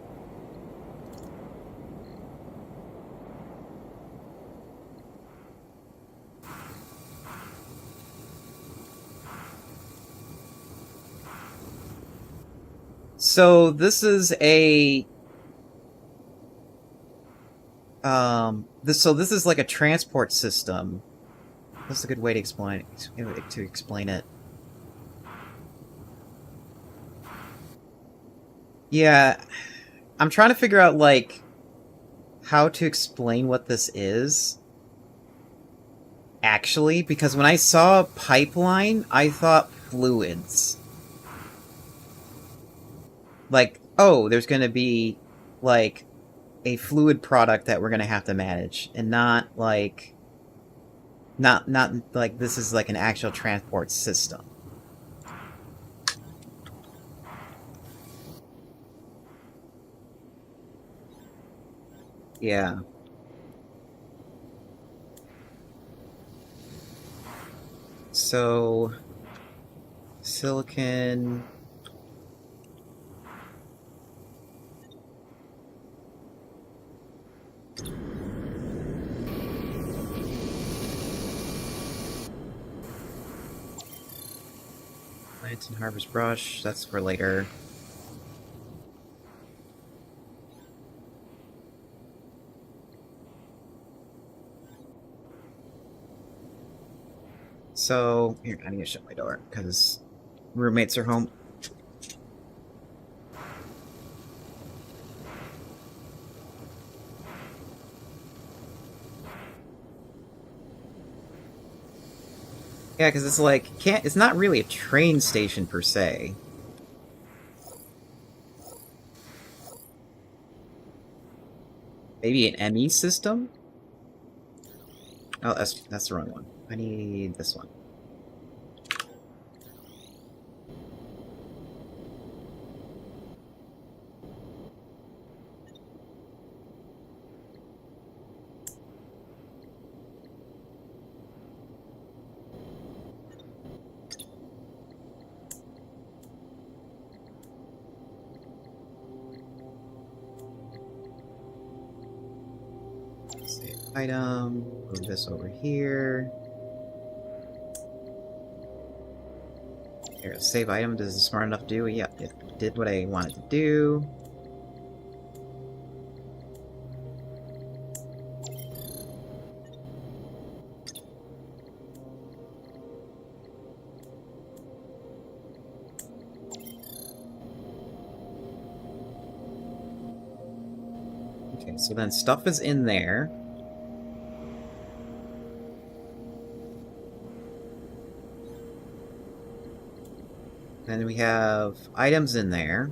So this is a this is like a transport system. That's a good way to explain it. Yeah, I'm trying to figure out like how to explain what this is. Actually, because when I saw pipeline, I thought fluids. Like, oh, there's going to be like a fluid product that we're going to have to manage, and not like this is like an actual transport system. Yeah. So silicon. Plant and harvest brush, that's for later. So, here, I need to shut my door, because roommates are home. Yeah, because it's like, it's not really a train station per se. Maybe an ME system? Oh, that's the wrong one. I need this one. Save item. Move this over here. Here, save item. Does it smart enough to do? Yep, it did what I wanted to do. Okay, so then stuff is in there. Then we have items in there.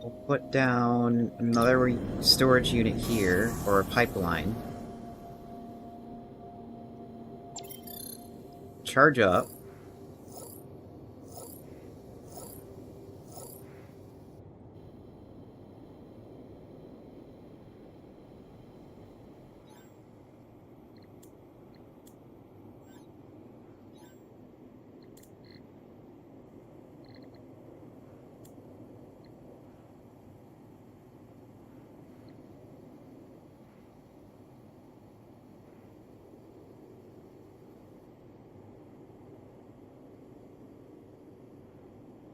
We'll put down another storage unit here, or a pipeline. Charge up.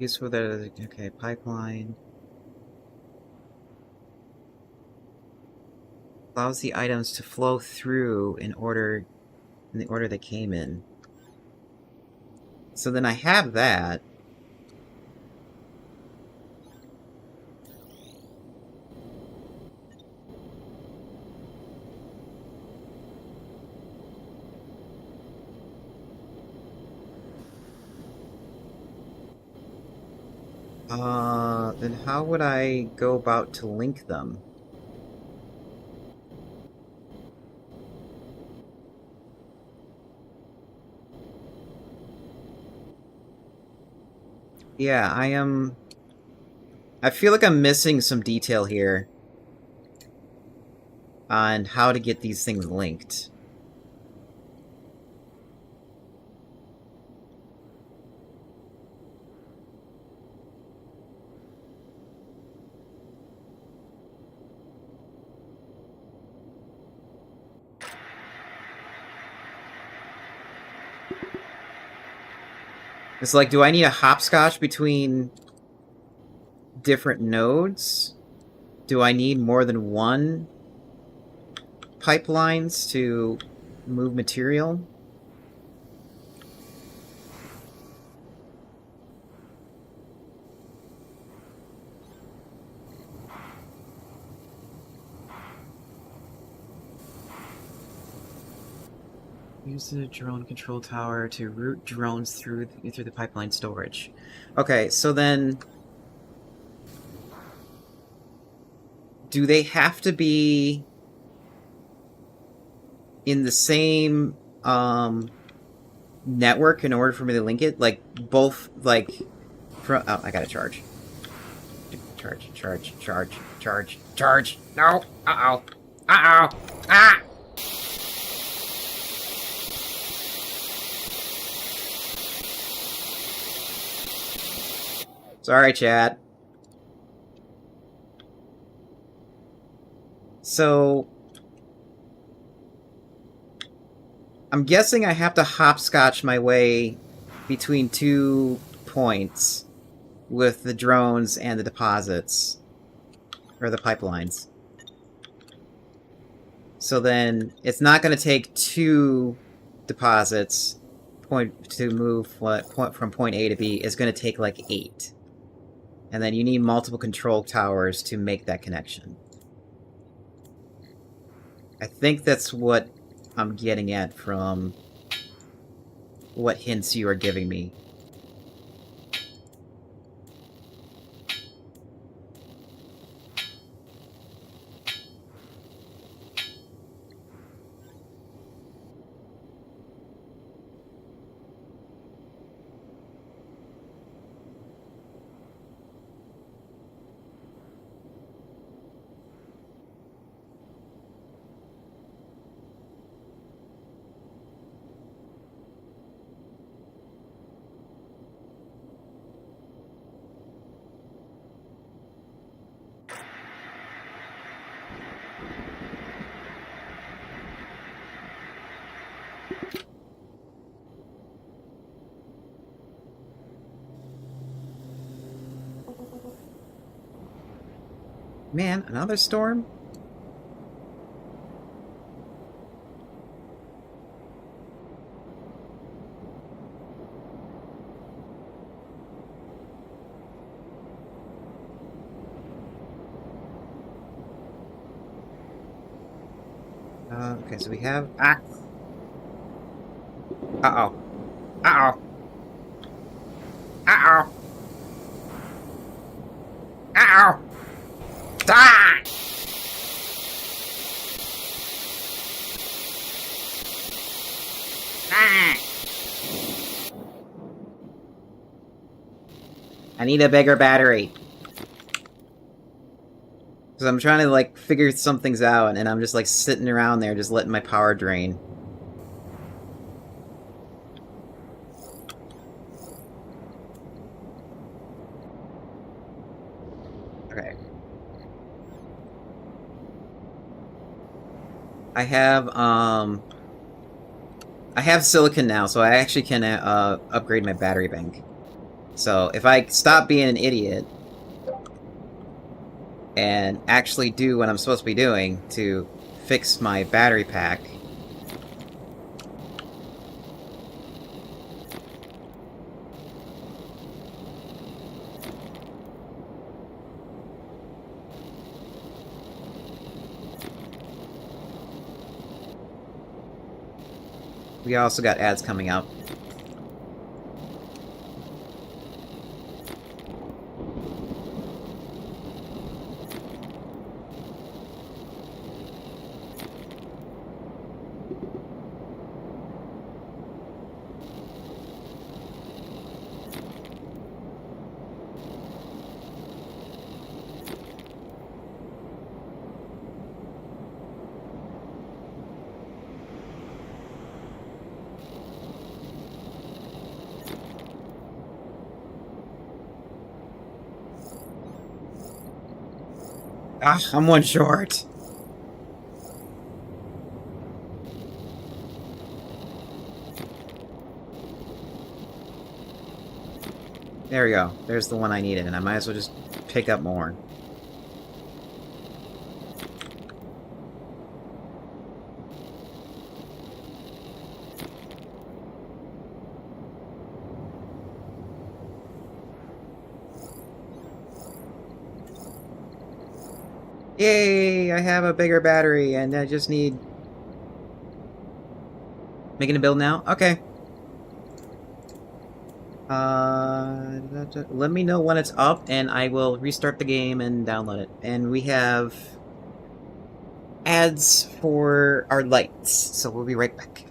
Useful that, okay, pipeline. Allows the items to flow through in the order they came in. So then I have that. Then how would I go about to link them? Yeah, I feel like I'm missing some detail here on how to get these things linked. It's like, do I need a hopscotch between different nodes? Do I need more than one pipelines to move material? Use the drone control tower to route drones through the pipeline storage. Okay, so then do they have to be in the same network in order for me to link it? Like both, like from, oh, I gotta charge. Charge. No. Uh-oh. Ah! Sorry, chat. So I'm guessing I have to hopscotch my way between 2 points with the drones and the deposits. Or the pipelines. So then it's not going to take 2 deposits to move from point A to B. It's going to take like 8. And then you need multiple control towers to make that connection. I think that's what I'm getting at from what hints you are giving me. Man, another storm? Okay, so we have... Ah! Uh-oh. Uh-oh. Uh-oh. Uh-oh! I need a bigger battery. Because I'm trying to, like, figure some things out, and I'm just, like, sitting around there just letting my power drain. Okay. I have silicon now, so I actually can, upgrade my battery bank. So, if I stop being an idiot and actually do what I'm supposed to be doing to fix my battery pack... We also got ads coming up. Ah, I'm one short. There we go. There's the one I needed, and I might as well just pick up more. Yay! I have a bigger battery, and I just need... Making a build now? Okay. Let me know when it's up, and I will restart the game and download it. And we have... ads for our lights, so we'll be right back.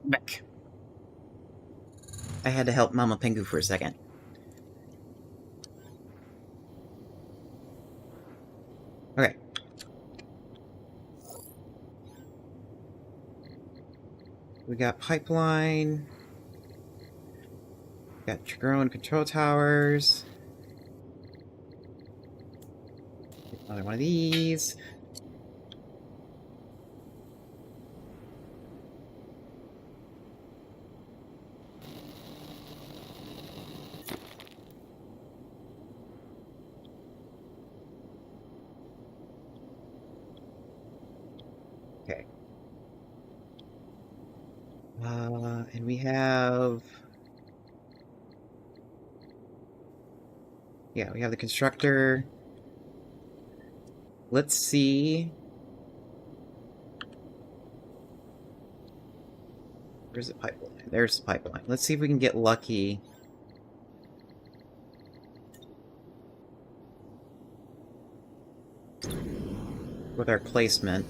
Back. I had to help Mama Pengu for a second. Okay. We got pipeline. Got drone control towers. Another one of these. Okay. And we have... Yeah, we have the constructor. Let's see... Where's the pipeline? There's the pipeline. Let's see if we can get lucky. With our placement.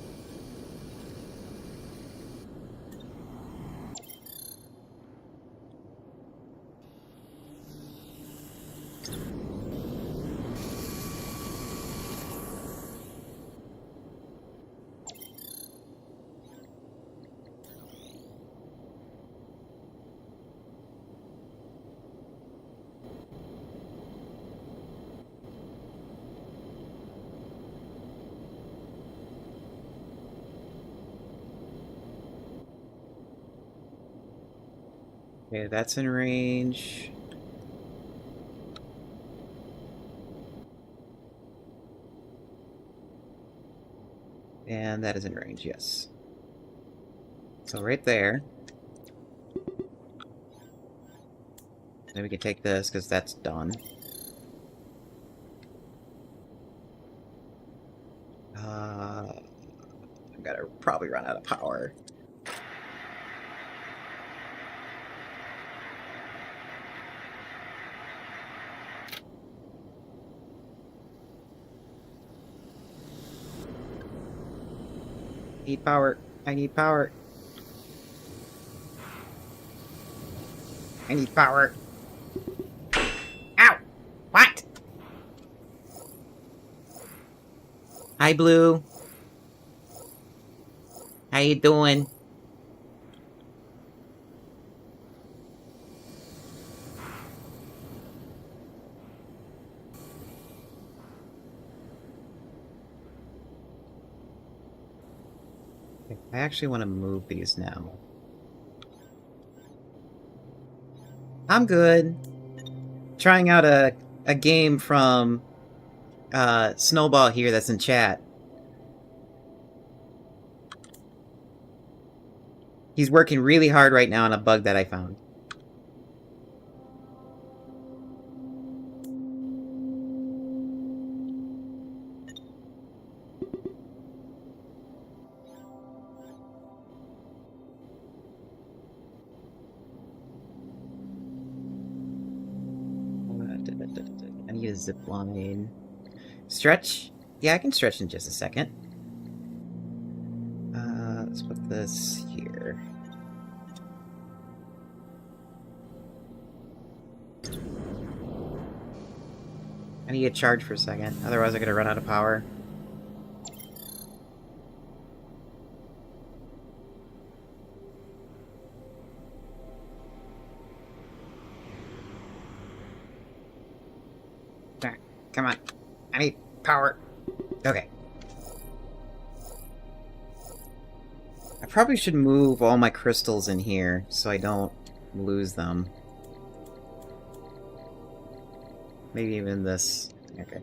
Okay, that's in range. And that is in range, yes. So right there. Then we can take this, because that's done. I'm gonna probably run out of power. Need power. I need power. I need power. Ow! What? Hi, Blue. How you doing? I actually want to move these now. I'm good. Trying out a game from Snowball here that's in chat. He's working really hard right now on a bug that I found. I need a zip line. Stretch? Yeah, I can stretch in just a second. Let's put this here. I need to charge for a second, otherwise I'm gonna run out of power. Come on. I need power. Okay. I probably should move all my crystals in here so I don't lose them. Maybe even this. Okay.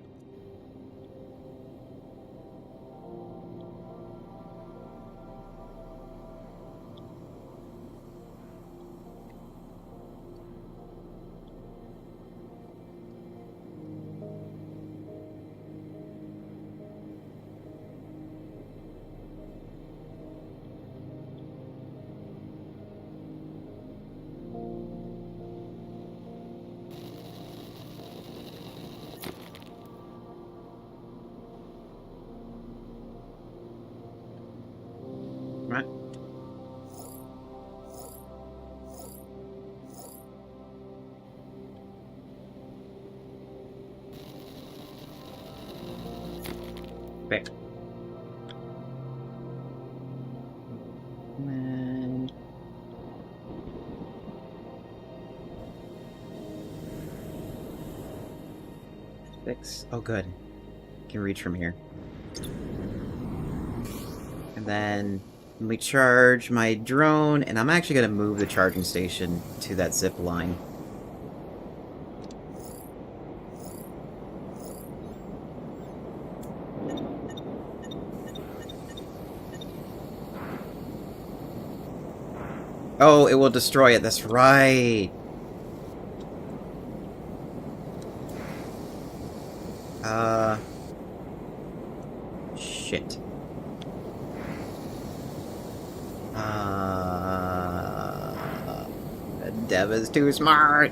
Okay. And... Fix. Oh, good. Can reach from here. And then we charge my drone, and I'm actually going to move the charging station to that zip line. Oh, it will destroy it. That's right. Shit. Dev is too smart.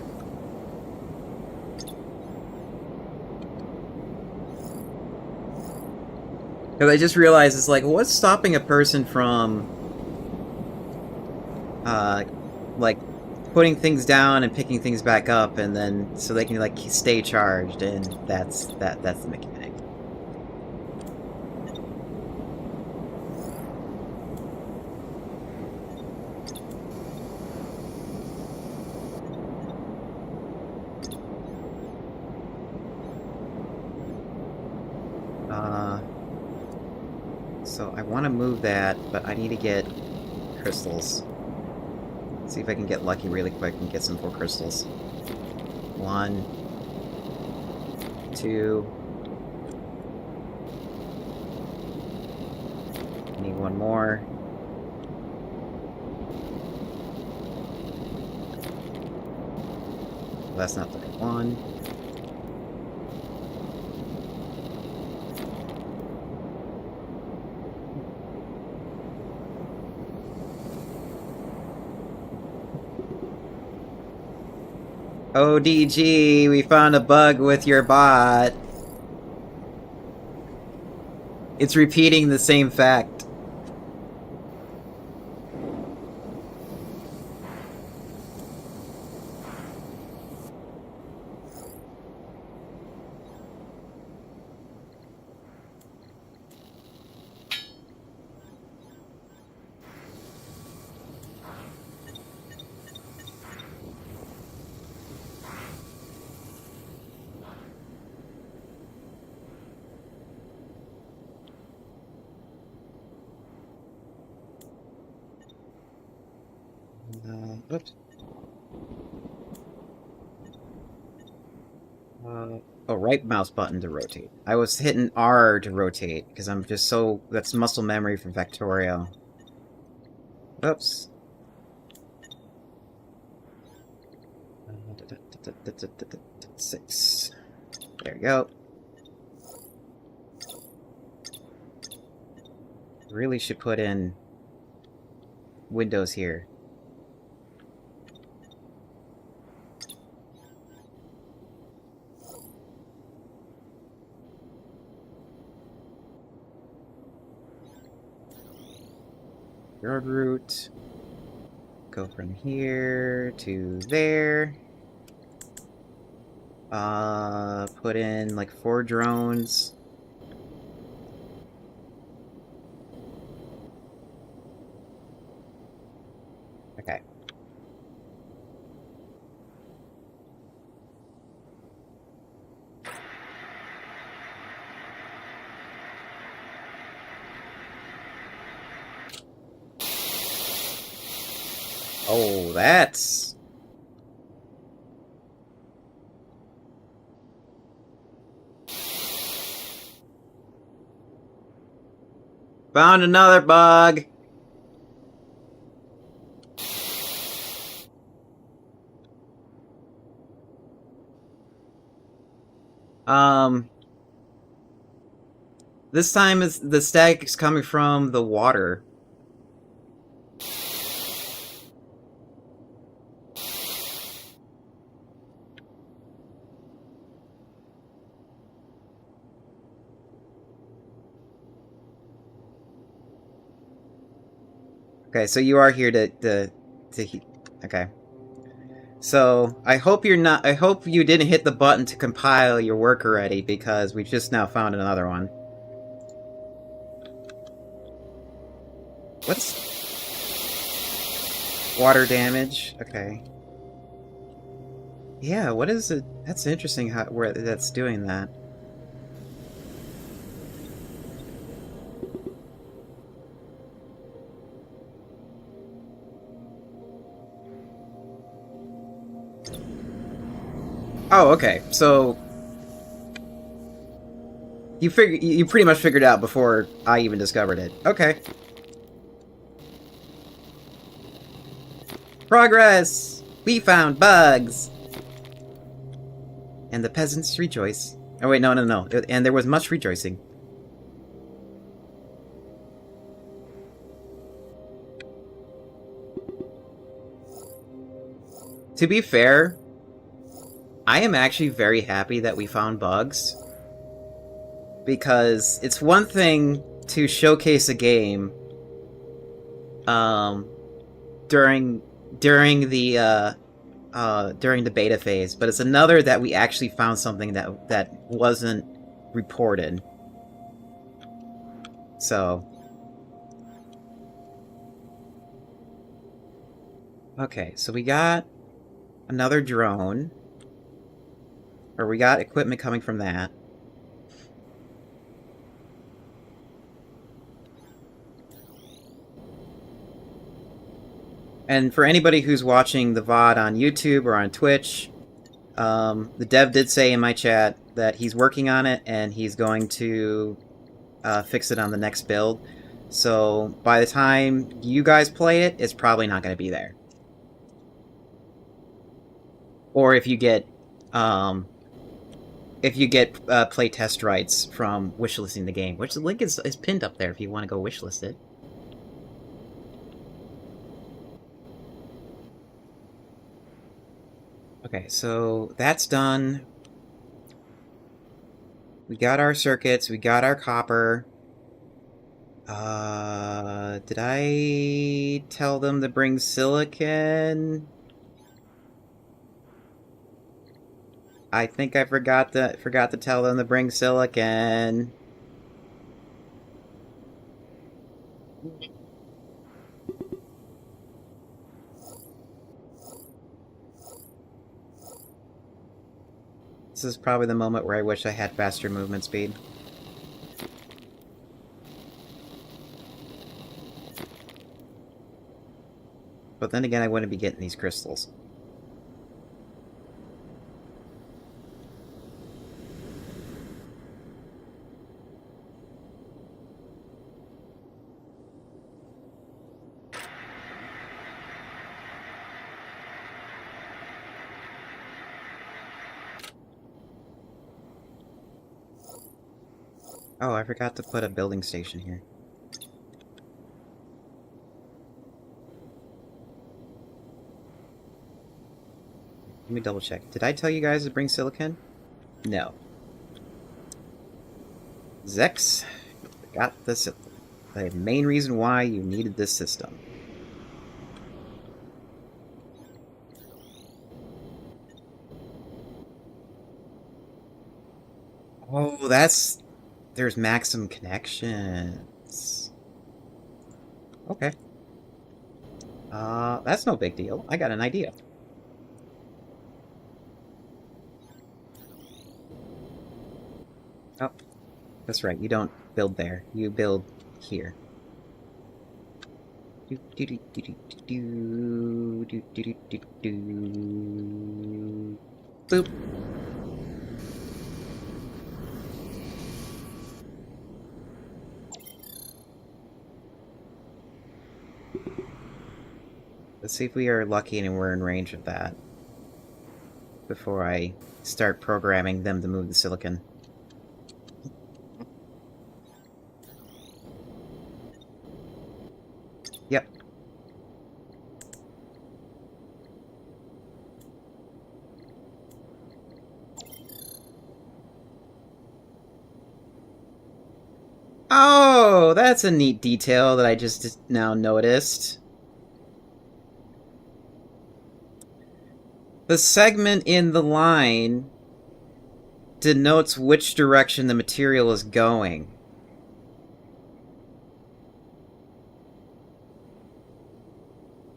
Because I just realized it's like, what's stopping a person from, like, putting things down and picking things back up, and then so they can like stay charged, and that's the mechanic. So I want to move that, but I need to get crystals. See if I can get lucky really quick and get some more crystals. 1, 2. Need one more. Well, that's not the right one. ODG, we found a bug with your bot. It's repeating the same fact. Oops. Oh, right mouse button to rotate. I was hitting R to rotate, because I'm just so... That's muscle memory from Factorial. Oops. 6. There we go. Really should put in windows here. Road route. Go from here to there. Put in like 4 drones. Okay. Oh, that's... Found another bug! This time is the static is coming from the water. Okay, so you are here to okay. So, I hope you didn't hit the button to compile your work already, because we've just now found another one. What's... Water damage. Okay. Yeah, what is it? That's interesting how where that's doing that. Oh, okay. So you pretty much figured it out before I even discovered it. Okay. Progress! We found bugs! And the peasants rejoice. Oh wait, no, no, no. And there was much rejoicing. To be fair, I am actually very happy that we found bugs. Because it's one thing to showcase a game during the beta phase, but it's another that we actually found something that wasn't reported. So, okay, so we got another drone, or we got equipment coming from that. And for anybody who's watching the VOD on YouTube or on Twitch, the dev did say in my chat that he's working on it and he's going to fix it on the next build. So by the time you guys play it, it's probably not going to be there. Or if you get playtest rights from wishlisting the game, which the link is pinned up there if you want to go wishlist it. Okay, so that's done. We got our circuits, we got our copper. Did I tell them to bring silicon? I think I forgot to tell them to bring silicon. This is probably the moment where I wish I had faster movement speed. But then again, I wouldn't be getting these crystals. Oh, I forgot to put a building station here. Let me double check. Did I tell you guys to bring silicon? No. Zex got the main reason why you needed this system. Oh, there's maximum connections. Okay. That's no big deal. I got an idea. Oh, that's right. You don't build there. You build here. Boop. Let's see if we are lucky and we're in range of that before I start programming them to move the silicon. Yep. Oh, that's a neat detail that I just now noticed. The segment in the line denotes which direction the material is going.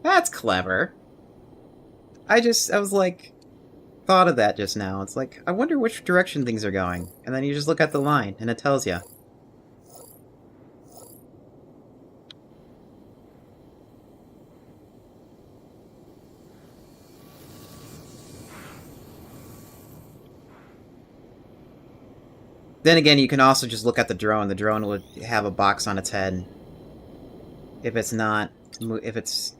That's clever. I was like, thought of that just now. It's like, I wonder which direction things are going. And then you just look at the line, and it tells you. Then again, you can also just look at the drone. The drone would have a box on its head. If it's not... if it's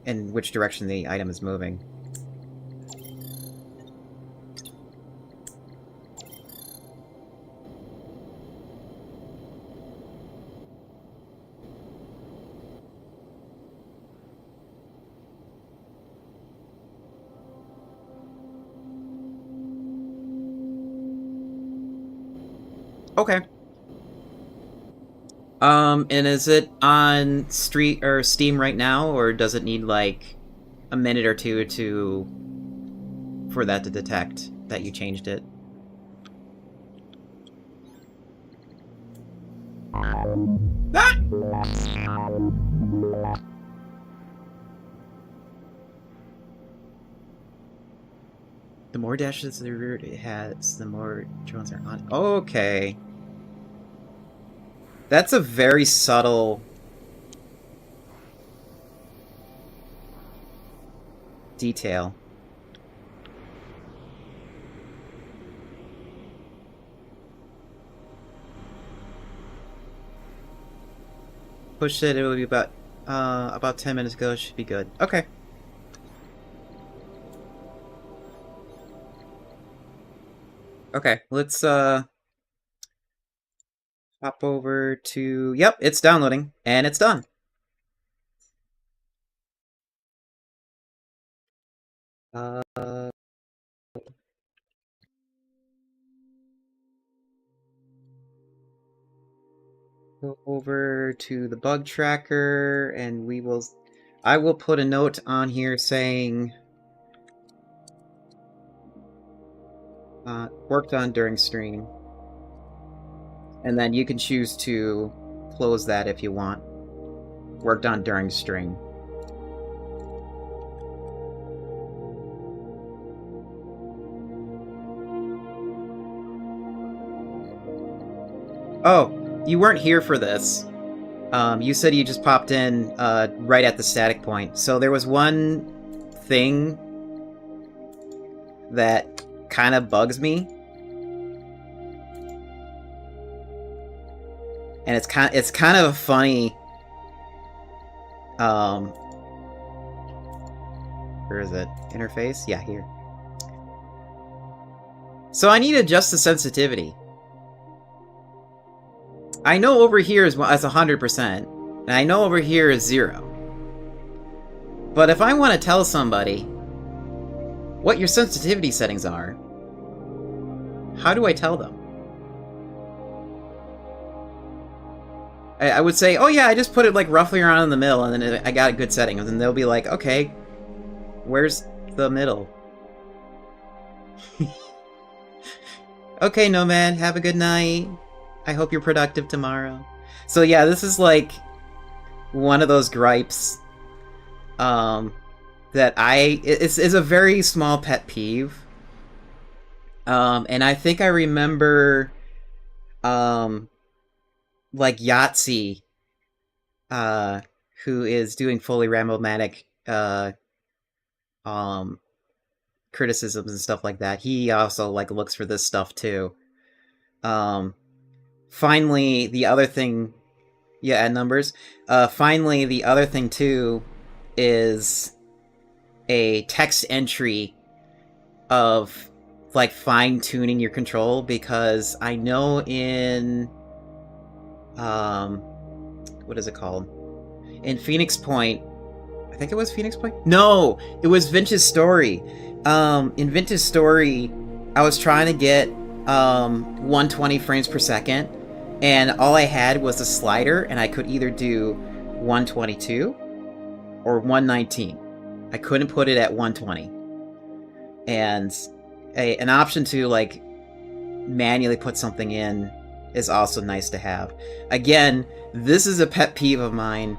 in which direction the item is moving. Okay. And is it on Street or Steam right now, or does it need like a minute or two for that to detect that you changed it? Ah! The more dashes the route it has, the more drones are on. Okay. That's a very subtle detail. Push it, it'll be about 10 minutes ago, it should be good. Okay. Okay, let's hop over to... Yep, it's downloading, and it's done. Go over to the bug tracker, and I will put a note on here saying... worked on during stream. And then you can choose to close that if you want. Worked on during stream. Oh, you weren't here for this. You said you just popped in right at the static point. So there was one thing that kind of bugs me. And it's kind of a funny where is it? Interface? Yeah, here. So I need to adjust the sensitivity. I know over here is 100%, and I know over here is 0. But if I want to tell somebody what your sensitivity settings are, how do I tell them? I would say, oh yeah, I just put it like roughly around in the middle, and then I got a good setting. And then they'll be like, okay, where's the middle? Okay, Nomad, have a good night. I hope you're productive tomorrow. So yeah, this is like one of those gripes that it's a very small pet peeve. And I think I remember like Yahtzee, who is doing fully Rambomatic criticisms and stuff like that. He also like looks for this stuff too. Finally, the other thing, yeah, add numbers. Finally, the other thing too is a text entry of like fine-tuning your control, because I know in what is it called? In Phoenix Point, I think it was Phoenix Point? No, it was Vince's Story. In Vince's Story, I was trying to get 120 frames per second, and all I had was a slider, and I could either do 122 or 119. I couldn't put it at 120. And an option to like manually put something in is also nice to have. Again, this is a pet peeve of mine.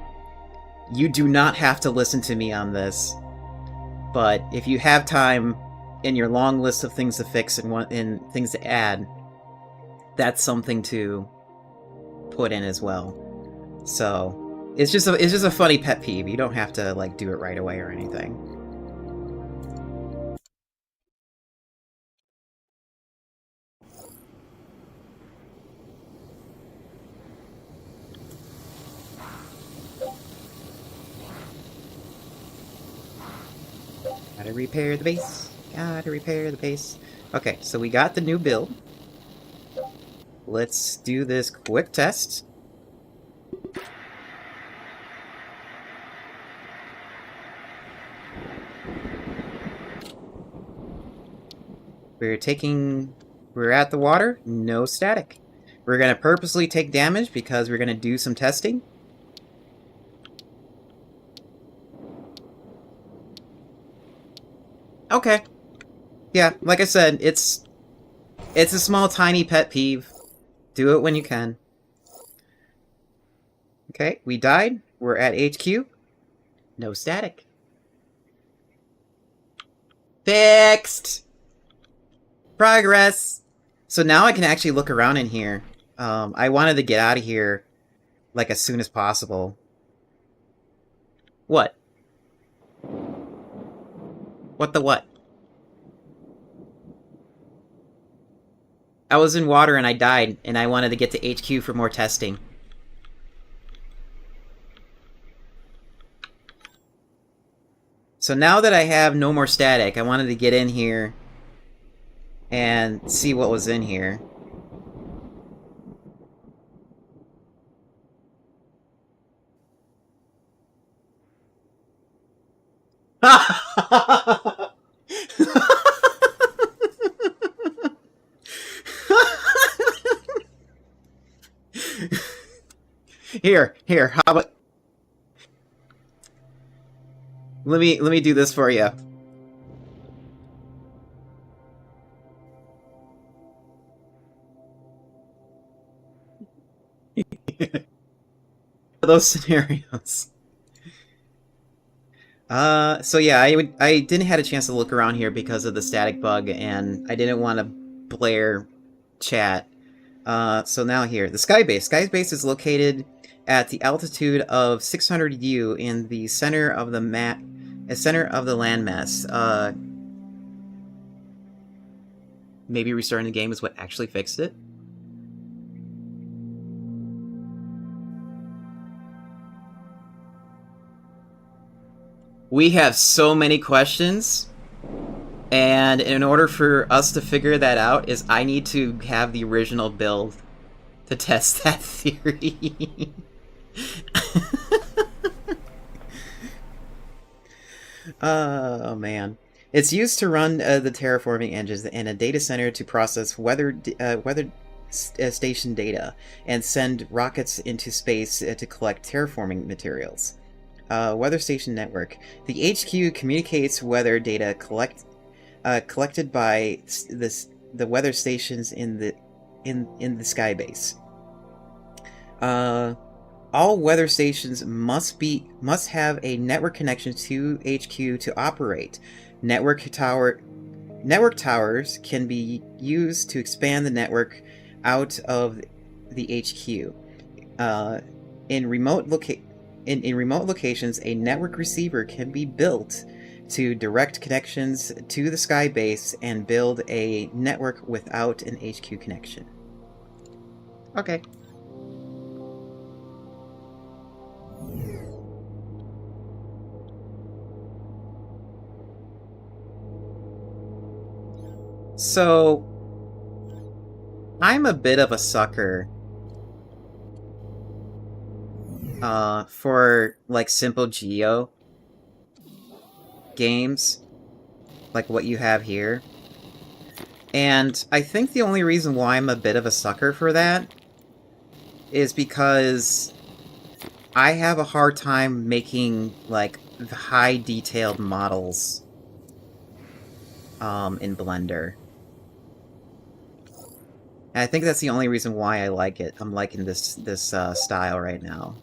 You do not have to listen to me on this, but if you have time in your long list of things to fix and things to add, that's something to put in as well. So it's just a funny pet peeve. You don't have to like do it right away or anything. Gotta repair the base. Gotta repair the base. Okay, so we got the new build. Let's do this quick test. We're at the water, no static. We're gonna purposely take damage because we're gonna do some testing. Okay. Yeah, like I said, it's a small, tiny pet peeve. Do it when you can. Okay, we died. We're at HQ. No static. Fixed! Progress! So now I can actually look around in here. I wanted to get out of here, like, as soon as possible. What? What the what? I was in water and I died, and I wanted to get to HQ for more testing. So now that I have no more static, I wanted to get in here and see what was in here. Here, how about... Let me do this for you. Those scenarios. So yeah, I didn't had a chance to look around here because of the static bug, and I didn't want to blare chat. So now here, the Skybase. Skybase is located at the altitude of 600 U in the center of the landmass. Maybe restarting the game is what actually fixed it. We have so many questions, and in order for us to figure that out, is I need to have the original build to test that theory. Oh man. It's used to run the terraforming engines in a data center to process weather station data and send rockets into space to collect terraforming materials. Weather station network. The HQ communicates weather data collected by the weather stations in the Skybase. All weather stations must have a network connection to HQ to operate. Network towers can be used to expand the network out of the HQ. In remote locations, a network receiver can be built to direct connections to the Skybase and build a network without an HQ connection. Okay. So, I'm a bit of a sucker for, like, simple geo games, like what you have here. And I think the only reason why I'm a bit of a sucker for that is because I have a hard time making, like, high-detailed models in Blender. And I think that's the only reason why I like it. I'm liking this style right now.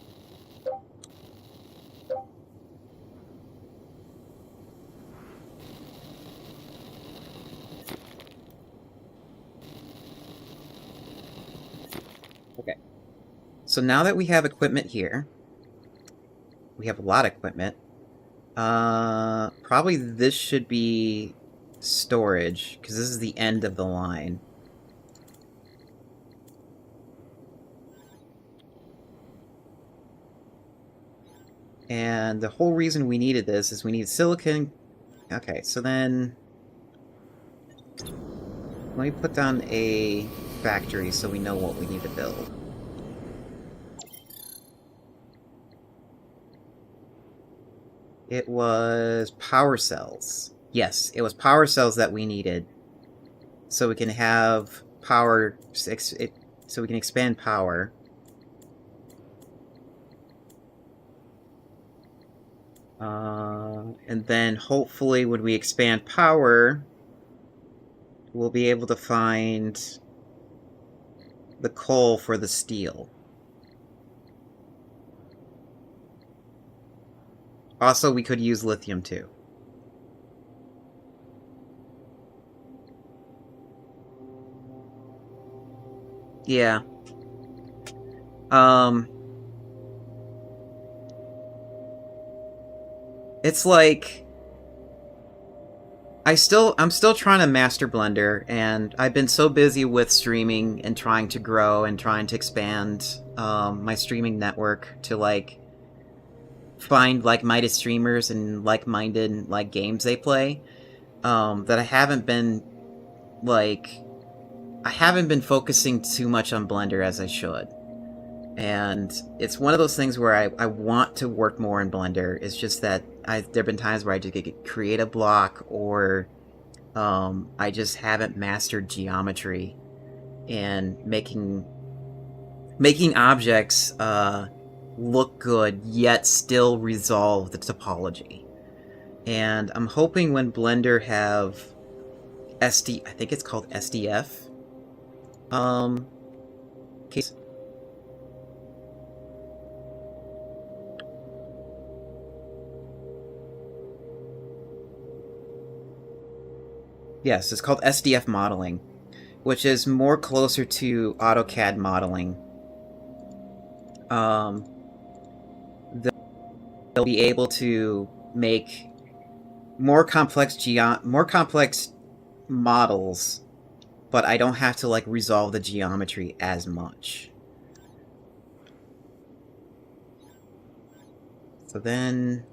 So now that we have equipment here, we have a lot of equipment. Probably this should be storage, because this is the end of the line. And the whole reason we needed this is we need silicon. Okay, so then let me put down a factory so we know what we need to build. It was power cells. Yes, it was power cells that we needed. So we can have power, so we can expand power. And then hopefully when we expand power, we'll be able to find the coal for the steel. Also, we could use lithium too. Yeah. It's like I'm still trying to master Blender, and I've been so busy with streaming and trying to grow and trying to expand my streaming network to like find like-minded streamers and like-minded like games they play, that I haven't been focusing too much on Blender as I should. And it's one of those things where I want to work more in Blender. It's just that there have been times where I just get create a block, or I just haven't mastered geometry and making objects look good yet still resolve the topology. And I'm hoping when Blender have I think it's called SDF case. Yes, it's called SDF modeling, which is more closer to AutoCAD modeling. They'll be able to make more complex models, but I don't have to like resolve the geometry as much. So then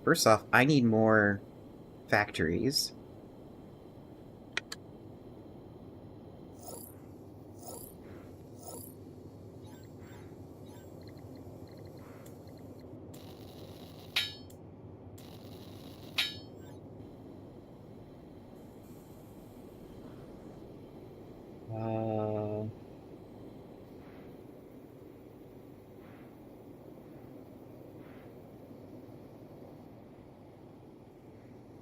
first off, I need more factories.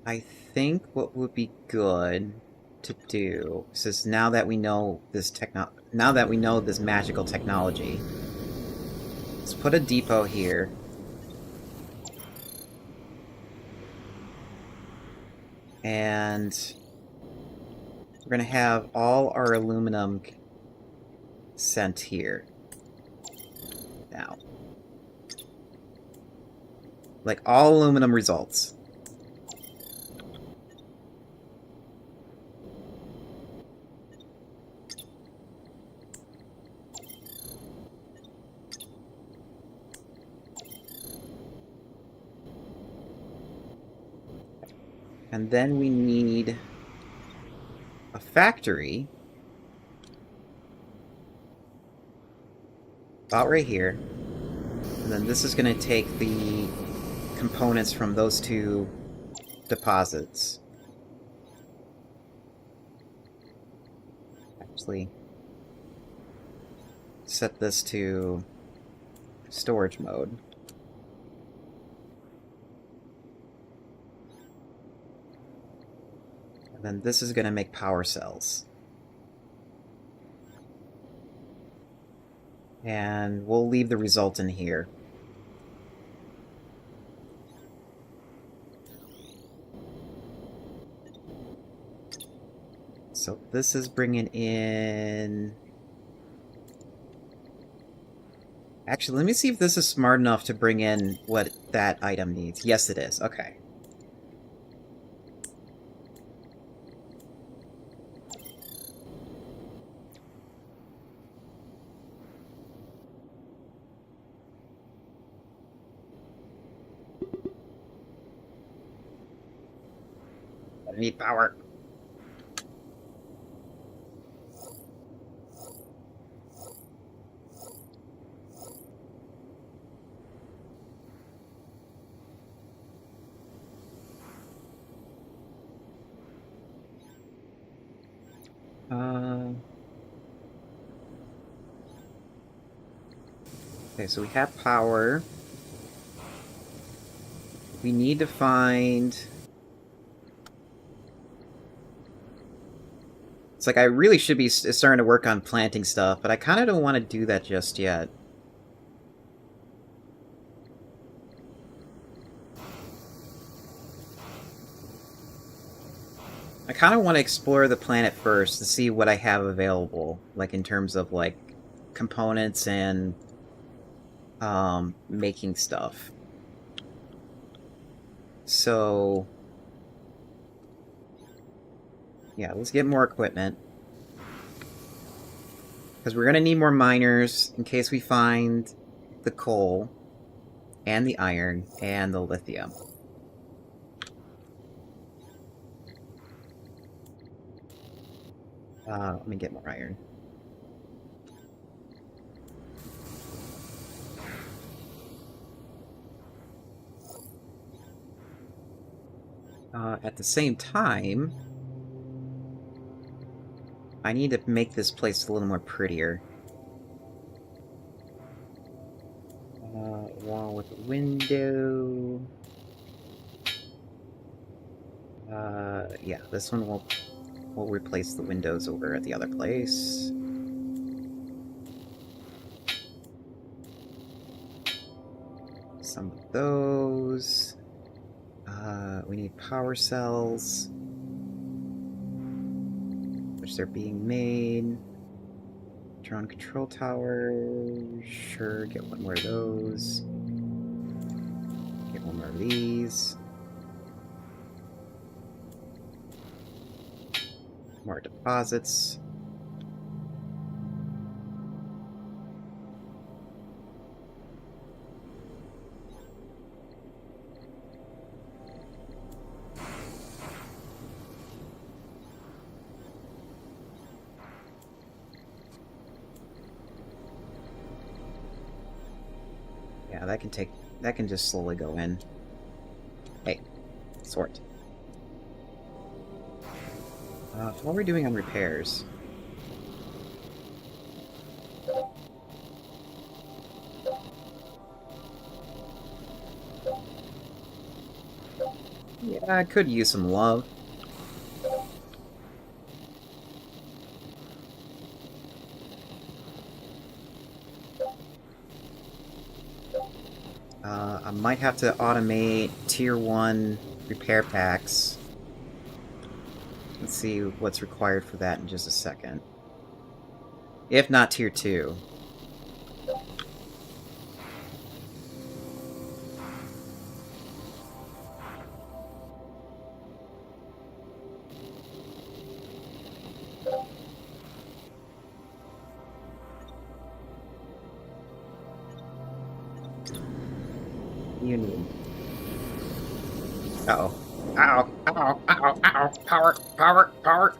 I think what would be good to do is now that we know this magical technology, let's put a depot here. And we're going to have all our aluminum sent here. Now. Like, all aluminum results. And then we need a factory about right here. And then this is going to take the components from those two deposits. Actually, set this to storage mode. And then this is going to make power cells. And we'll leave the result in here. So this is bringing in... Actually, let me see if this is smart enough to bring in what that item needs. Yes, it is. Okay. I need power. Okay, so we have power. We need to find... It's like I really should be starting to work on planting stuff, but I kind of don't want to do that just yet. I kind of want to explore the planet first to see what I have available, like in terms of like components and making stuff. So yeah, let's get more equipment. Because we're going to need more miners in case we find the coal and the iron and the lithium. Let me get more iron. At the same time, I need to make this place a little more prettier. Wall with a window. Yeah, this one will replace the windows over at the other place. Some of those. We need power cells, which they're being made. Drone control tower. Sure, get one more of those. Get one more of these. More deposits. Yeah, that can just slowly go in. Hey, sort. What are we doing on repairs? Yeah, I could use some love. I might have to automate Tier 1 repair packs. Let's see what's required for that in just a second. If not Tier 2. You need. Uh-oh. Uh-oh. Uh-oh. Uh-oh. Uh-oh. Power. Power. Power.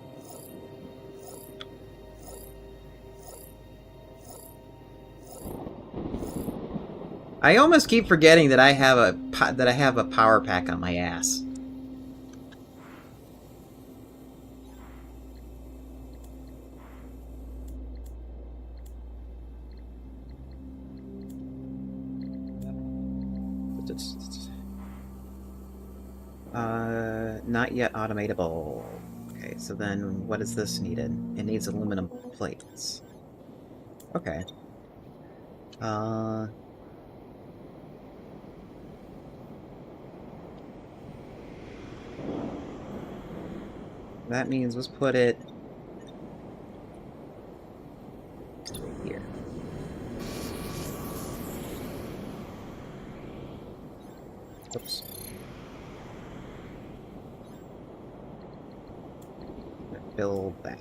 I almost keep forgetting that I have a power pack on my ass. Not yet automatable. Okay, so then what is this needed? It needs aluminum plates. Okay. That means let's put it Oops. Build that.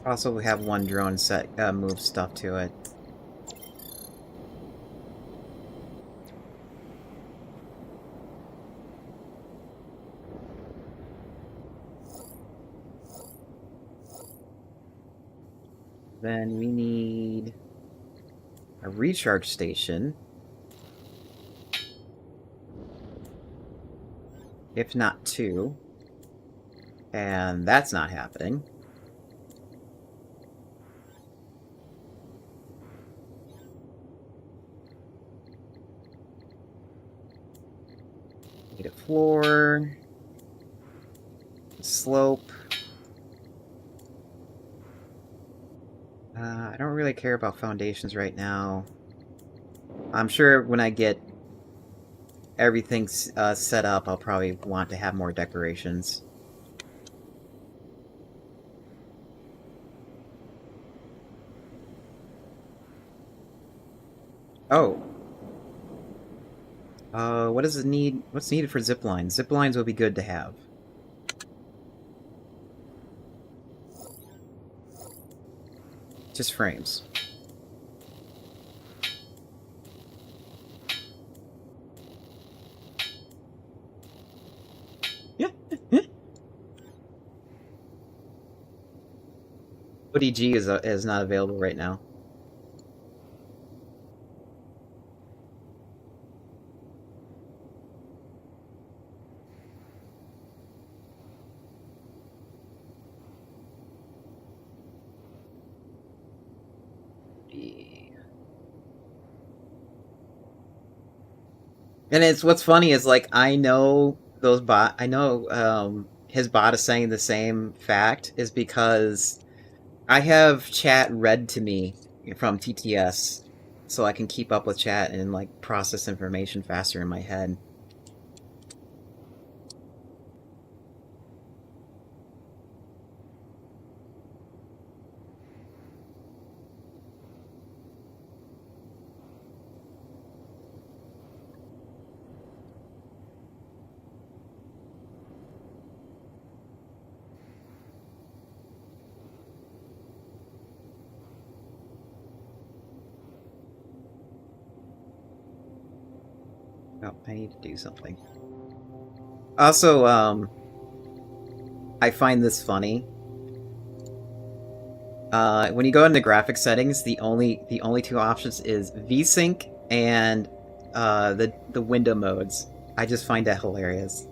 Also, we have one drone set move stuff to it. Then we need a recharge station. If not two. And that's not happening. Need a floor. A slope. I don't really care about foundations right now. I'm sure when I get everything set up, I'll probably want to have more decorations. Oh. What does it need? What's needed for zip lines? Zip lines will be good to have. Just frames. ODG is not available right now. And it's what's funny is like I know his bot is saying the same fact is because I have chat read to me from TTS so I can keep up with chat and like process information faster in my head. Oh, I need to do something. Also, I find this funny. When you go into graphics settings, the only two options is VSync and the window modes. I just find that hilarious.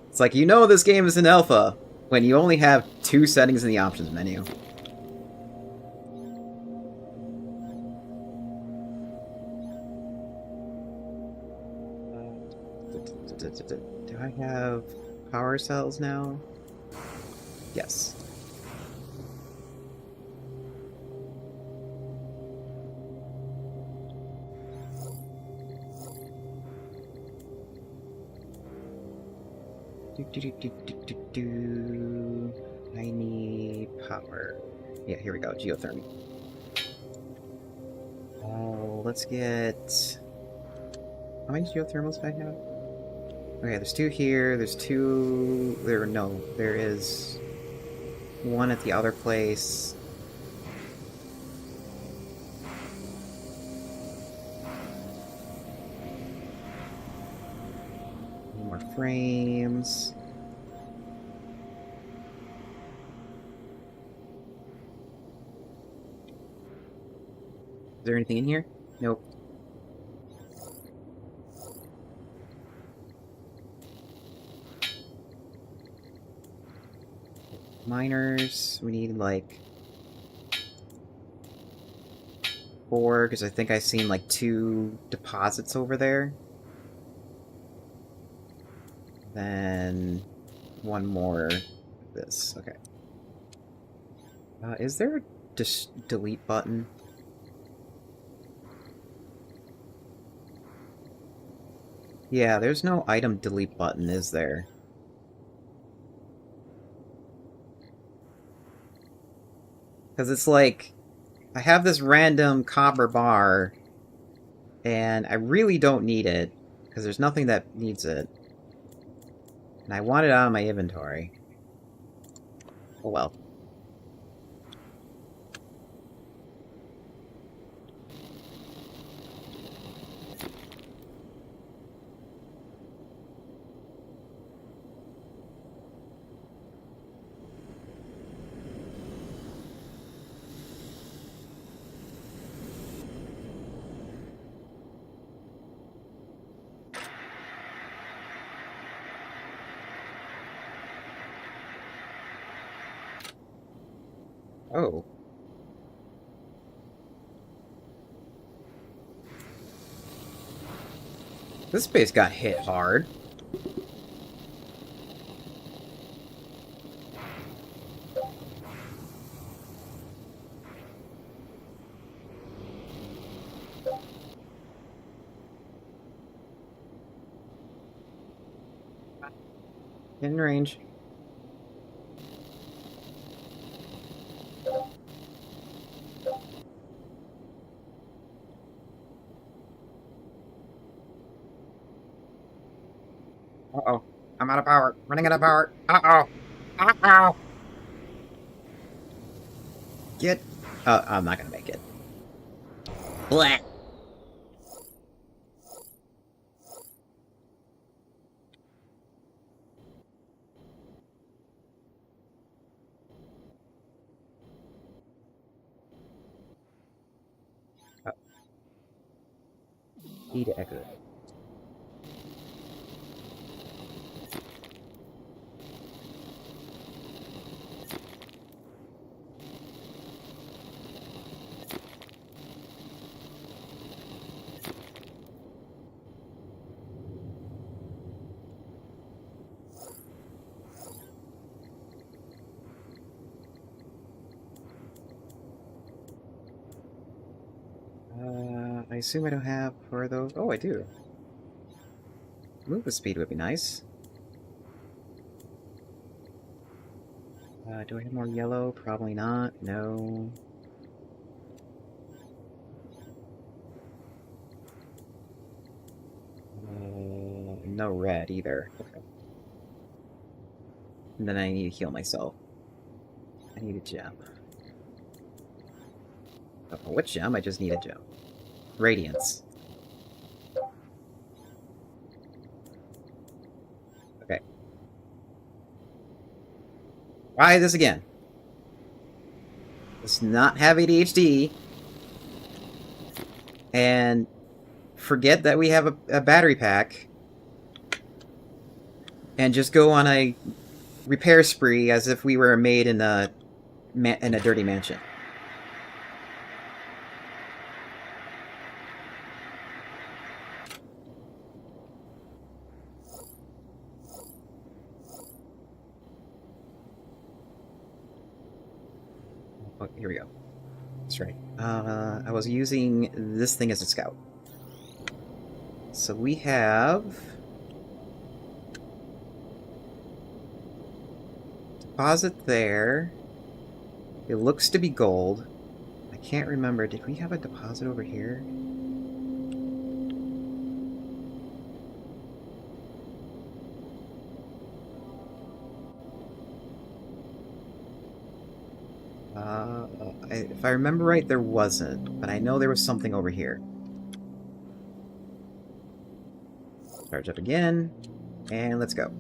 It's like, you know this game is in alpha when you only have two settings in the options menu. Do I have power cells now? Yes. I need power. Yeah, here we go. Geothermal. Let's get... How many geothermals do I have? Okay, there's two here. There's two... There is one at the other place. More frames. Is there anything in here? Nope. Miners. We need like 4, because I think I've seen like 2 deposits over there. Then one more of this. Okay. Is there a delete button? Yeah, there's no item delete button, is there? Because it's like, I have this random copper bar, and I really don't need it, because there's nothing that needs it. And I want it out of my inventory. Oh well. Oh. This base got hit hard. In range. Uh-oh. I'm out of power. Running out of power. Uh-oh. Uh-oh. Get... I'm not gonna make it. Blah. Eat echo. I assume I don't have for those. Oh, I do. Movement speed would be nice. Do I have more yellow? Probably not. No. No red either. Okay. And then I need to heal myself. I need a gem. I don't know what gem, I just need a gem. Radiance. Okay. Try this again. Let's not have ADHD. And forget that we have a battery pack. And just go on a repair spree as if we were made in a dirty mansion. Oh, here we go. That's right. I was using this thing as a scout. So we have... deposit there. It looks to be gold. I can't remember. Did we have a deposit over here? If I remember right, there wasn't, but I know there was something over here. Charge up again, and let's go.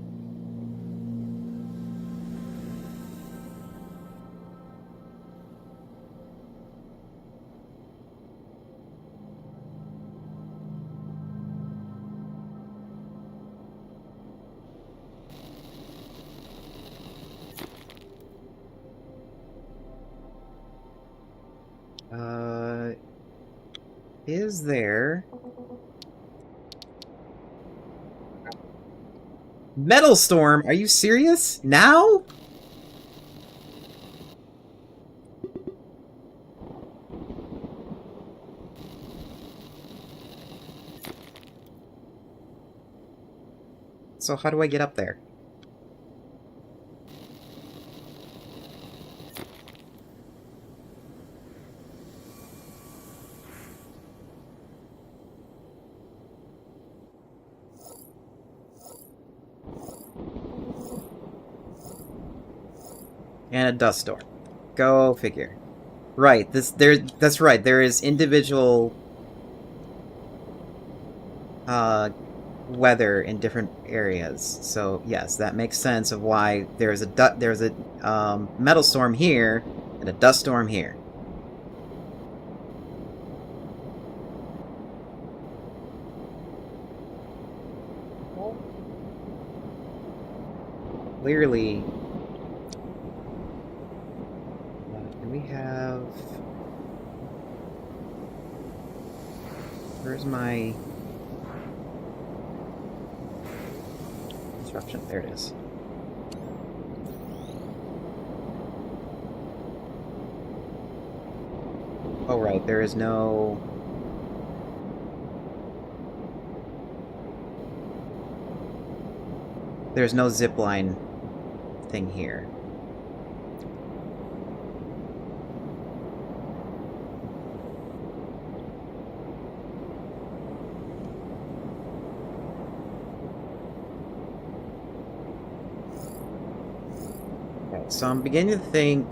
Is there... Metal Storm? Are you serious? Now? So how do I get up there? And a dust storm. Go figure. Right, that's right. There is individual weather in different areas. So yes, that makes sense of why there's a metal storm here and a dust storm here. Clearly, do we have? Where's my disruption? There it is. Oh right, there is no. There's no zip line thing here. Okay, so I'm beginning to think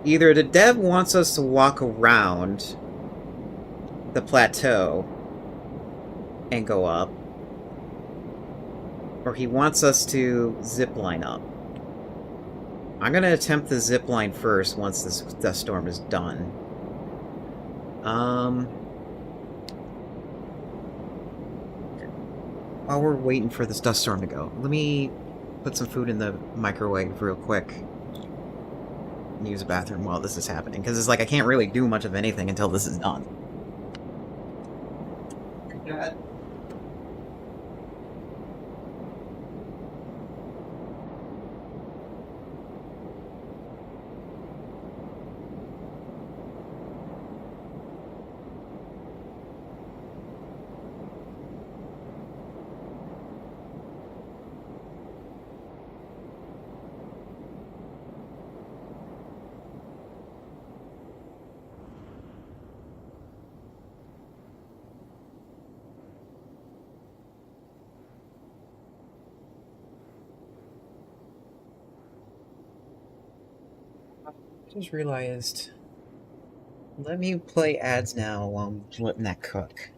either the dev wants us to walk around the plateau and go up, or he wants us to zip line up. I'm gonna attempt the zip line first once this dust storm is done. While we're waiting for this dust storm to go, let me put some food in the microwave real quick and use the bathroom while this is happening, because it's like I can't really do much of anything until this is done. God. Just realized. Let me play ads now while I'm letting that cook.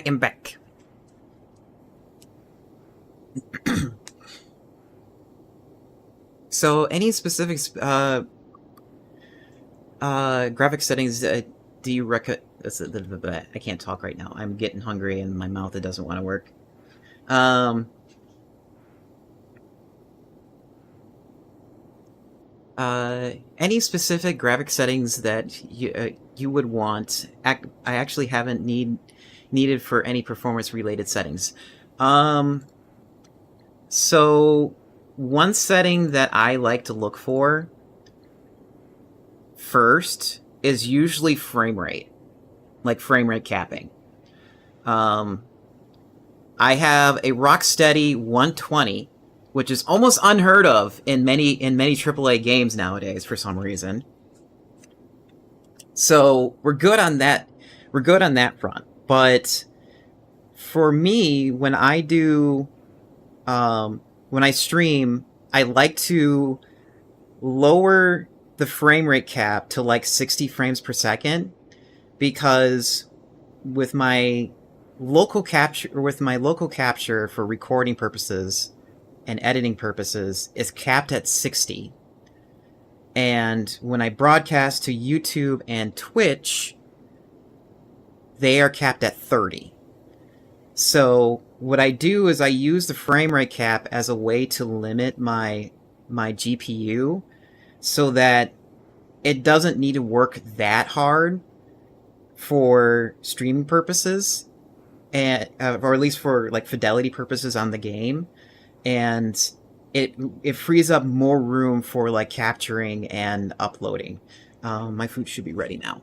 am back. So, any specific graphic settings do you recommend? I can't talk right now. I'm getting hungry and my mouth, it doesn't want to work. Any specific graphic settings that you would want? I actually haven't needed for any performance related settings. So one setting that I like to look for first is usually frame rate, like frame rate capping. I have a rock steady 120, which is almost unheard of in many AAA games nowadays for some reason. So we're good on that. We're good on that front. But for me, when I do, when I stream, I like to lower the frame rate cap to like 60 frames per second, because with my local capture for recording purposes and editing purposes is capped at 60. And when I broadcast to YouTube and Twitch, they are capped at 30. So what I do is I use the frame rate cap as a way to limit my GPU so that it doesn't need to work that hard for streaming purposes, and or at least for like fidelity purposes on the game, and it frees up more room for like capturing and uploading. My food should be ready now.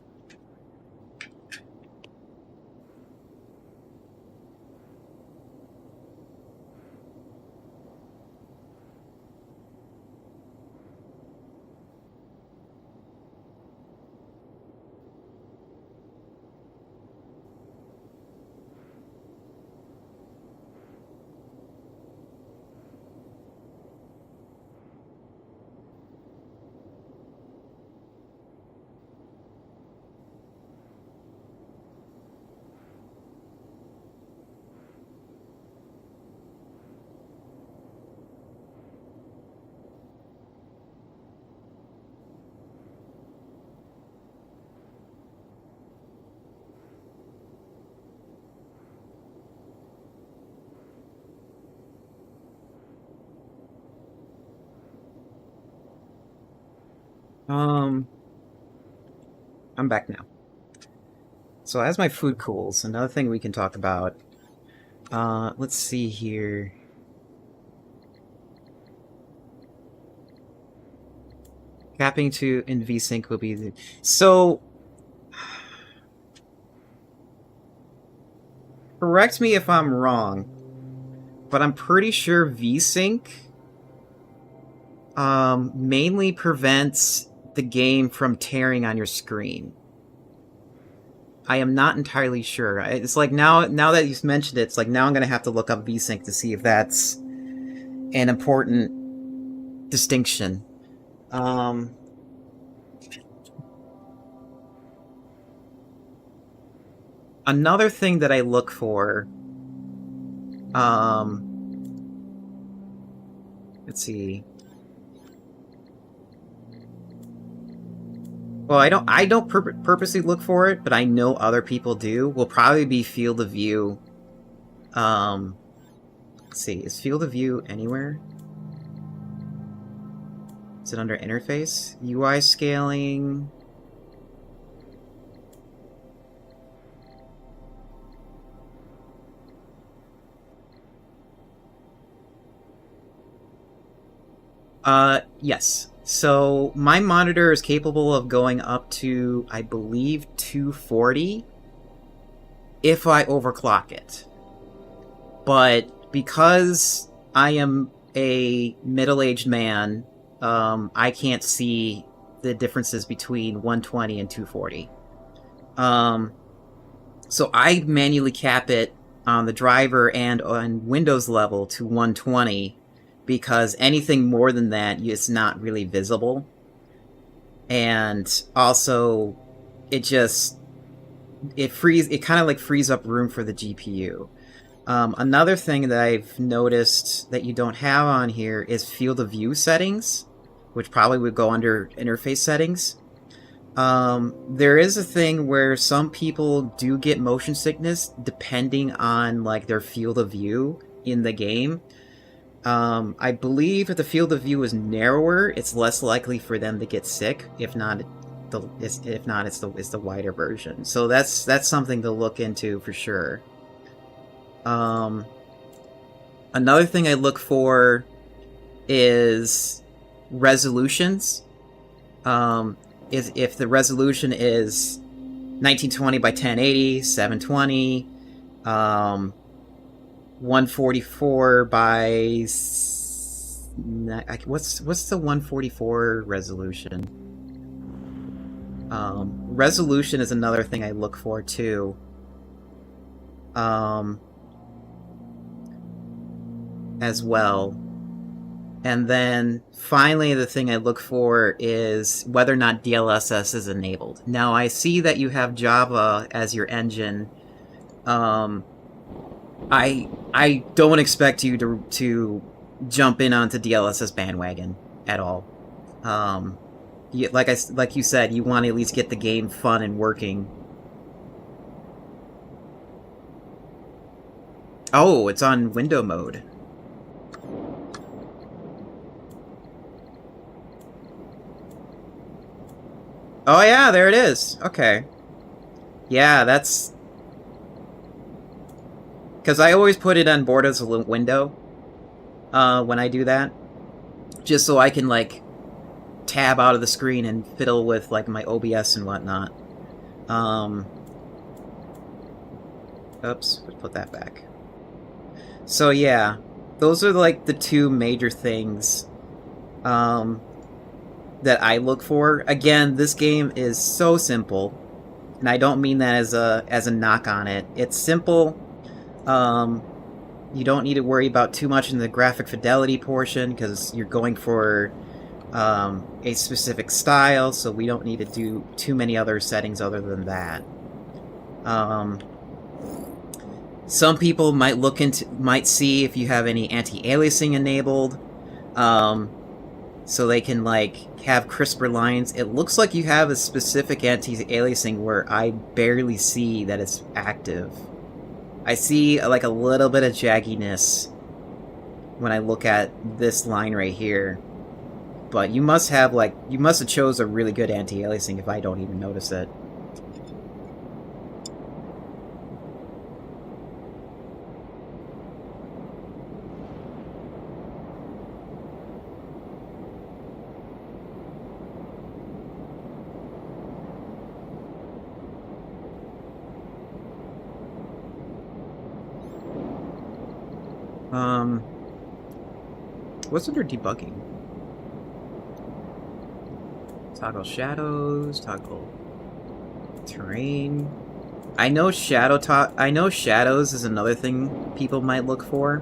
I'm back now. So as my food cools, another thing we can talk about. Let's see here. Capping to in VSync will be the... So... Correct me if I'm wrong, but I'm pretty sure VSync mainly prevents the game from tearing on your screen. I am not entirely sure. It's like now that you've mentioned it, it's like now I'm gonna have to look up VSync to see if that's an important distinction. Another thing that I look for, let's see. Well, I don't purposely look for it, but I know other people do. Will probably be field of view. Let's see, is field of view anywhere? Is it under interface? UI scaling. Yes. So my monitor is capable of going up to, I believe, 240 if I overclock it. But because I am a middle-aged man, I can't see the differences between 120 and 240. So I manually cap it on the driver and on Windows level to 120, because anything more than that is not really visible. And also, it just... it kind of like frees up room for the GPU. Another thing that I've noticed that you don't have on here is field of view settings, which probably would go under interface settings. There is a thing where some people do get motion sickness depending on like their field of view in the game. I believe if the field of view is narrower, it's less likely for them to get sick. If not, it's the wider version. So that's something to look into for sure. Another thing I look for is resolutions. Is if the resolution is 1920 by 1080, 720, 144 by what's the 144 resolution? Resolution is another thing I look for too. As well. And then finally the thing I look for is whether or not DLSS is enabled. Now I see that you have Java as your engine. I don't expect you to jump in onto DLSS bandwagon at all. Like you said, you want to at least get the game fun and working. Oh, it's on window mode. Oh yeah, there it is. Okay. Yeah, that's... because I always put it on board as a window when I do that. Just so I can, like, tab out of the screen and fiddle with, like, my OBS and whatnot. Oops, let's put that back. So yeah, those are, like, the two major things that I look for. Again, this game is so simple, and I don't mean that as a knock on it. It's simple. You don't need to worry about too much in the graphic fidelity portion because you're going for a specific style, so we don't need to do too many other settings other than that. Some people might see if you have any anti-aliasing enabled. So they can, like, have crisper lines. It looks like you have a specific anti-aliasing where I barely see that it's active. I see, like, a little bit of jagginess when I look at this line right here. But you must have chose a really good anti-aliasing if I don't even notice it. What's under debugging? Toggle shadows, toggle terrain. I know shadows is another thing people might look for.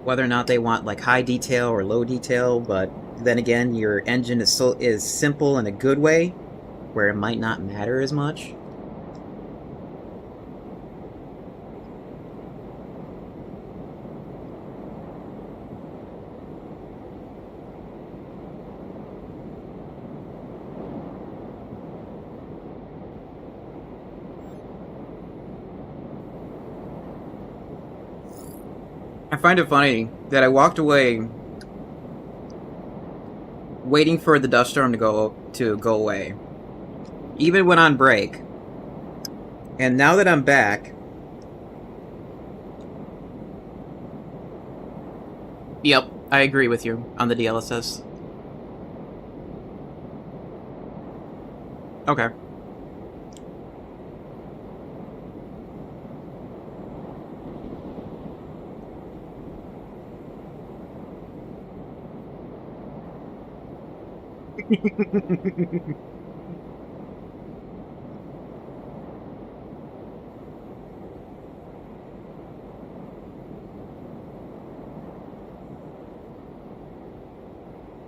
Whether or not they want, like, high detail or low detail, but then again, your engine is simple in a good way, where it might not matter as much. I find it funny that I walked away waiting for the dust storm to go away. Even went on break. And now that I'm back... Yep, I agree with you on the DLSS. Okay.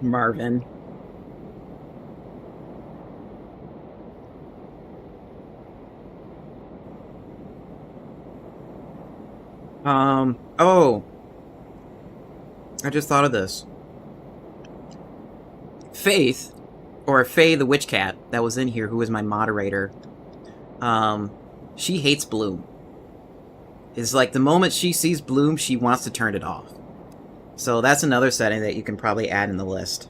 Marvin. Oh, I just thought of this. Faith, or Faye the witch cat that was in here, who was my moderator, um, she hates Bloom. It's like the moment she sees Bloom, she wants to turn it off. So that's another setting that you can probably add in the list.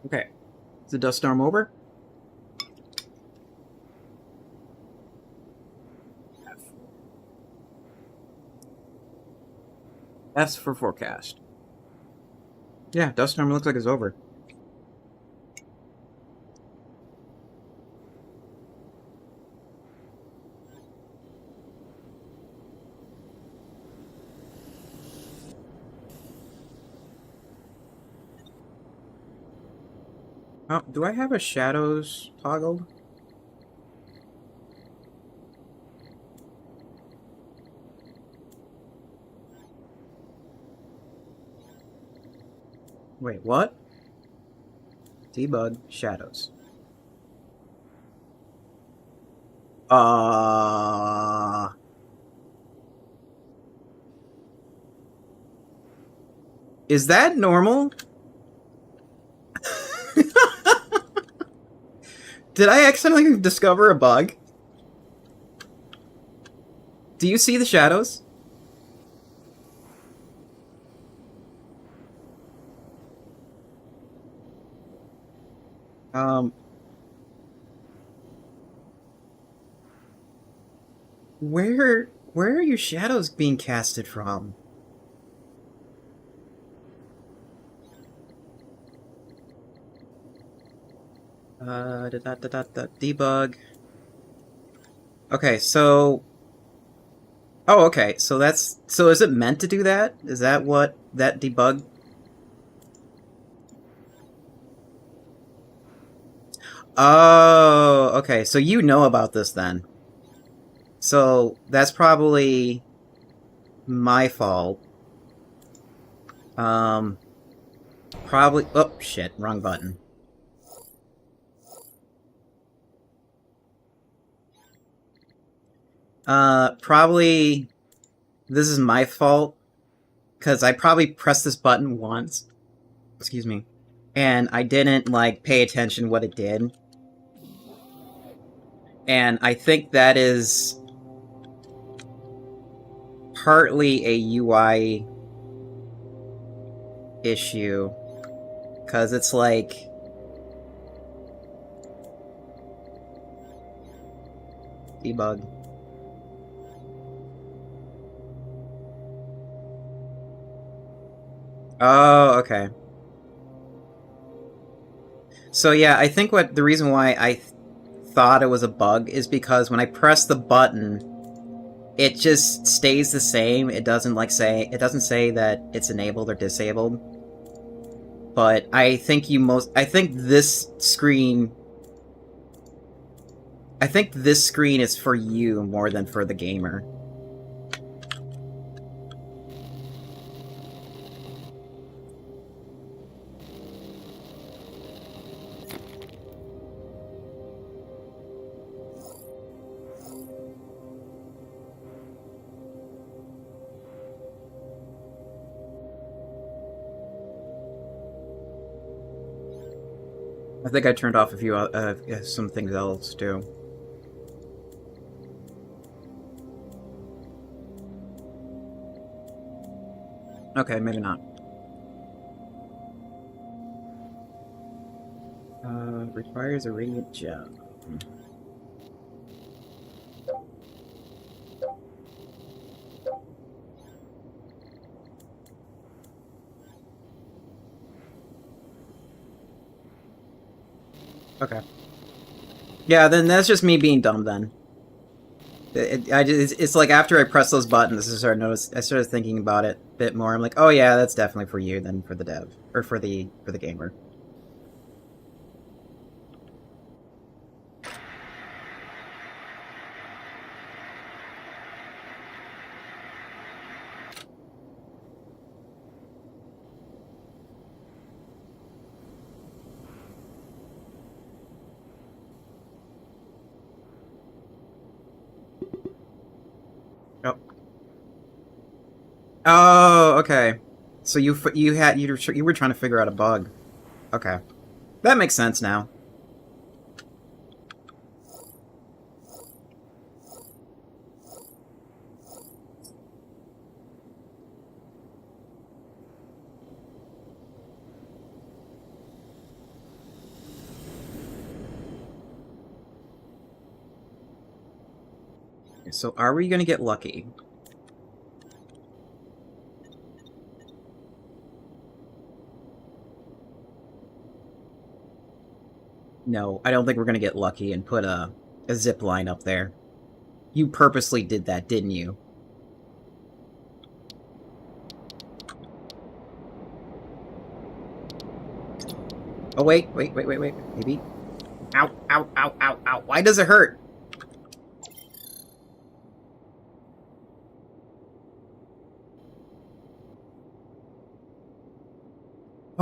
Okay. Is the dust storm over? F's for forecast. Yeah, dust storm looks like it's over. Oh, do I have a shadows toggled? Wait, what? Debug shadows. Is that normal? Did I accidentally discover a bug? Do you see the shadows? Um, where are your shadows being casted from? Debug. Okay, so... Oh, okay, so that's... So is it meant to do that? Is that what that debug... Oh, okay, so you know about this then. So that's probably my fault. Probably... Oh, shit, wrong button. Probably... This is my fault, because I probably pressed this button once. Excuse me. And I didn't, like, pay attention what it did. And I think that is partly a UI issue. Because it's like... Debug. Oh, okay. So yeah, I think what the reason why I thought it was a bug is because when I press the button, it just stays the same. It doesn't say that it's enabled or disabled. But I think this screen is for you more than for the gamer. I think I turned off a few some things else too. Okay, maybe not. Requires a radiant gem. Okay. Yeah, then that's just me being dumb then. It's like after I press those buttons, I started thinking about it a bit more. I'm like, oh yeah, that's definitely for you than for the dev or for the gamer. Oh, oh, okay. So you were trying to figure out a bug. Okay, that makes sense now. So are we gonna get lucky? No, I don't think we're gonna get lucky and put a zip line up there. You purposely did that, didn't you? Oh wait. Maybe. Ow, ow, ow, ow, ow. Why does it hurt?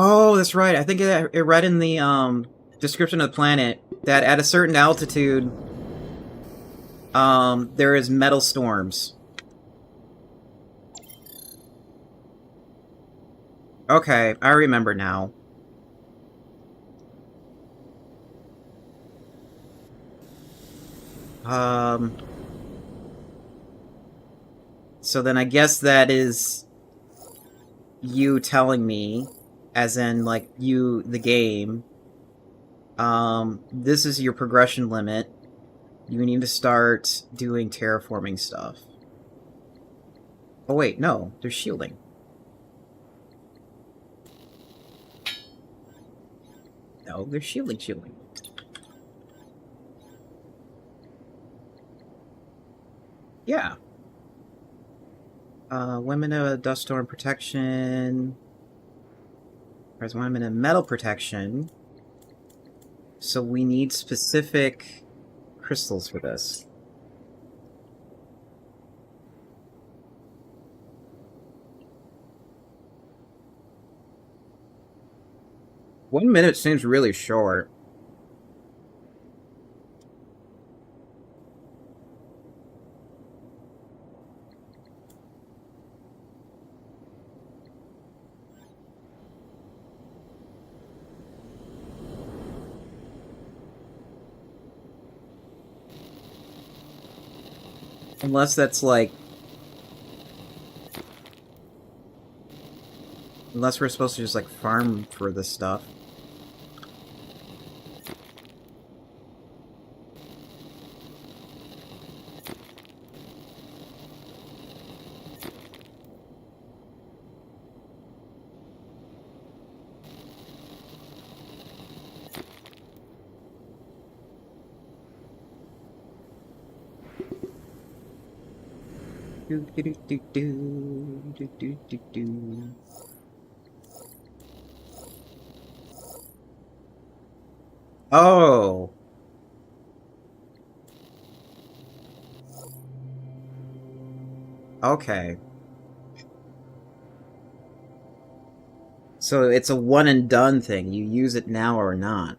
Oh, that's right. I think it read in the description of the planet that at a certain altitude, there is metal storms. Okay, I remember now. Um, so then I guess that is you telling me, as in like you, the game, this is your progression limit. You need to start doing terraforming stuff. Oh wait, no, there's shielding. No, there's shielding. Yeah. Women of dust storm protection. There's women of metal protection. So we need specific crystals for this. One minute seems really short. Unless that's like... Unless we're supposed to just like farm for this stuff. Do do do do do do do do. Oh. Okay. So it's a one and done thing. You use it now or not.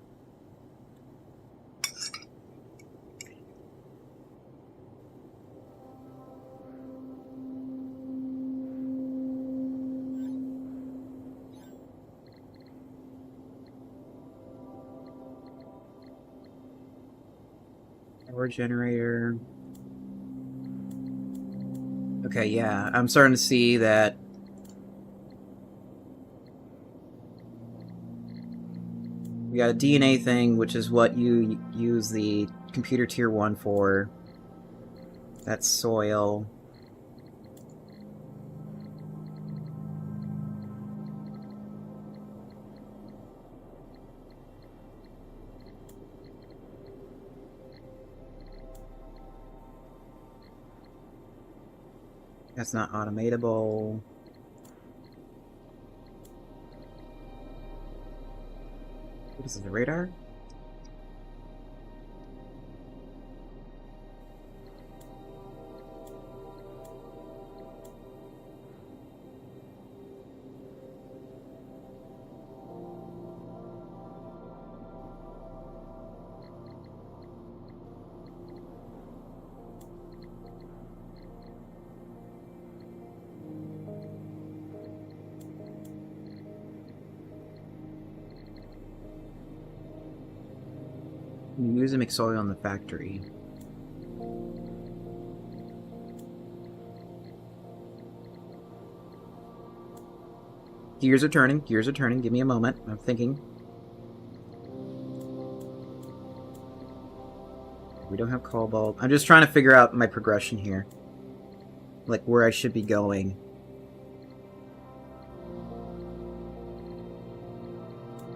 Power generator. Okay, yeah. I'm starting to see that we got a DNA thing, which is what you use the computer tier 1 for. That's soil. That's not automatable. What is this, the radar? You use a McSoil in the factory. Gears are turning. Gears are turning. Give me a moment. I'm thinking. We don't have cobalt. I'm just trying to figure out my progression here. Like, where I should be going.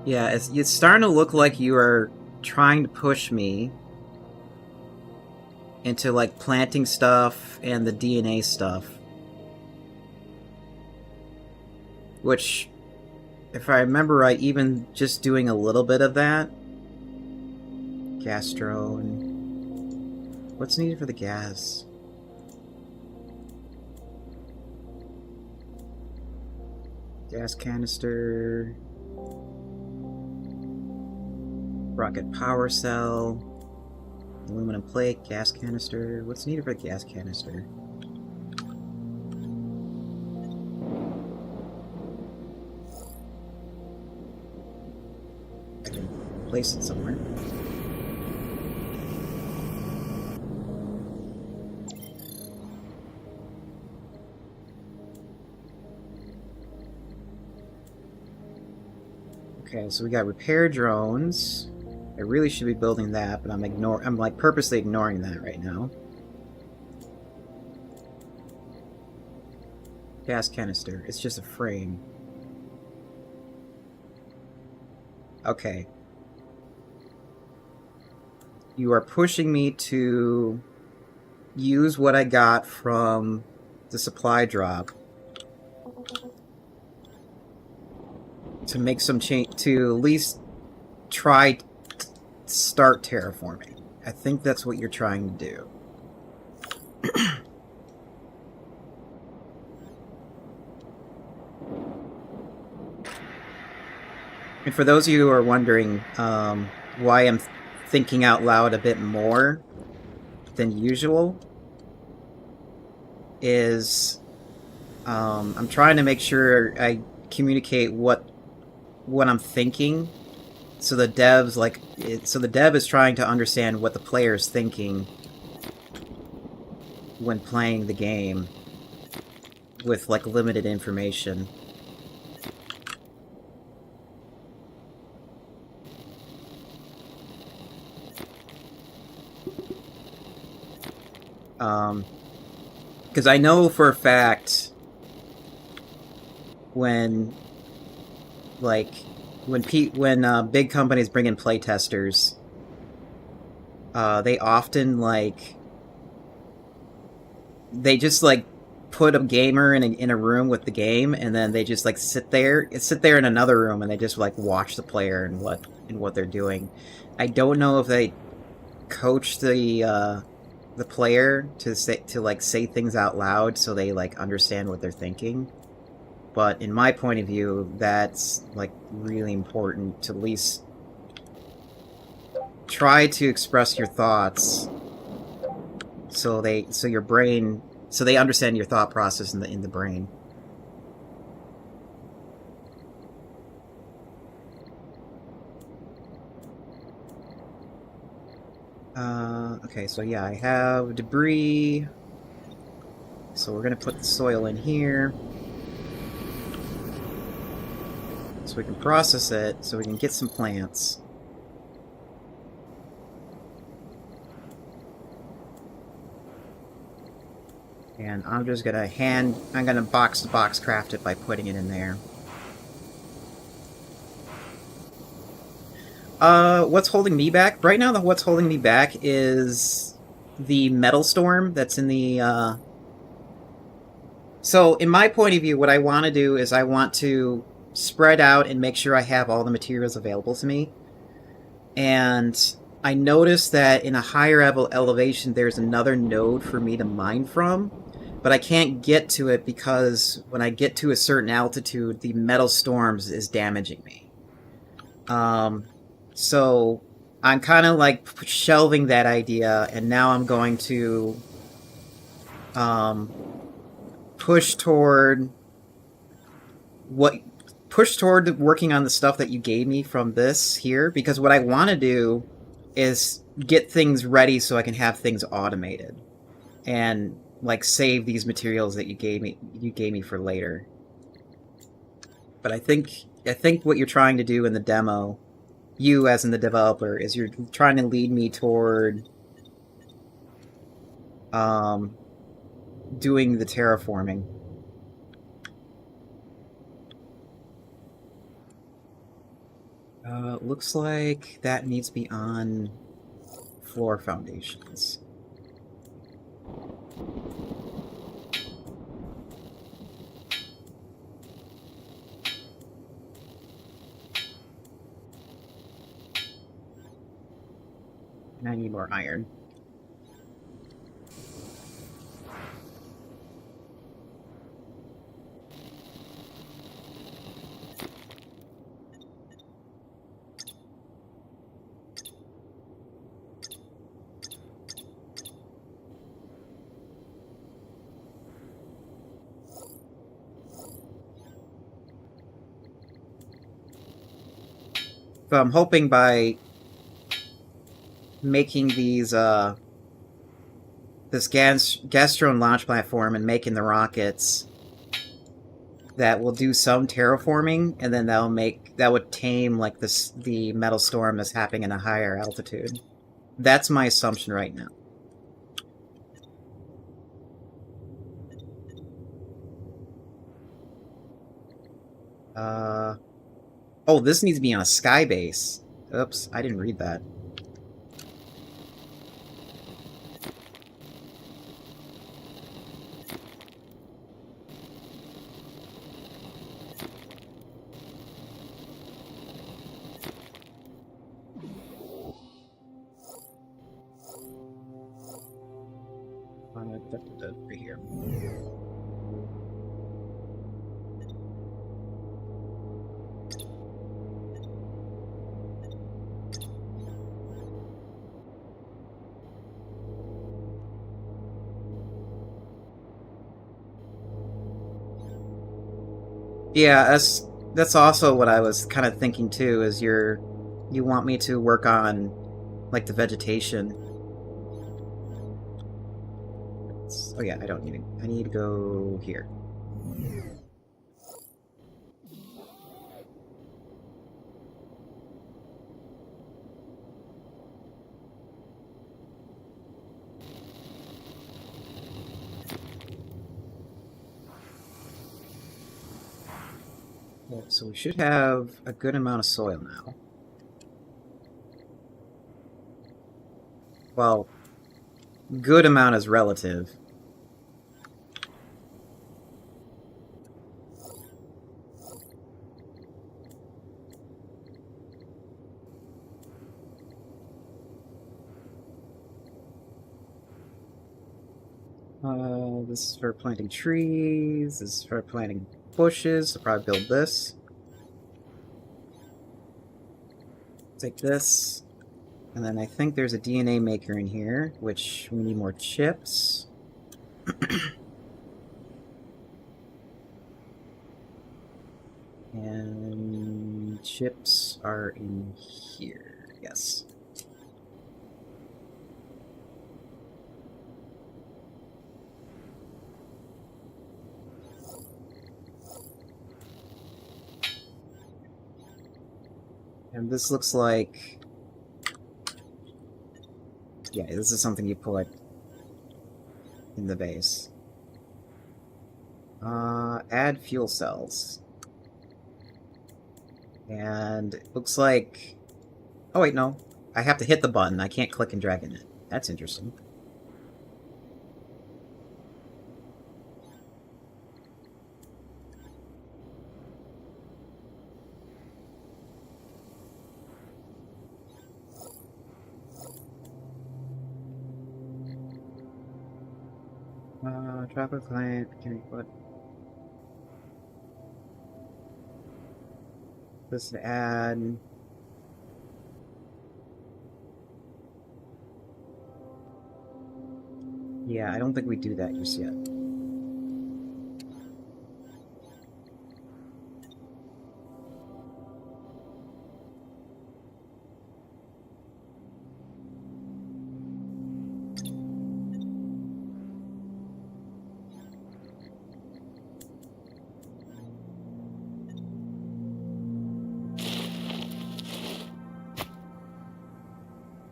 Yeah, it's starting to look like you are trying to push me into, like, planting stuff and the DNA stuff. Which, if I remember right, even just doing a little bit of that... Gas drone... What's needed for the gas? Gas canister... Rocket power cell... Aluminum plate, gas canister... What's needed for the gas canister? I can place it somewhere. Okay, so we got repair drones. I really should be building that, but I'm like purposely ignoring that right now. Gas canister. It's just a frame. Okay. You are pushing me to use what I got from the supply drop to make some change, to at least try to start terraforming. I think that's what you're trying to do. And for those of you who are wondering why I'm thinking out loud a bit more than usual, is I'm trying to make sure I communicate what I'm thinking, so the devs so the dev is trying to understand what the player is thinking when playing the game with like limited information. Because I know for a fact when big companies bring in playtesters, they often they just put a gamer in a room with the game, and then they just sit there in another room, and they just watch the player and what they're doing. I don't know if they coach the player to say things out loud so they understand what they're thinking. But in my point of view, that's really important to at least try to express your thoughts so they understand your thought process in the brain. Okay, so yeah, I have debris. So we're gonna put the soil in here, so we can process it, so we can get some plants. And I'm just gonna box to box craft it by putting it in there. What's holding me back? Right now, what's holding me back is the metal storm that's in the, So, in my point of view, what I want to do is I want to spread out and make sure I have all the materials available to me. And I noticed that in a higher elevation, there's another node for me to mine from, but I can't get to it because when I get to a certain altitude, the metal storms is damaging me. So I'm kind of like shelving that idea, and now I'm going to push toward working on the stuff that you gave me from this here, because what I want to do is get things ready so I can have things automated and like save these materials that you gave me for later. But I think what you're trying to do in the demo, you as in the developer, is you're trying to lead me toward doing the terraforming. Looks like that needs to be on floor foundations. And I need more iron. So I'm hoping by making these this gas drone launch platform and making the rockets, that will do some terraforming, and then that would tame like the metal storm that's happening in a higher altitude. That's my assumption right now. Oh, this needs to be on a sky base. Oops, I didn't read that. Right here. Yeah, that's also what I was kind of thinking too. Is you want me to work on like the vegetation? Oh yeah, I don't need it. I need to go here. Yeah, so we should have a good amount of soil now. Well, good amount is relative. This is for planting trees. This is for planting bushes. I'll probably build this. Take this. And then I think there's a DNA maker in here, which we need more chips. And chips are in here. Yes. And this looks like... Yeah, this is something you put in the base. Add fuel cells. And it looks like... Oh wait, no. I have to hit the button. I can't click and drag in it. That's interesting. Tropical client, can what? This add. Yeah, I don't think we do that just yet.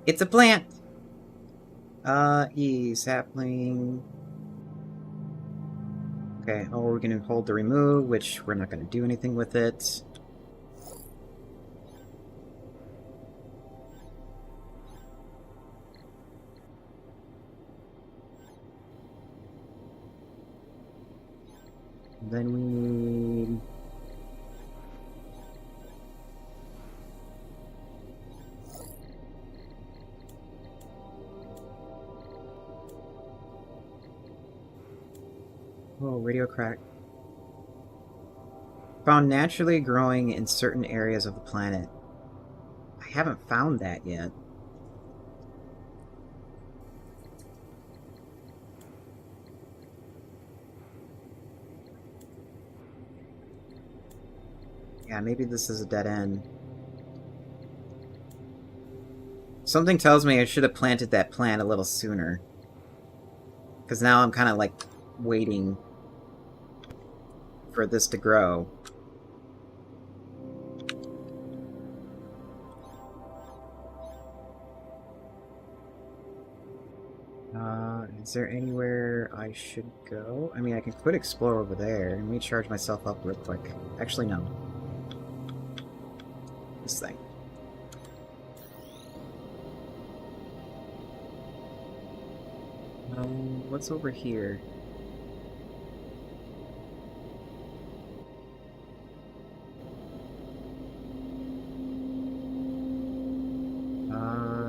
It's a plant! Sapling. Okay, oh, we're gonna hold the remove, which we're not gonna do anything with it. Then we need... Oh, radio crack. Found naturally growing in certain areas of the planet. I haven't found that yet. Yeah, maybe this is a dead end. Something tells me I should have planted that plant a little sooner. Because now I'm kind of like waiting for this to grow. Is there anywhere I should go? I mean, I can quit explore over there. Let me charge myself up real quick. Actually, no. This thing. What's over here?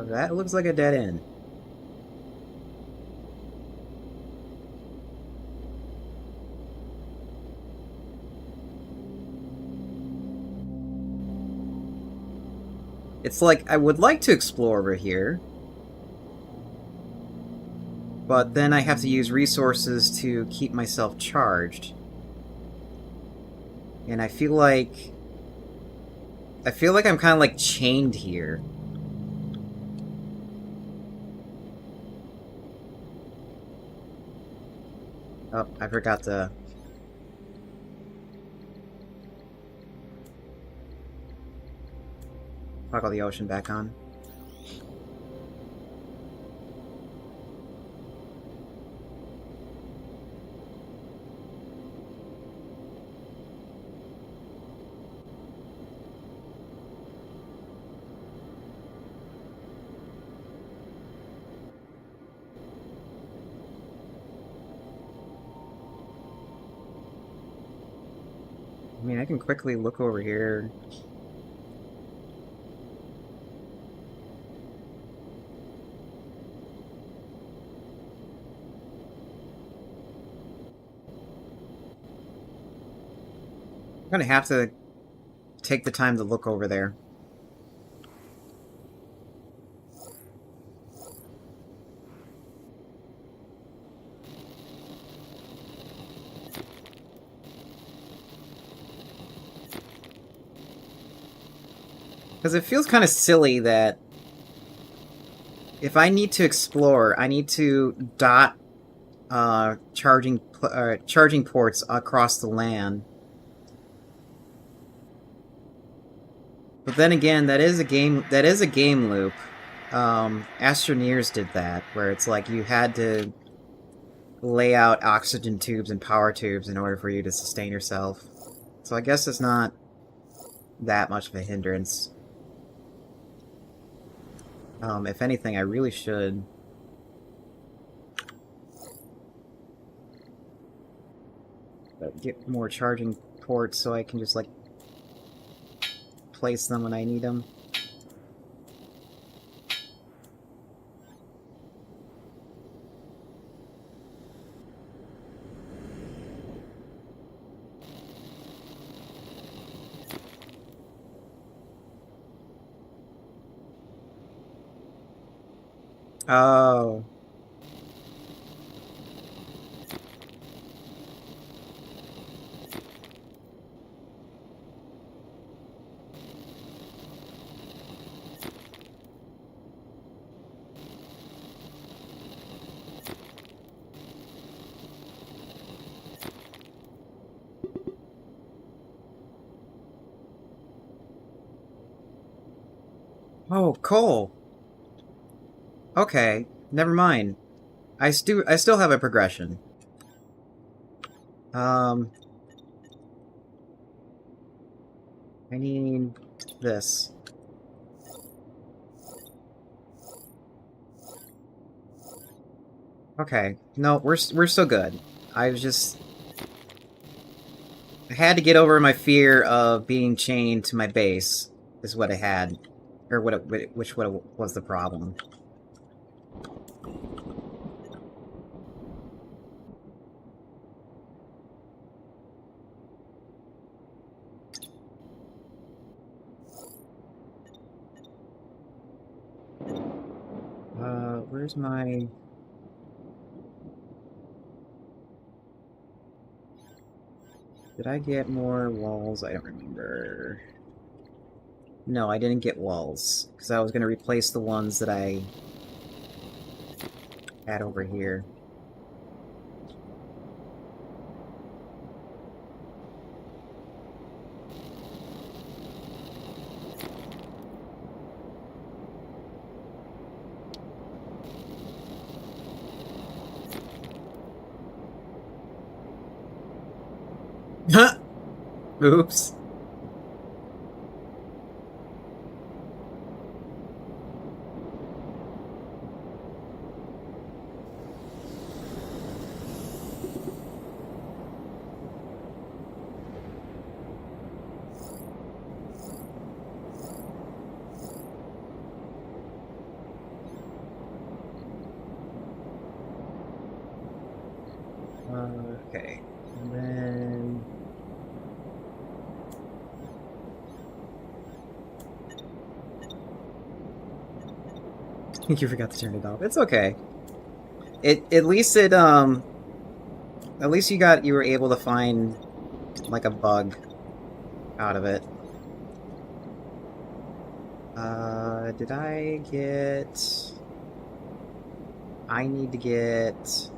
That looks like a dead end. It's like, I would like to explore over here. But then I have to use resources to keep myself charged. And I feel like... I'm kind of like chained here. Oh, I forgot to... toggle the ocean back on. I mean, I can quickly look over here. I'm gonna have to take the time to look over there. Because it feels kind of silly that if I need to explore, I need to dot charging ports across the land. But then again, that is a game loop. Astroneers did that, where it's like you had to lay out oxygen tubes and power tubes in order for you to sustain yourself. So I guess it's not that much of a hindrance. If anything, I really should get more charging ports so I can just, like, place them when I need them. Oh. Oh, coal. Okay, never mind. I still have a progression. Um, I need this. Okay, no, we're still good. I was just I had to get over my fear of being chained to my base. Is what I had, or what was the problem. Where's my? Did I get more walls? I don't remember. No, I didn't get walls because I was gonna replace the ones that I had over here. Oops. Okay. And then... I think you forgot to turn it off. It's okay. At least at least you were able to find like a bug out of it. Did I get... I need to get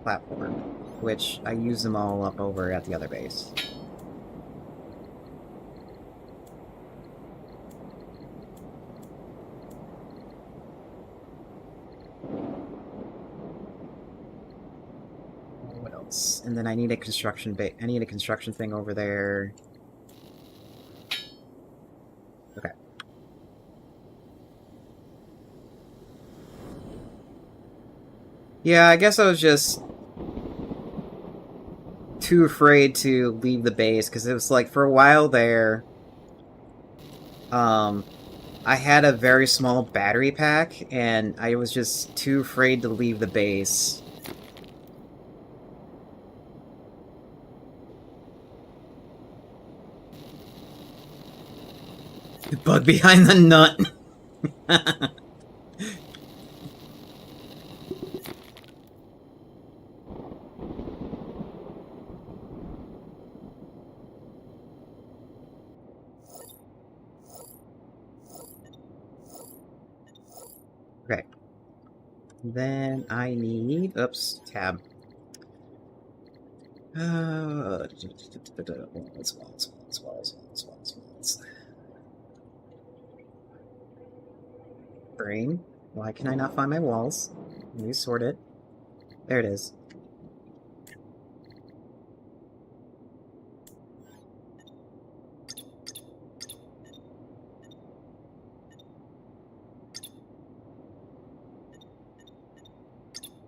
platform, which I use them all up over at the other base. What else? And then I need a construction I need a construction thing over there. Okay. Yeah, I guess I was just too afraid to leave the base because it was like for a while there. I had a very small battery pack, and I was just too afraid to leave the base. The bug behind the nut. Okay. Then I need... Oops, tab. Walls. Brain. Why can I not find my walls? Let me sort it. There it is.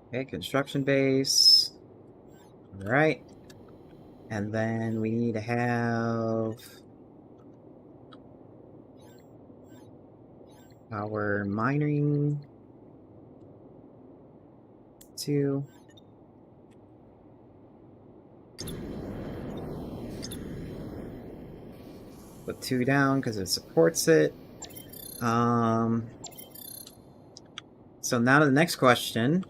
Okay, construction base. Alright. And then we need to have our mining 2. Put 2 down because it supports it. So now to the next question.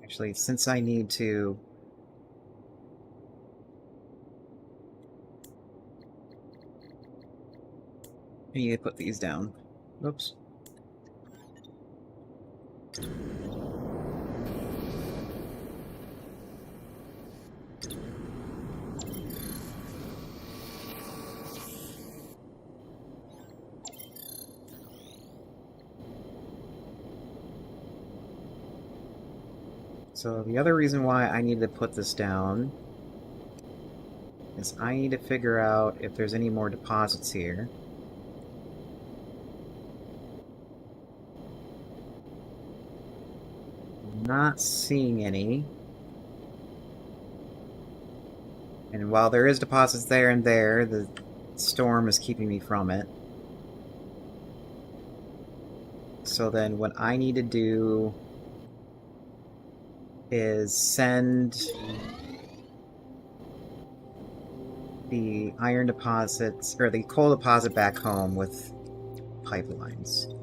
Actually, since I need to... I need to put these down. Oops. So the other reason why I need to put this down is I need to figure out if there's any more deposits here. Not seeing any. And while there is deposits there and there, the storm is keeping me from it. So then what I need to do is send the iron deposits, or the coal deposit back home with pipelines.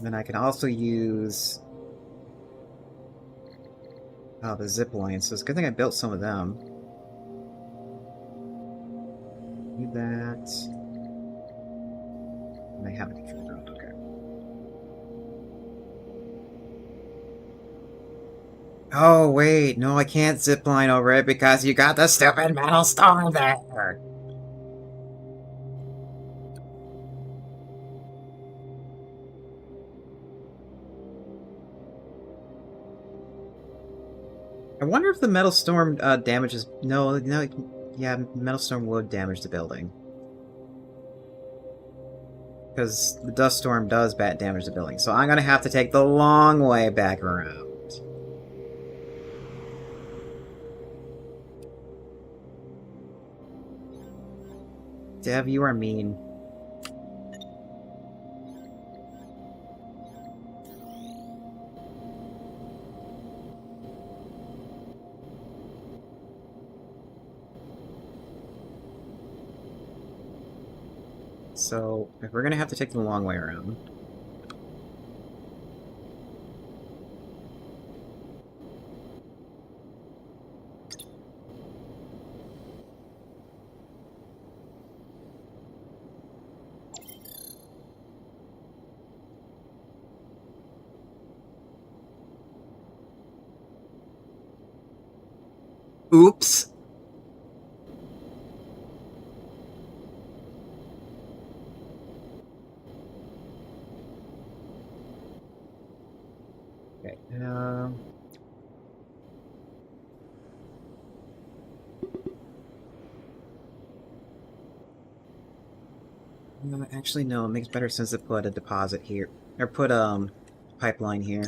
Then I can also use the zip lines, so it's a good thing I built some of them. Do that. And I haven't figured out, okay. Oh, wait, no, I can't zip line over it because you got the stupid metal storm there! I wonder if the metal storm damages... No, yeah, metal storm would damage the building. Because the dust storm does damage the building, so I'm gonna have to take the long way back around. Dev, you are mean. So, if we're gonna have to take the long way around... Oops! Okay, actually, no, it makes better sense to put a deposit here. Or put, pipeline here.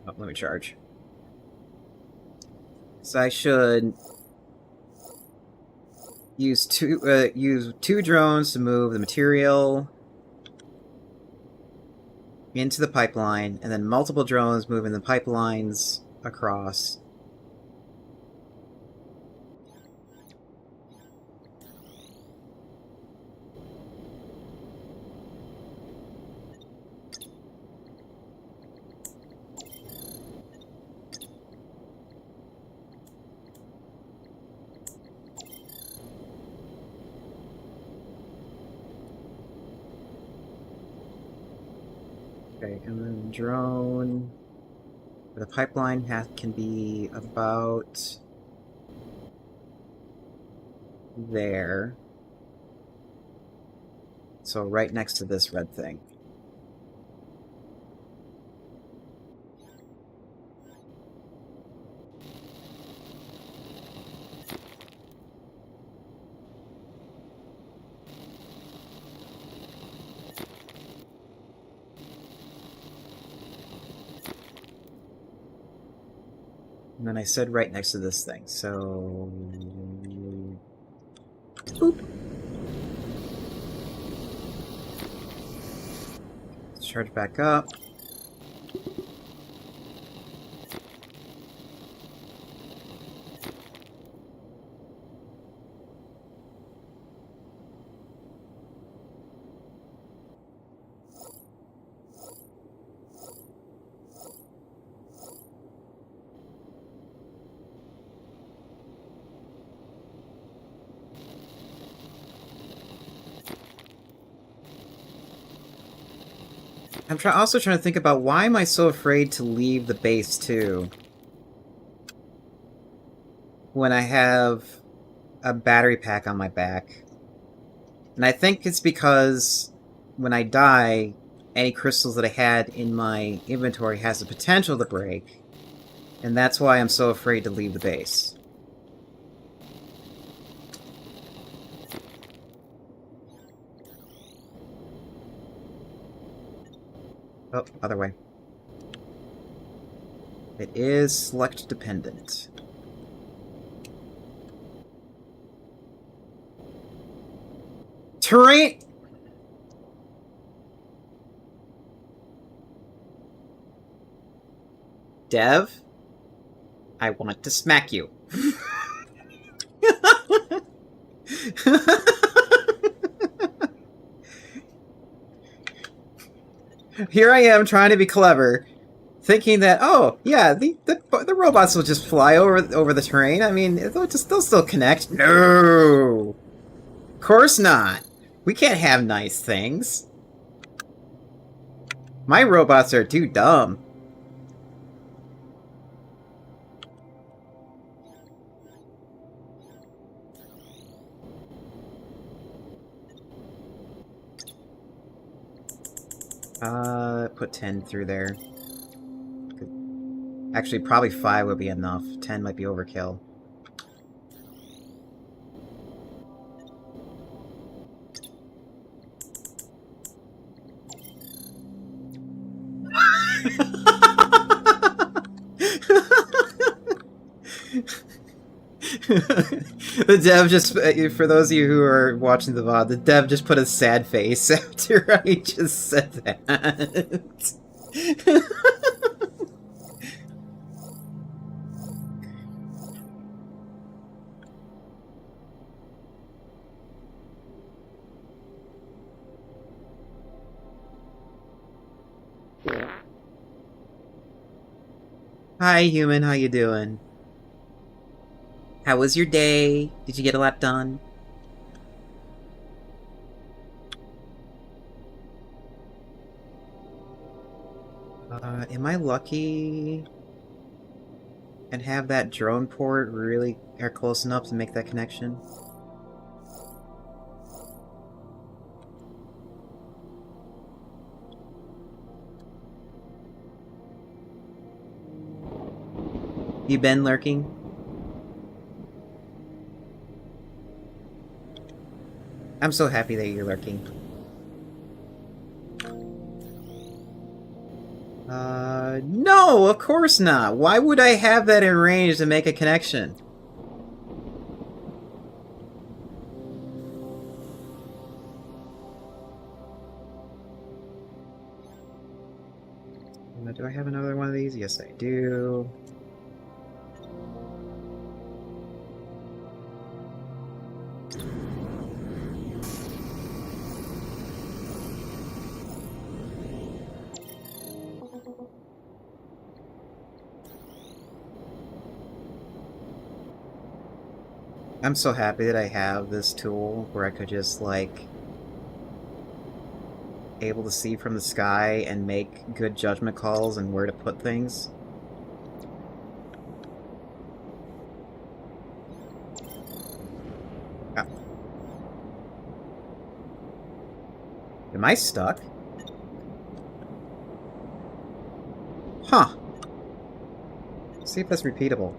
Oh, let me charge. So I should use two drones to move the material into the pipeline, and then multiple drones moving the pipelines across. Okay, and then drone... The pipeline can be about... there. So right next to this red thing. And then I stood right next to this thing, so... Boop. Let's charge back up. I'm also trying to think about why am I so afraid to leave the base, too? When I have a battery pack on my back. And I think it's because when I die, any crystals that I had in my inventory has the potential to break. And that's why I'm so afraid to leave the base. Oh, other way. It is select dependent. Terrain! Dev? I want to smack you. Here I am trying to be clever, thinking that, oh, yeah, the robots will just fly over the terrain. I mean, they'll still connect. No! Of course not. We can't have nice things. My robots are too dumb. Put 10 through there. Actually, probably 5 would be enough. 10 might be overkill. The dev just, for those of you who are watching the VOD, the dev just put a sad face after I just said that. Hi, human, how you doing? How was your day? Did you get a lot done? Am I lucky and have that drone port really close enough to make that connection? You been lurking? I'm so happy that you're lurking. No, of course not. Why would I have that in range to make a connection? Do I have another one of these? Yes, I do. I'm so happy that I have this tool where I could just, like, able to see from the sky and make good judgment calls and where to put things. Ah. Am I stuck? Huh. Let's see if that's repeatable.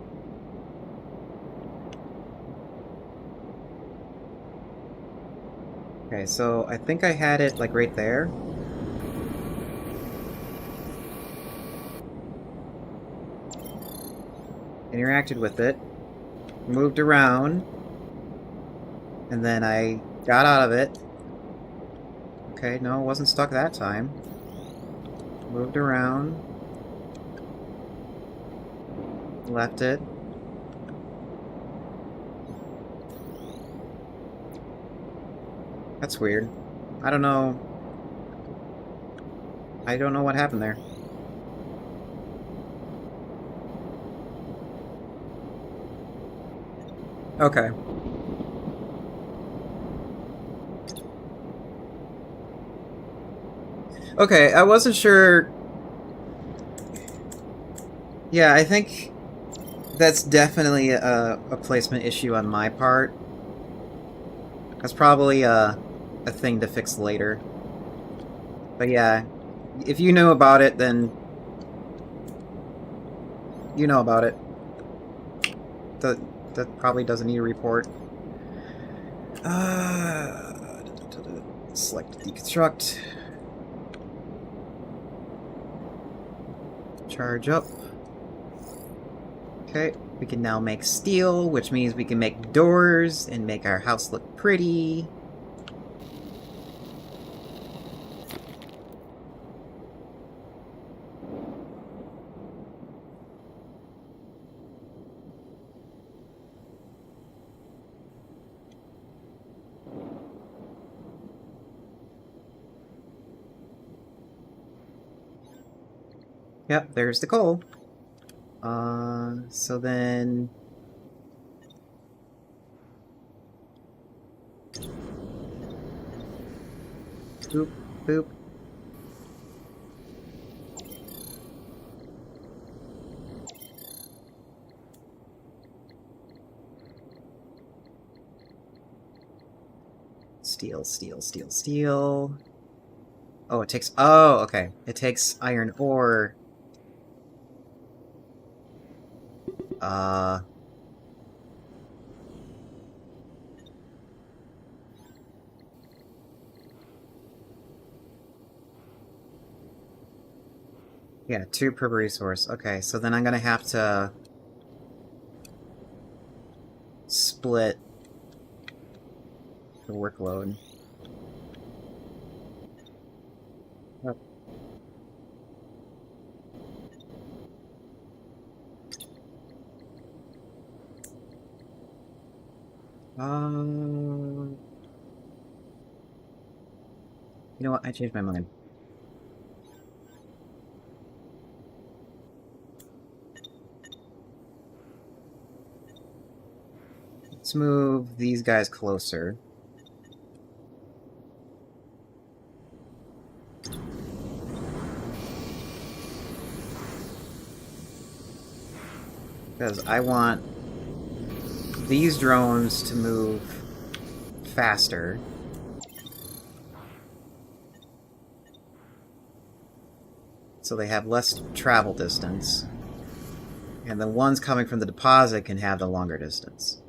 Okay, so I think I had it, like, right there. interacted with it, moved around, and then I got out of it. Okay, no, it wasn't stuck that time. Moved around. Left it. That's weird. I don't know. I don't know what happened there. Okay. Okay, I wasn't sure. Yeah, I think that's definitely a placement issue on my part. That's probably a thing to fix later. But yeah, if you know about it, then you know about it. That probably doesn't need a report. Select deconstruct. Charge up. Okay, we can now make steel, which means we can make doors and make our house look pretty. Yep, there's the coal. So then... Boop, boop. Steel, steel, steel, steel. Oh, it takes... Oh, okay. It takes iron ore. Yeah, 2 per resource. Okay, so then I'm gonna have to... split the workload. Yep. You know what? I changed my mind. Let's move these guys closer. Because I want these drones to move faster. So they have less travel distance. And the ones coming from the deposit can have the longer distance.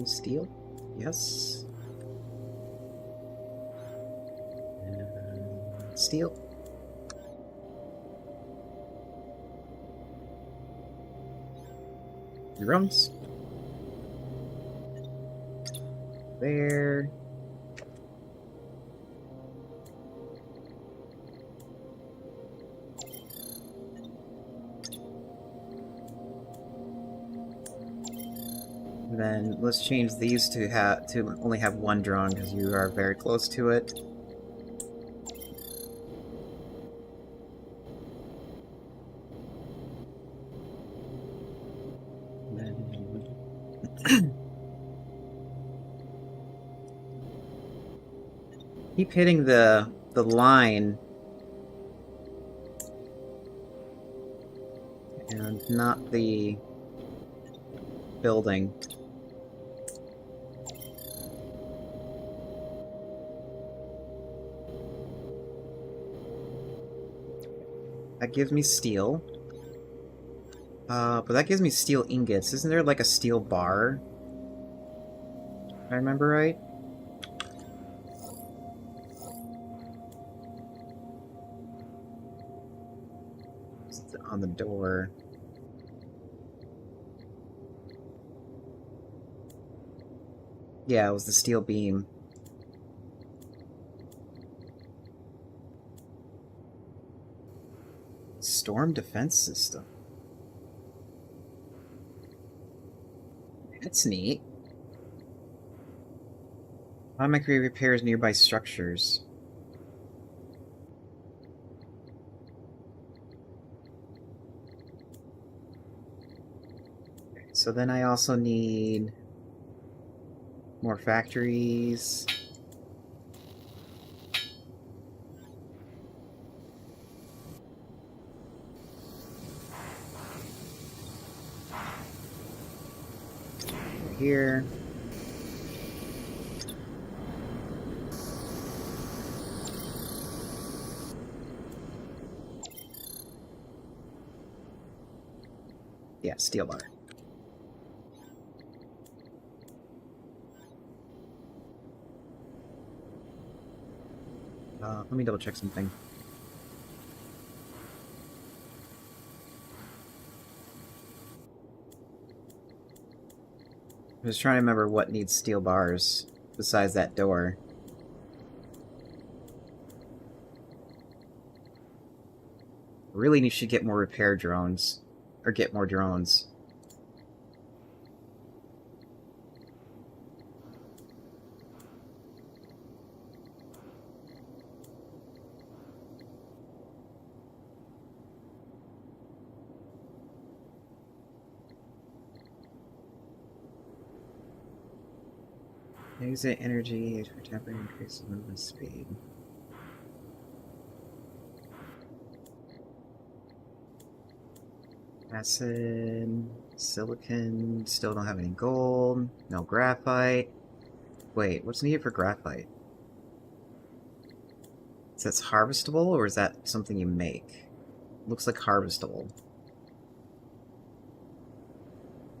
Steel? Yes. Steel. Drums. There. Then let's change these to only have 1 drone because you are very close to it. Keep hitting the line and not the building. That gives me steel. But that gives me steel ingots. Isn't there like a steel bar? If I remember right? It's on the door. Yeah, it was the steel beam. Storm defense system. That's neat. Automatically repairs nearby structures. Okay, so then I also need more factories. Here. Yeah, steel bar. Let me double check something. I was trying to remember what needs steel bars besides that door. Really, you should get more repair drones. Or get more drones. Exit energy for temporary increase in movement speed. Acid, silicon, still don't have any gold, no graphite. Wait, what's needed for graphite? Is that harvestable, or is that something you make? Looks like harvestable.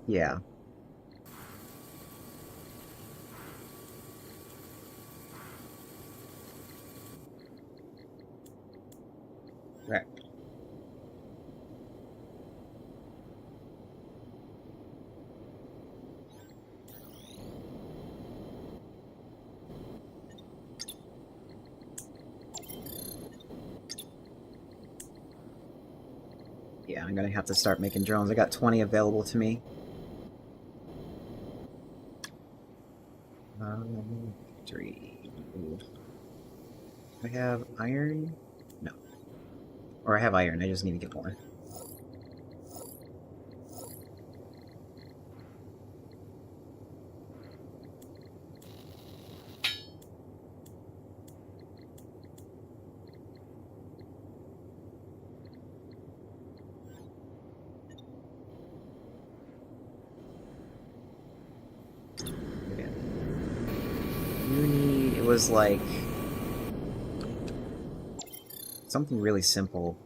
Yeah. Right. Yeah, I'm gonna have to start making drones. I got 20 available to me. Three. I have iron? No. Or I have iron, I just need to get more. Okay. You need... It was like... something really simple.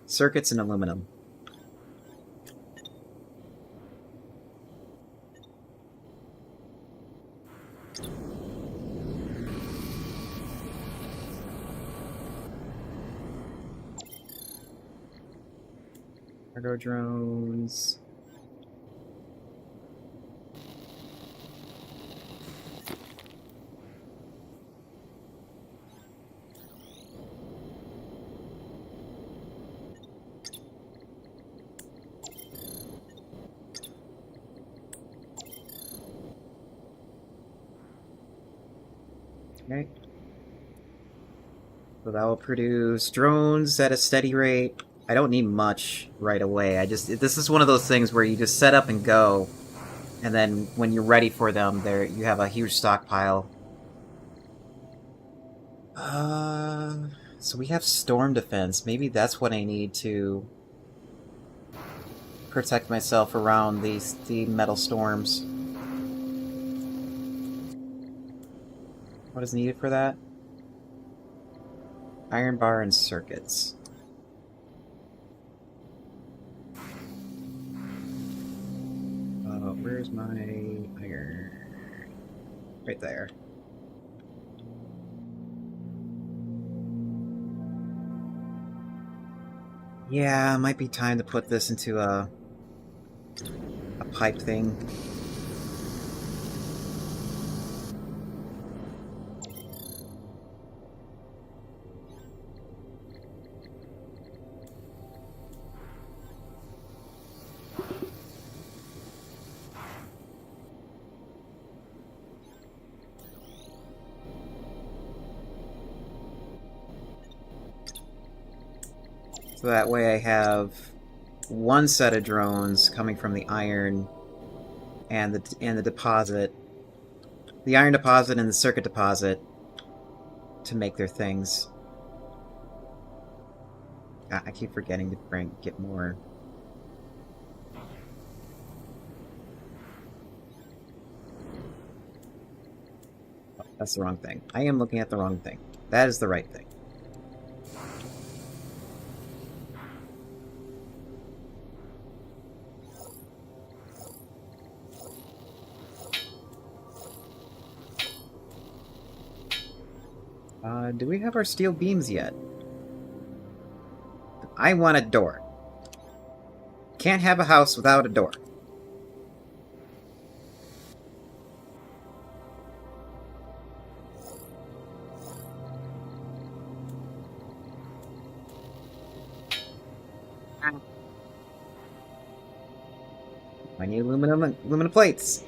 Circuits and aluminum. Cargo drones. Okay. So that will produce drones at a steady rate. I don't need much right away. This is one of those things where you just set up and go, and then when you're ready for them, you have a huge stockpile. So we have storm defense. Maybe that's what I need to protect myself around the metal storms. What is needed for that? Iron bar and circuits. Where's my iron? Right there. Yeah, might be time to put this into a pipe thing. So that way I have one set of drones coming from the iron and the deposit, the iron deposit and the circuit deposit to make their things. I keep forgetting to get more. Oh, that's the wrong thing. I am looking at the wrong thing. That is the right thing. Do we have our steel beams yet? I want a door. Can't have a house without a door. I need aluminum plates.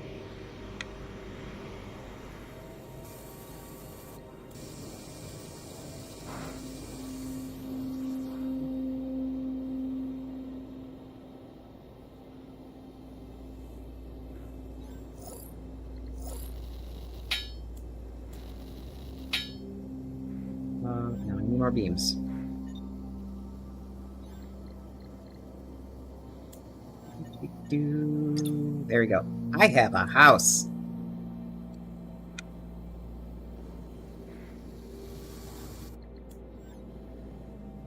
Now I need more beams. There we go. I have a house.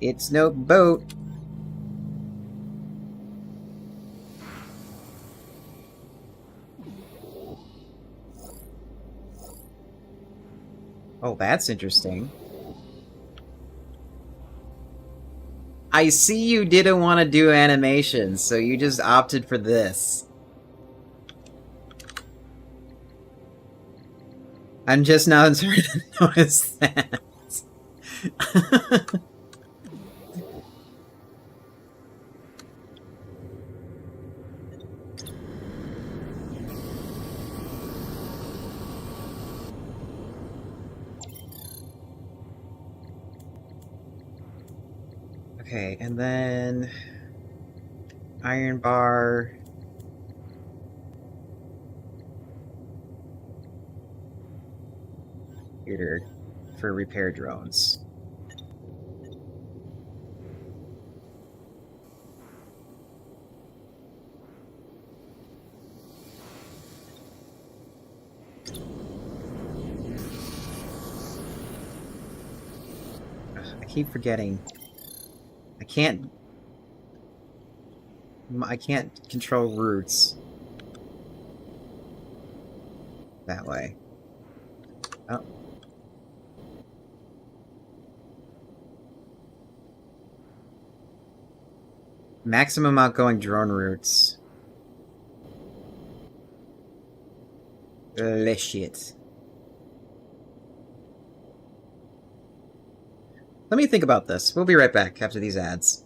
It's no boat. Oh, that's interesting. I see you didn't want to do animations, so you just opted for this. I'm just now starting to notice that. Okay, and then iron bar. Here for repair drones. I keep forgetting. I can't control routes that way. Oh. Maximum outgoing drone routes. Shit. Let me think about this. We'll be right back after these ads.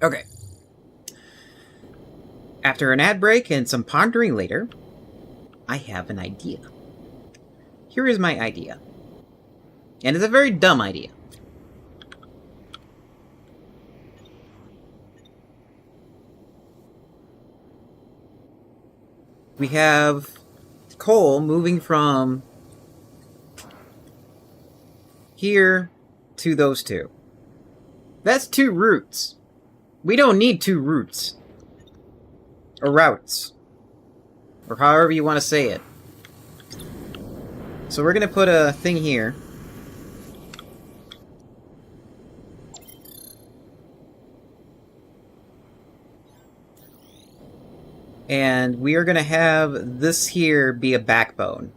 Okay. After an ad break and some pondering later, I have an idea. Here is my idea. And it's a very dumb idea. We have coal moving from here to those two. That's 2 routes. We don't need 2 routes. Or routes. Or however you want to say it. So we're going to put a thing here. And we are going to have this here be a backbone.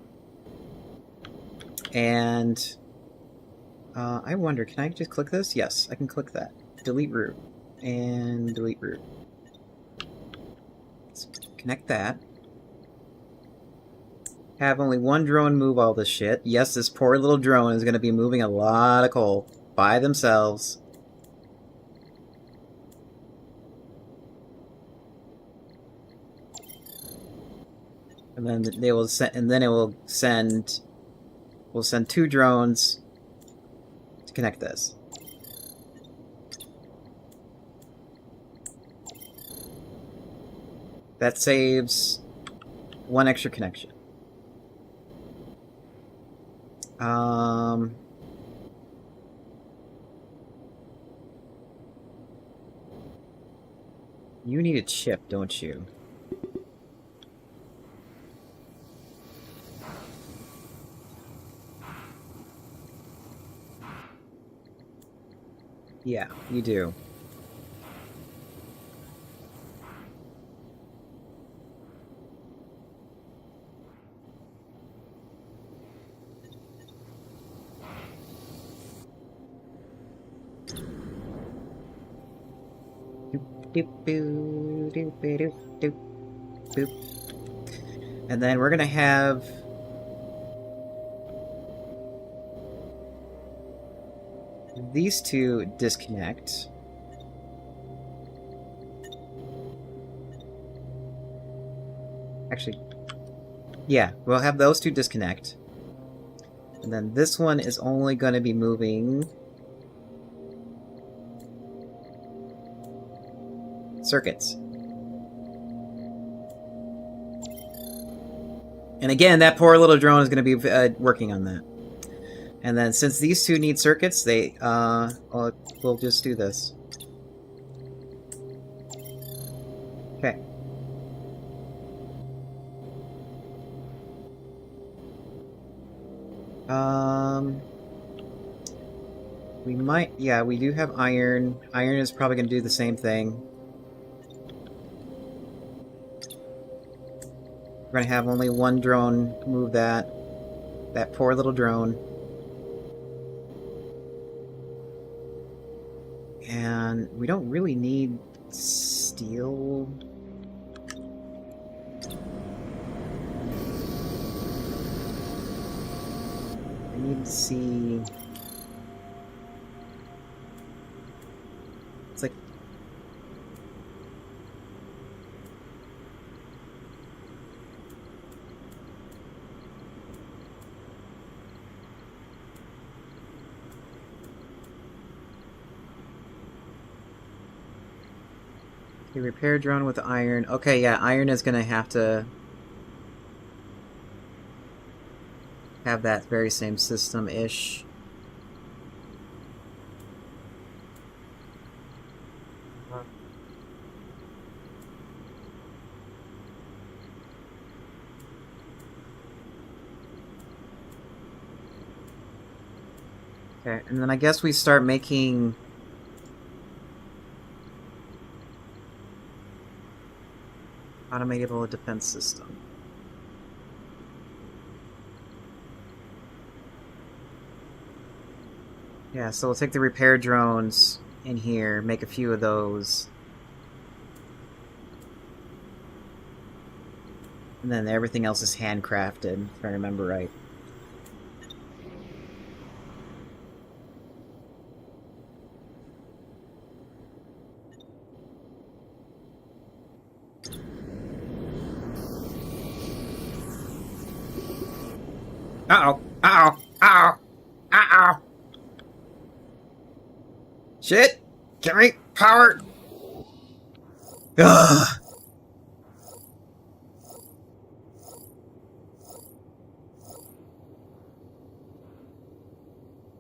And I wonder, can I just click this? Yes, I can click that. Delete route. And delete route. Let's connect that. Have only one drone move all this shit. Yes, this poor little drone is going to be moving a lot of coal by themselves. And then they will send, and then it will send. We'll send 2 drones to connect this. That saves 1 extra connection. You need a chip, don't you? Yeah, you do. And then we're gonna have these 2 disconnect. Actually, yeah, we'll have those 2 disconnect. And then this one is only going to be moving circuits. And again, that poor little drone is going to be working on that. And then since these 2 need circuits, we'll just do this. Okay. We might, yeah, we do have iron. Iron is probably going to do the same thing. We're going to have only 1 drone move that. That poor little drone. And we don't really need steel. I need to see... It's like... Okay, repair drone with iron. Okay, yeah, iron is gonna have to... have that very same system-ish. Okay, and then I guess we start making... automatable defense system. Yeah, so we'll take the repair drones in here, make a few of those. And then everything else is handcrafted, if I remember right. Uh-oh. Uh-oh. Uh-oh. Uh-oh. Shit! Give me power! Ugh.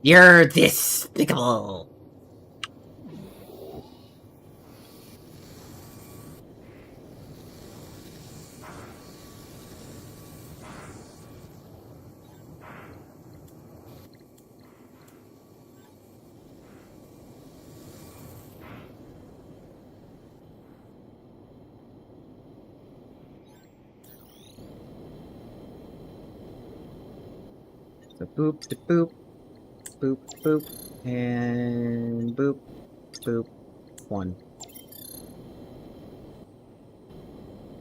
You're despicable! So boop, de boop, boop, boop, and boop, boop, 1.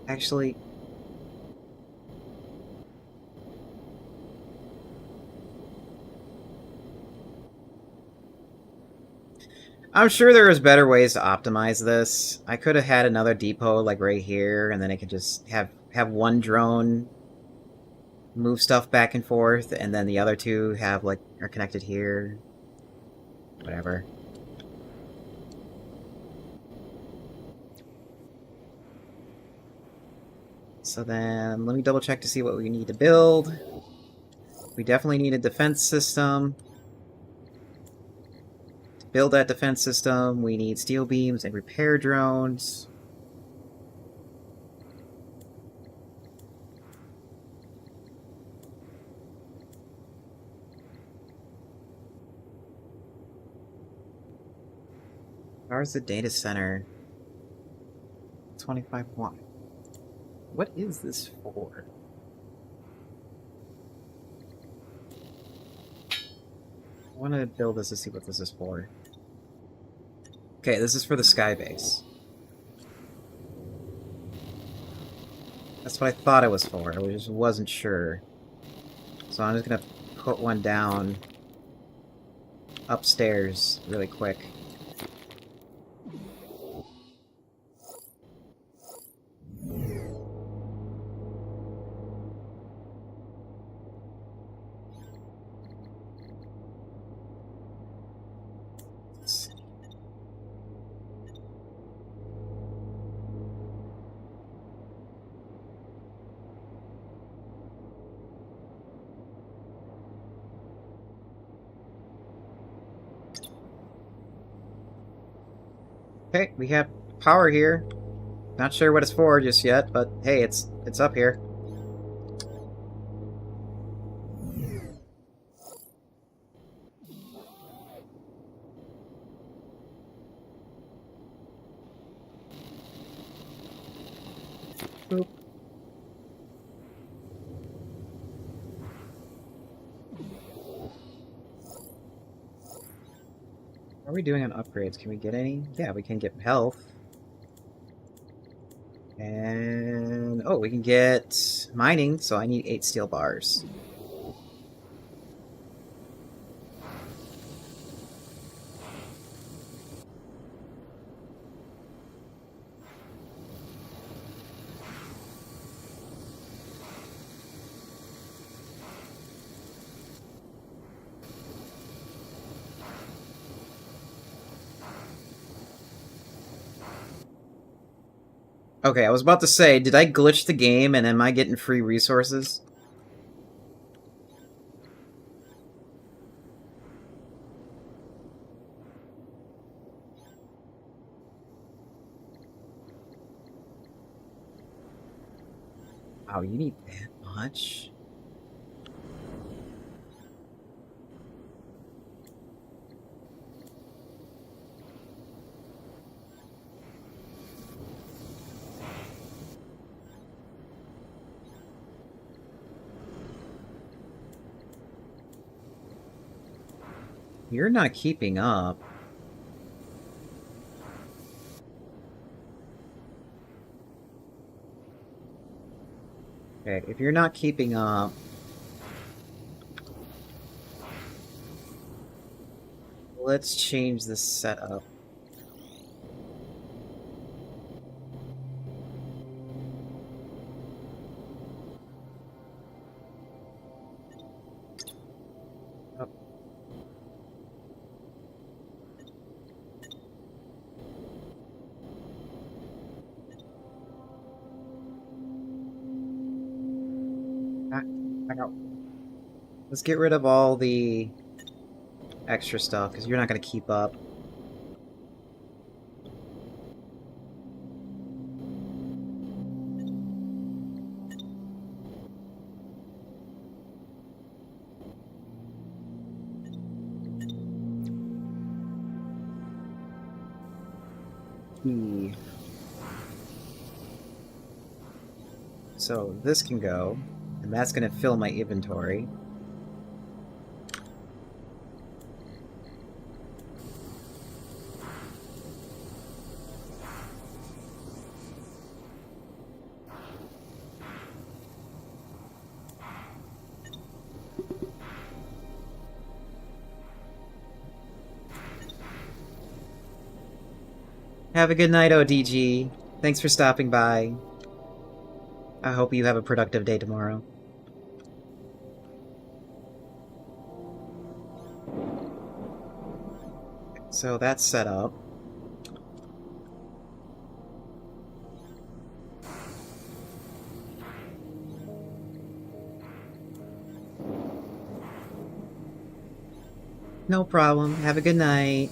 Actually, I'm sure there was better ways to optimize this. I could have had another depot like right here, and then I could just have one drone move stuff back and forth, and then the other two have like are connected here. Whatever. So then let me double check to see what we need to build. We definitely need a defense system. To build that defense system, we need steel beams and repair drones. Where's the data center? 25 watt. What is this for? I want to build this to see what this is for. Okay, this is for the sky base. That's what I thought it was for. I just wasn't sure. So I'm just gonna put one down upstairs really quick. Okay, we have power here. Not sure what it's for just yet, but hey, it's up here. Boop. How are we doing on upgrades? Can we get any? Yeah, we can get health. And oh, we can get mining, so I need 8 steel bars. Okay, I was about to say, did I glitch the game and am I getting free resources? Oh, you need that much? You're not keeping up. Okay, if you're not keeping up... Let's change the setup. Back out. Let's get rid of all the extra stuff, because you're not going to keep up. So this can go, and that's going to fill my inventory. Have a good night, ODG. Thanks for stopping by. I hope you have a productive day tomorrow. So that's set up. No problem. Have a good night.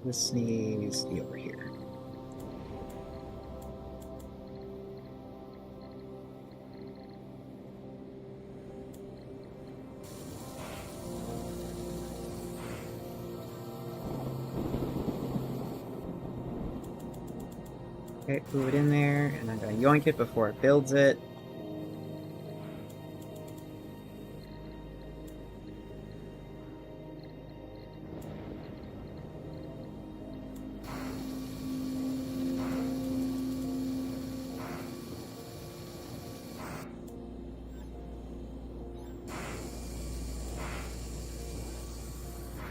This needs to be over here. Okay, move it in there, and I'm gonna yoink it before it builds it.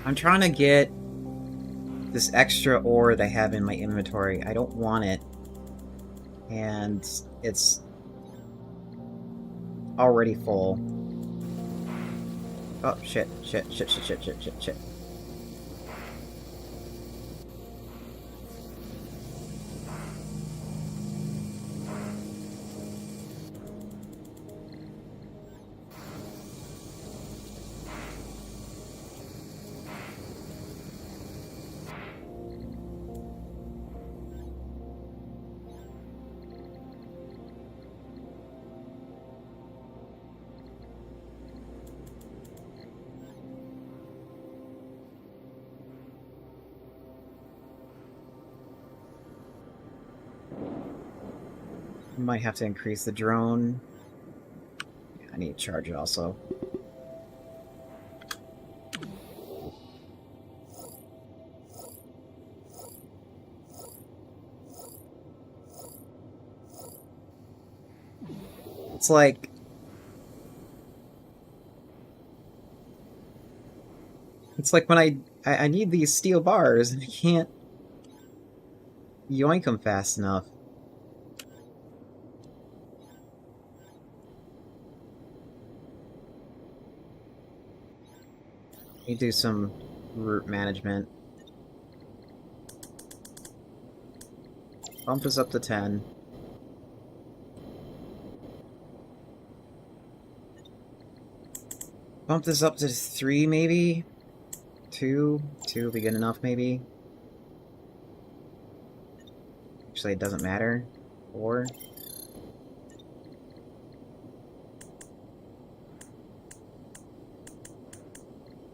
I'm trying to get this extra ore that I have in my inventory. I don't want it. And it's already full. Oh, shit. Might have to increase the drone. I need to charge it also. It's like... It's like when I need these steel bars and I can't yoink them fast enough. Need to do some route management. Bump this up to 10. Bump this up to 3, maybe? 2? 2 will be good enough, maybe? Actually, it doesn't matter. 4?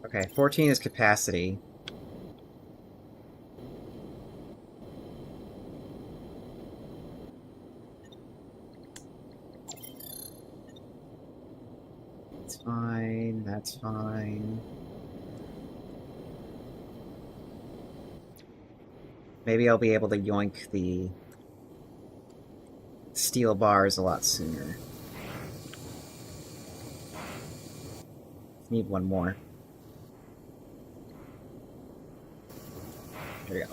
Okay, 14 is capacity. That's fine, that's fine. Maybe I'll be able to yoink the steel bars a lot sooner. Need one more. There we go.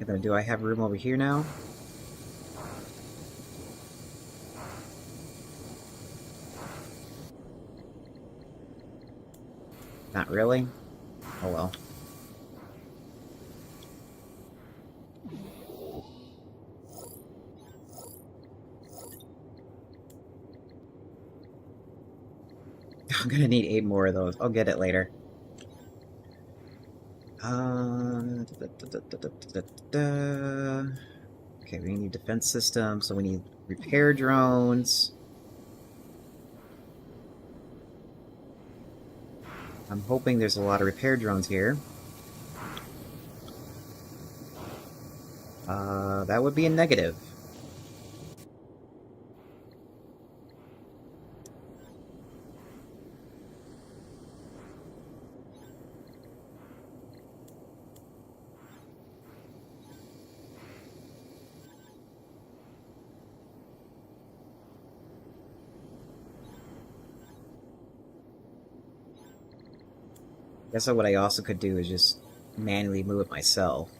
And then do I have room over here now? really? Oh well. I'm gonna need 8 more of those. I'll get it later. Okay, we need defense systems, so we need repair drones. I'm hoping there's a lot of repair drones here. That would be a negative. Guess what I also could do is just manually move it myself.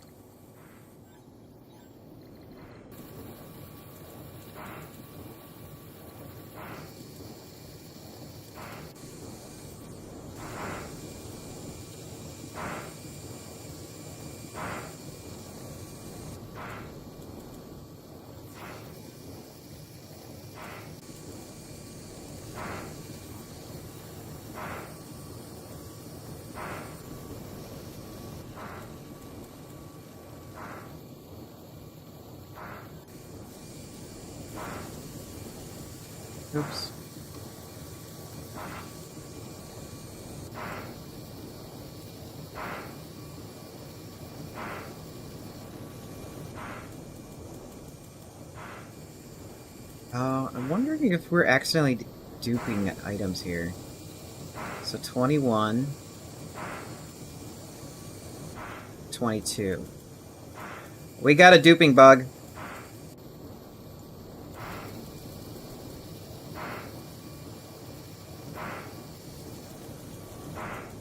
Oops. I'm wondering if we're accidentally duping items here. So 21, 22. We got a duping bug.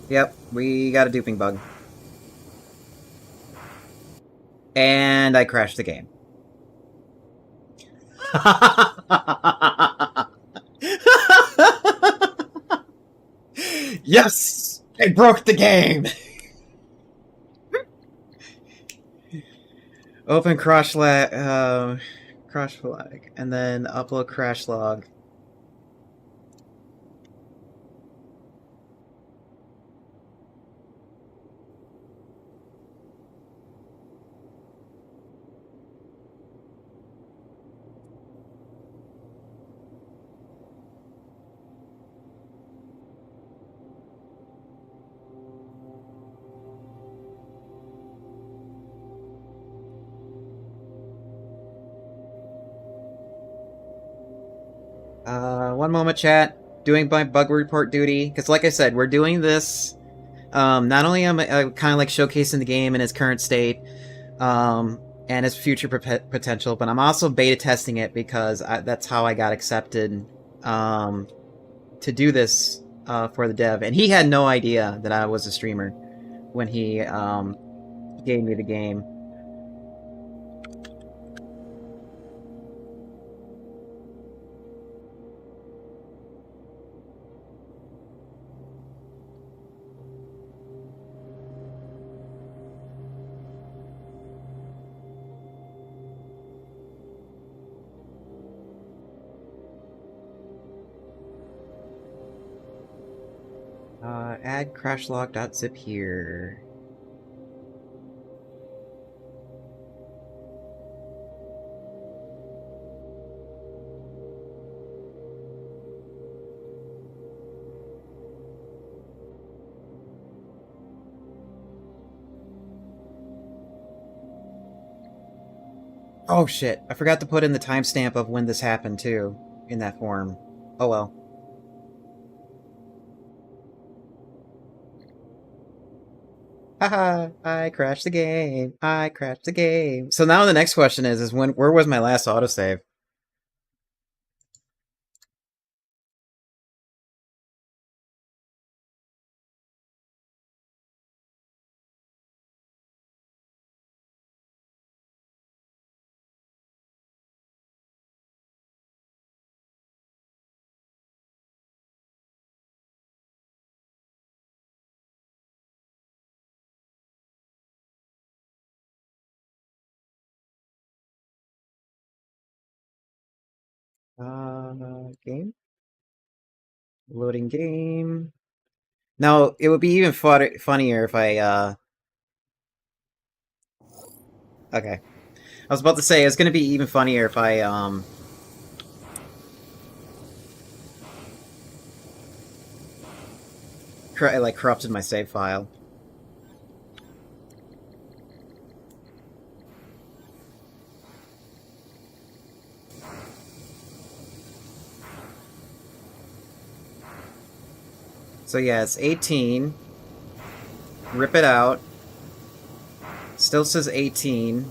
Yep, we got a duping bug. And I crashed the game. Yes! I broke the game! Open crash flag, and then upload crash log. One moment, chat. Doing my bug report duty, because like I said, we're doing this. Not only am I kind of like showcasing the game in its current state, and its future potential, but I'm also beta testing it because that's how I got accepted to do this for the dev. And he had no idea that I was a streamer when he gave me the game. Add crashlog.zip here. Oh shit, I forgot to put in the timestamp of when this happened too, in that form. Oh well. Haha, I crashed the game. I crashed the game. So now the next question is where was my last autosave? Game? Loading game. No, it would be even funnier if okay. I was about to say, it's gonna be even funnier if like, corrupted my save file. So yeah, it's 18. Rip it out. Still says 18.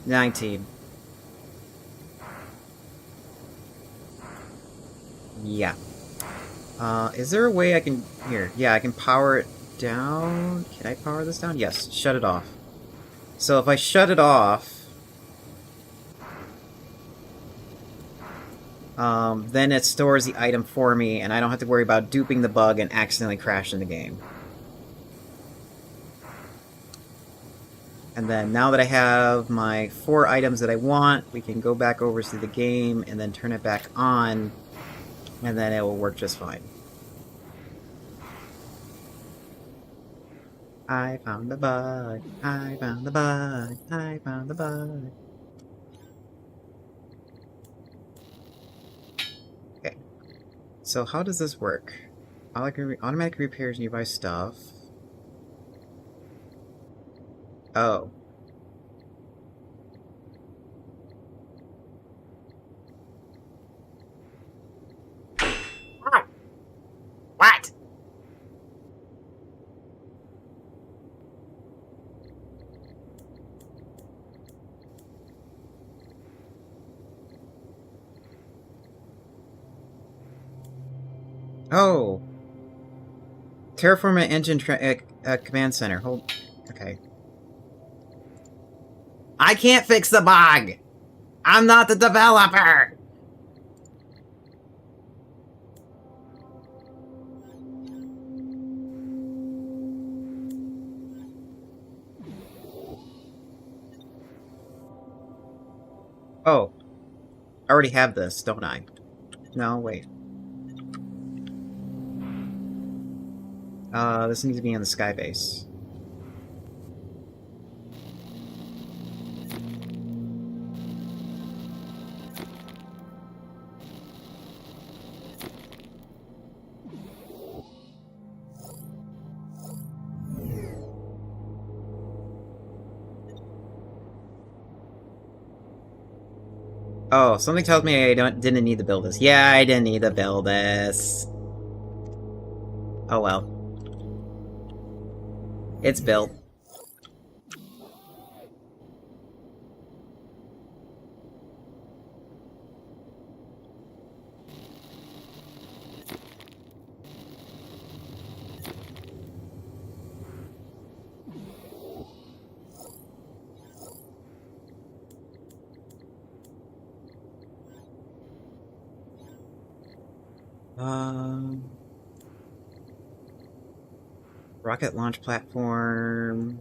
19. Yeah. Is there a way I can... Here. Yeah, I can power it down. Can I power this down? Yes. Shut it off. So if I shut it off... then it stores the item for me, and I don't have to worry about duping the bug and accidentally crashing the game. And then now that I have my 4 items that I want, we can go back over to the game and then turn it back on, and then it will work just fine. I found the bug. I found the bug. I found the bug. Okay. So how does this work? Automatic repairs nearby stuff. Oh. What? Oh. Terraform engine command center. Hold. Okay. I can't fix the bug! I'm not the developer! Oh. I already have this, don't I? No, wait. This needs to be on the sky base. Oh, something tells me I didn't need to build this. Yeah, I didn't need to build this. Oh well. It's built. Rocket launch platform.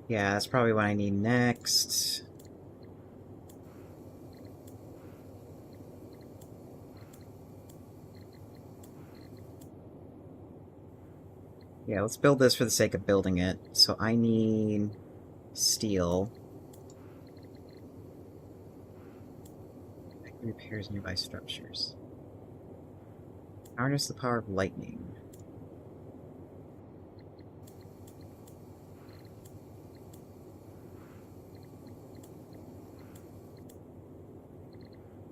Yeah, that's probably what I need next. Yeah, let's build this for the sake of building it. So I need steel. Repairs nearby structures. Harness the power of lightning.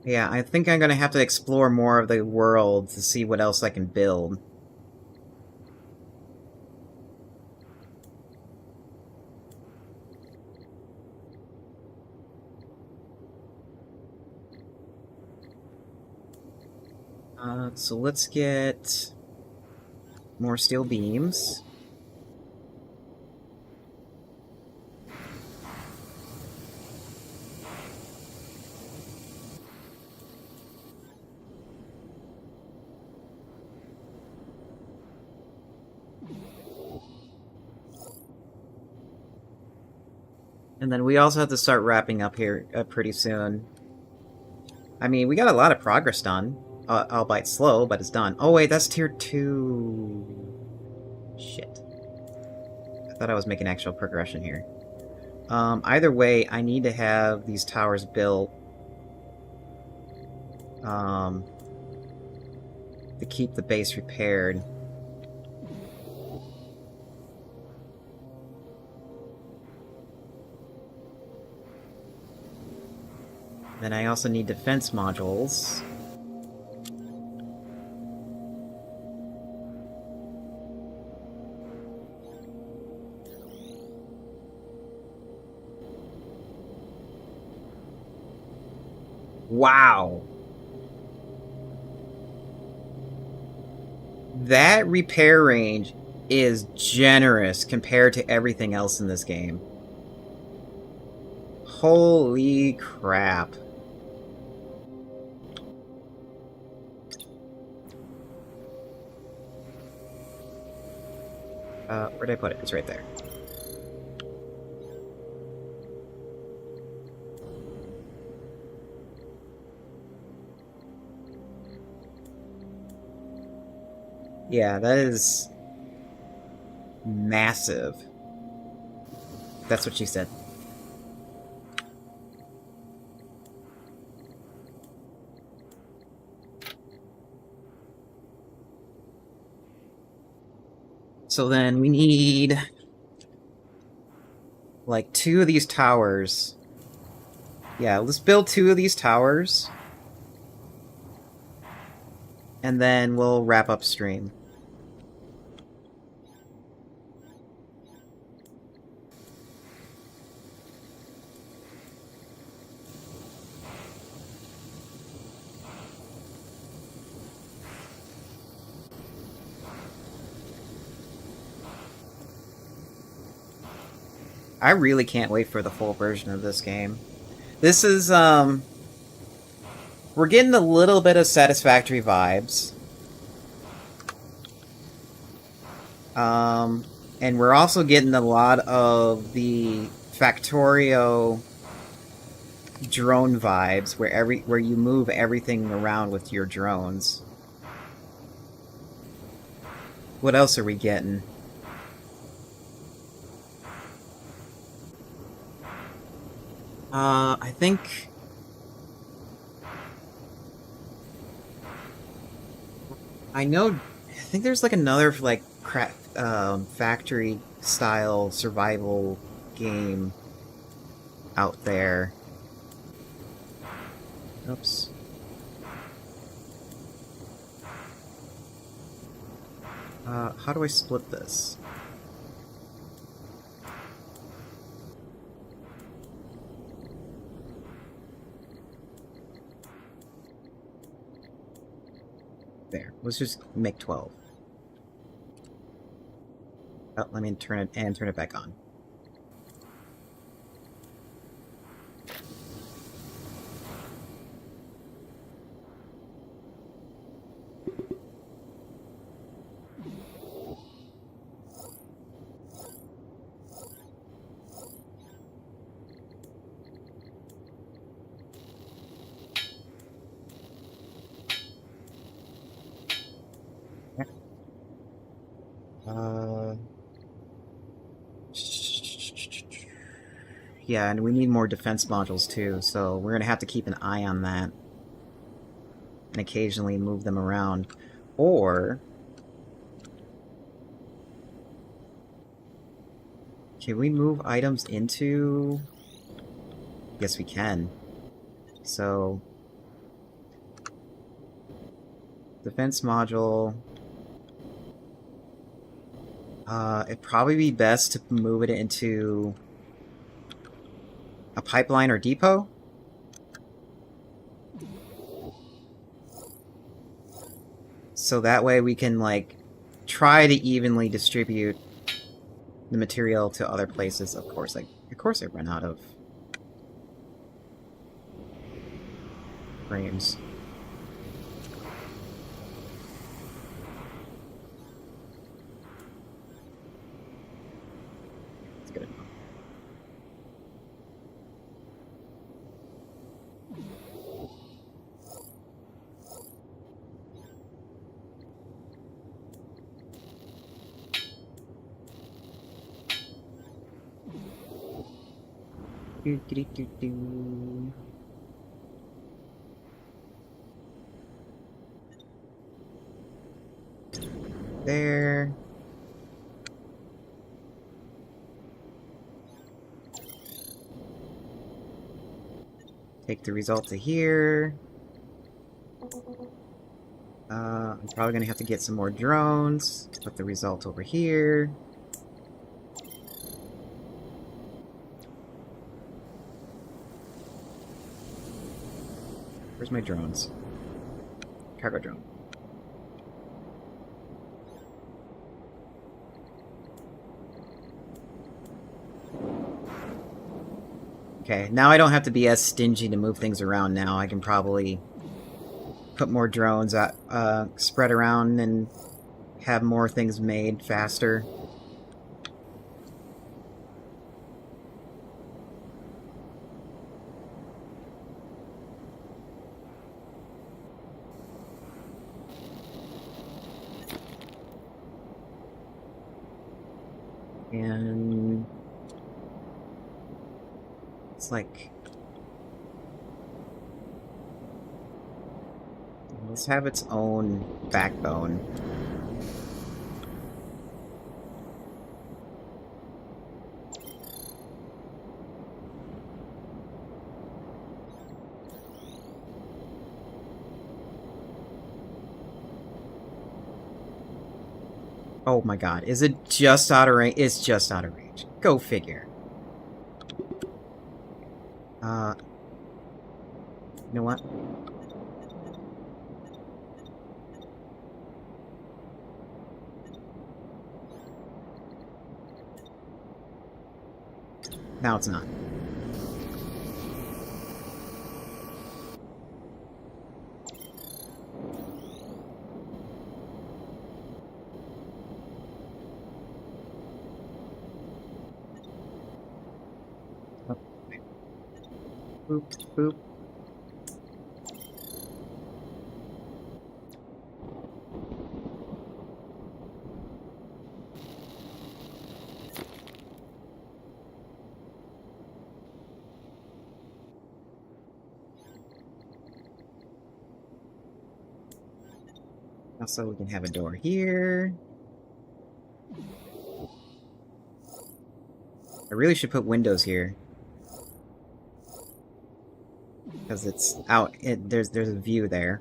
Yeah, I think I'm gonna have to explore more of the world to see what else I can build. So let's get more steel beams. And then we also have to start wrapping up here pretty soon. I mean, we got a lot of progress done. Albeit slow, but it's done. Oh wait, that's tier 2. Shit. I thought I was making actual progression here. Either way, I need to have these towers built to keep the base repaired. Then I also need defense modules. Wow! That repair range is generous compared to everything else in this game. Holy crap. Where'd I put it? It's right there. Yeah, that is massive. That's what she said. So then we need like 2 of these towers. Yeah, let's build 2 of these towers. And then we'll wrap up stream. I really can't wait for the full version of this game. This is, we're getting a little bit of Satisfactory vibes. And we're also getting a lot of the Factorio drone vibes, where you move everything around with your drones. What else are we getting? I think... I think there's like another, like, factory-style survival game out there. Oops. How do I split this? There. Let's just make 12. Oh, let me turn it back on. Yeah, and we need more defense modules too, so we're gonna have to keep an eye on that. And occasionally move them around. Or... can we move items into... yes, we can. So... defense module... it'd probably be best to move it into a pipeline or depot. So that way we can, like, try to evenly distribute the material to other places. Of course I run out of frames. That's good enough. Do, do, do, do, do. There. Take the result to here. I'm probably gonna have to get some more drones. Put the result over here. Where's my drones? Cargo drone. Okay, now I don't have to be as stingy to move things around now. I can probably put more drones spread around and have more things made faster. And it's like, let's have its own backbone. Oh my god, is it just out of range? It's just out of range. Go figure. You know what? Now it's not. Oh. Boop, boop. Also, we can have a door here. I really should put windows here. Because it's out, there's a view there.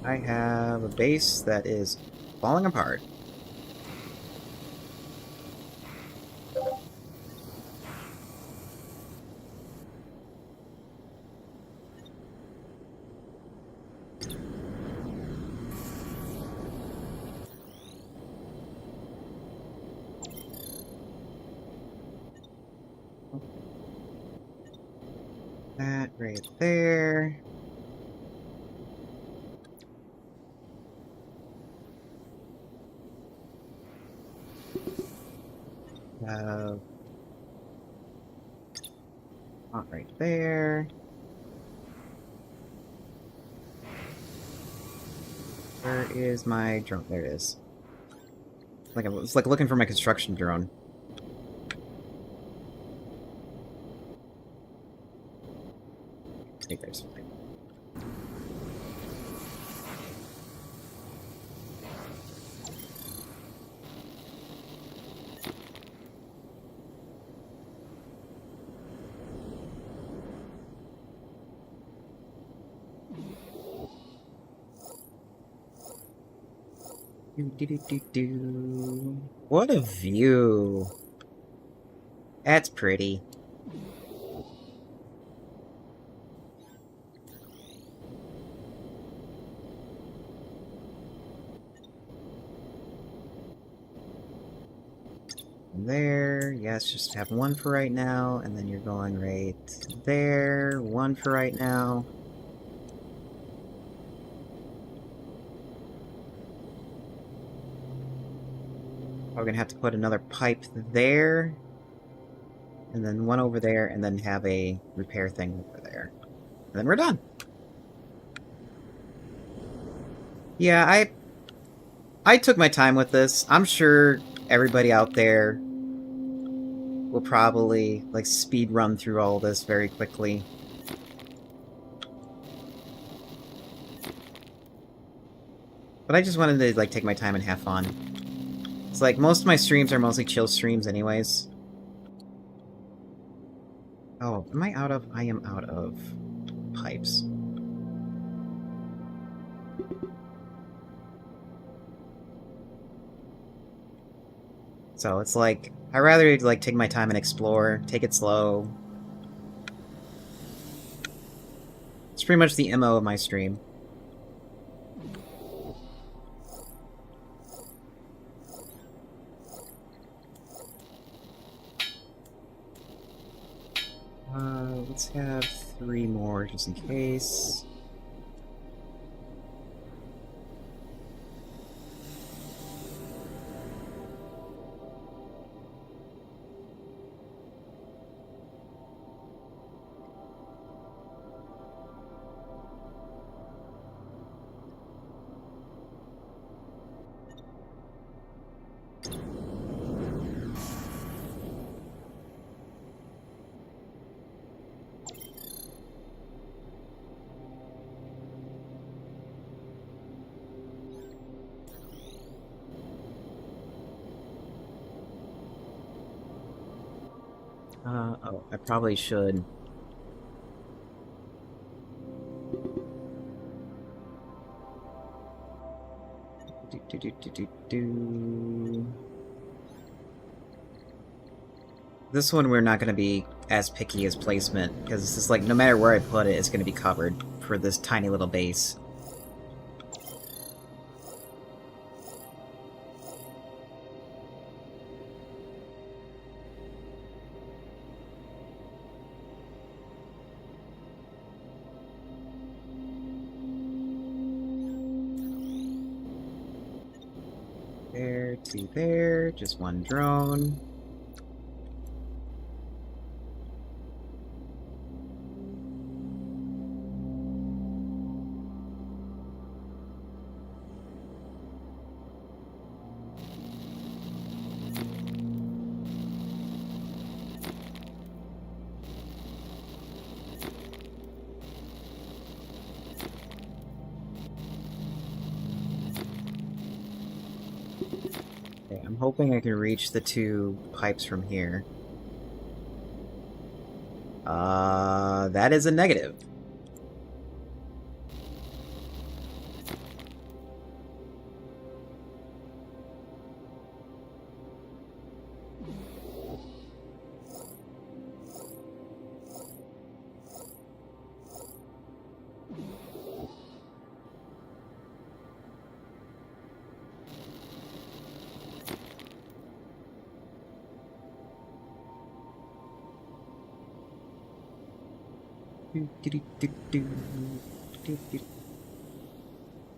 I have a base that is falling apart. That right there. Not right there. Where is my drone? There it is. It's like looking for my construction drone. I think there's something. What a view. That's pretty. There, yes, just have one for right now, and then you're going right there, one for right now. We're gonna have to put another pipe there. and then one over there, and then have a repair thing over there. And then we're done. Yeah, I took my time with this. I'm sure everybody out there will probably, like, speed run through all this very quickly. But I just wanted to, like, take my time and have fun. It's like, most of my streams are mostly chill streams anyways. Oh, am I out of... I am out of pipes. So it's like, I'd rather, like, take my time and explore, take it slow. It's pretty much the MO of my stream. Let's have 3 more, just in case. Oh, I probably should. This one we're not going to be as picky as placement, because it's just like, no matter where I put it, it's going to be covered for this tiny little base. There, 2 there, just 1 drone. Okay, I'm hoping I can reach the 2 pipes from here. That is a negative.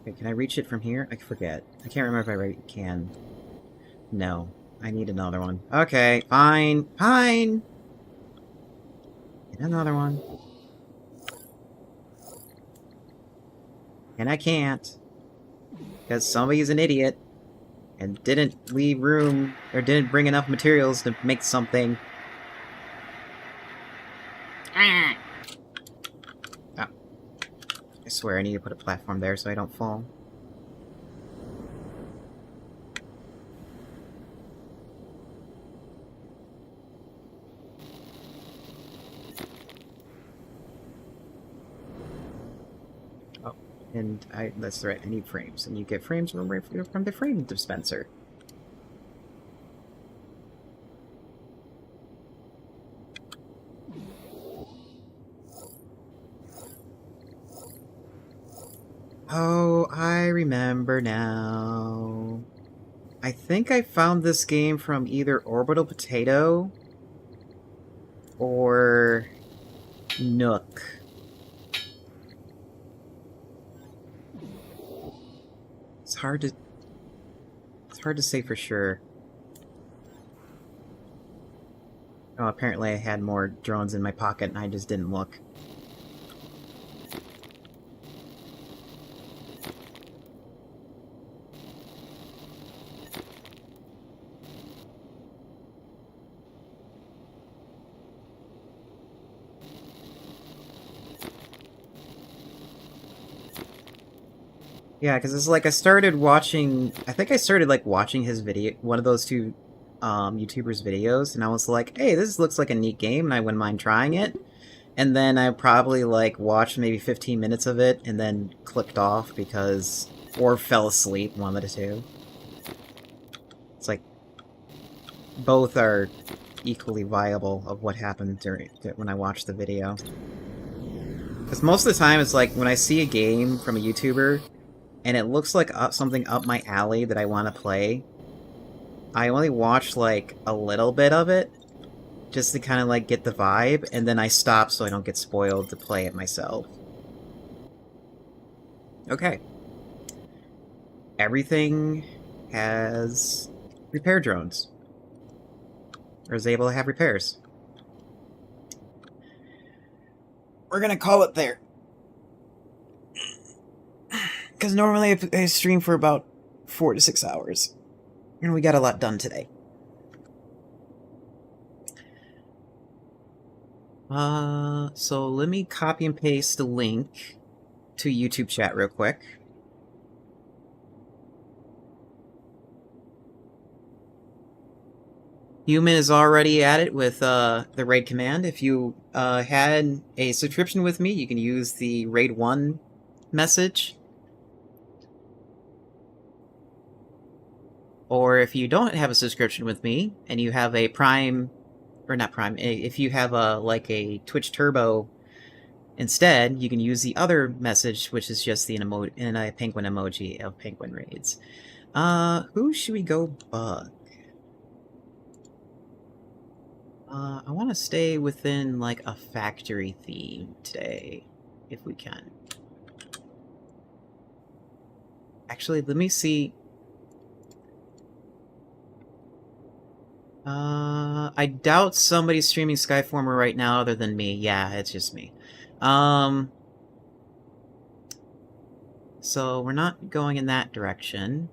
Okay, can I reach it from here? I forget. I can't remember if I can. No. I need another one. Okay, fine. Fine! Get another one. And I can't. Because somebody's an idiot. And didn't leave room, or didn't bring enough materials to make something. Ah. Oh. I swear I need to put a platform there so I don't fall. Oh, and that's right, I need frames. And you get frames from the frame dispenser. Oh, I remember now. I think I found this game from either Orbital Potato or Nook. It's hard to say for sure. Oh, apparently I had more drones in my pocket and I just didn't look. Yeah, because it's like I started watching... I think I started, like, watching his video... one of those two YouTubers' videos, and I was like, hey, this looks like a neat game, and I wouldn't mind trying it. And then I probably, like, watched maybe 15 minutes of it, and then clicked off because... or fell asleep, one of the two. It's like... both are equally viable of what happened during when I watched the video. Because most of the time, it's like, when I see a game from a YouTuber, and it looks like something up my alley that I want to play, I only watch, like, a little bit of it, just to kind of, like, get the vibe, and then I stop so I don't get spoiled to play it myself. Okay. Everything has repair drones. Or is able to have repairs. We're gonna call it there. Because normally I stream for about 4 to 6 hours. And we got a lot done today. So let me copy and paste the link to YouTube chat real quick. Human is already at it with the raid command. If you had a subscription with me, you can use the raid 1 message. Or if you don't have a subscription with me, and you have a Prime, or not Prime, if you have like a Twitch Turbo instead, you can use the other message, which is just the penguin emoji of penguin raids. Who should we go bug? I want to stay within, like, a factory theme today, if we can. Actually, let me see... I doubt somebody's streaming Skyformer right now other than me. Yeah, it's just me. So we're not going in that direction.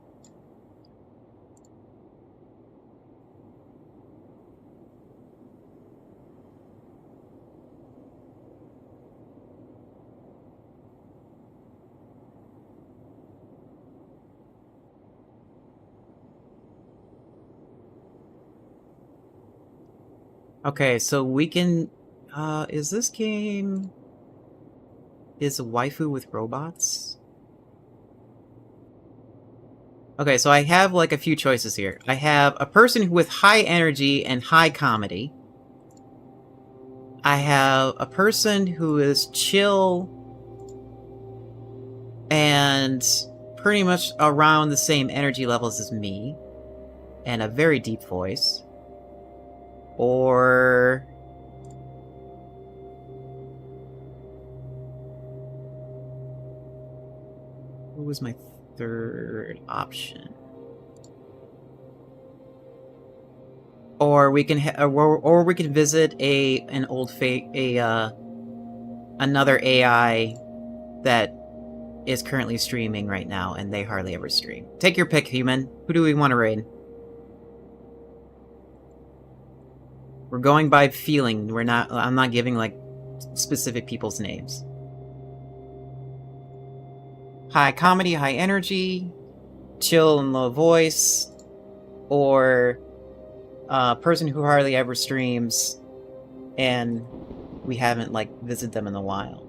Okay, so we can... is this game... is a waifu with robots? Okay, so I have, like, a few choices here. I have a person with high energy and high comedy. I have a person who is chill and pretty much around the same energy levels as me, and a very deep voice. Or... what was my third option? Or we can or we can visit another AI that is currently streaming right now, and they hardly ever stream. Take your pick, human. Who do we want to raid? We're going by feeling. I'm not giving, like, specific people's names. High comedy, high energy, chill and low voice, or a person who hardly ever streams, and we haven't, like, visited them in a while.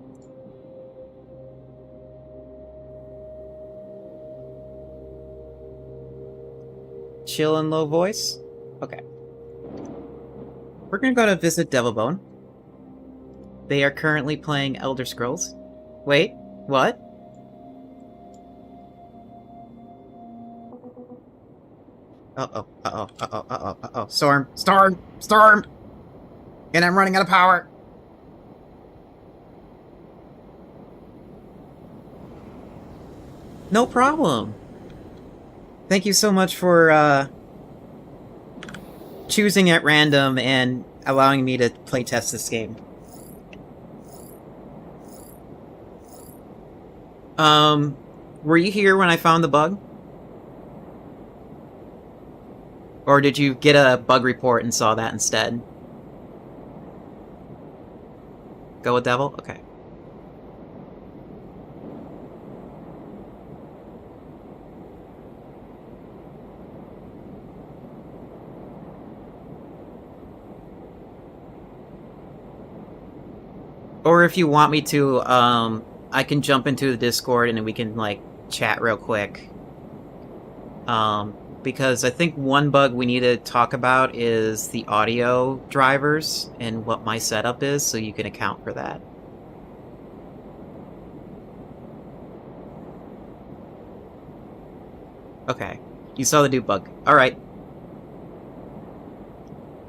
Chill and low voice? Okay. We're gonna go to visit Devilbone. They are currently playing Elder Scrolls. Wait, what? Uh-oh. Storm! And I'm running out of power! No problem. Thank you so much for, choosing at random, and allowing me to playtest this game. Were you here when I found the bug? Or did you get a bug report and saw that instead? Go with Devil? Okay. Or if you want me to, I can jump into the Discord and we can, like, chat real quick. Because I think one bug we need to talk about is the audio drivers and what my setup is, so you can account for that. Okay. You saw the new bug. Alright.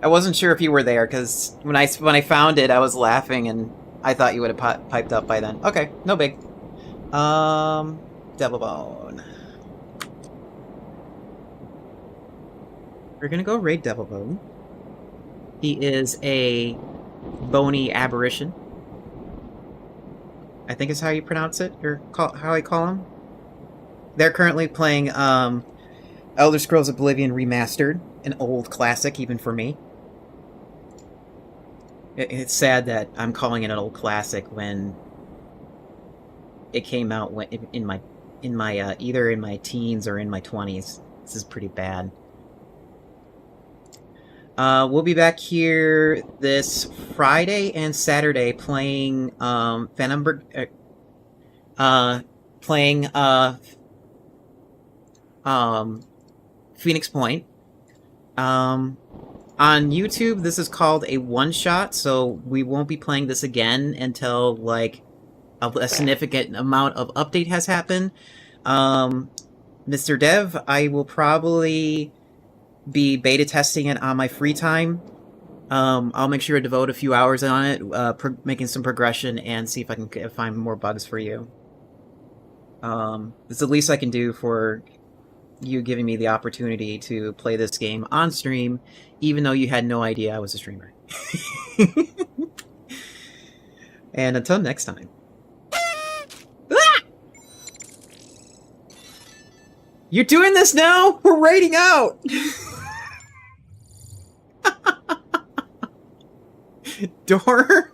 I wasn't sure if you were there, because when I found it, I was laughing, and I thought you would have piped up by then. Okay, no big. Devil Bone. We're gonna go raid Devil Bone. He is a bony aberration. I think is how you pronounce it, or how I call him. They're currently playing Elder Scrolls Oblivion Remastered, an old classic even for me. It's sad that I'm calling it an old classic when it came out in my either in my teens or in my 20s. This is pretty bad. We'll be back here this Friday and Saturday playing Phoenix Point. On YouTube, this is called a one-shot, so we won't be playing this again until, like, a significant amount of update has happened. Mr. Dev, I will probably be beta testing it on my free time. I'll make sure to devote a few hours on it, making some progression, and see if I can find more bugs for you. It's the least I can do for you giving me the opportunity to play this game on stream, even though you had no idea I was a streamer. And until next time. Ah! You're doing this now? We're raiding out! Dork!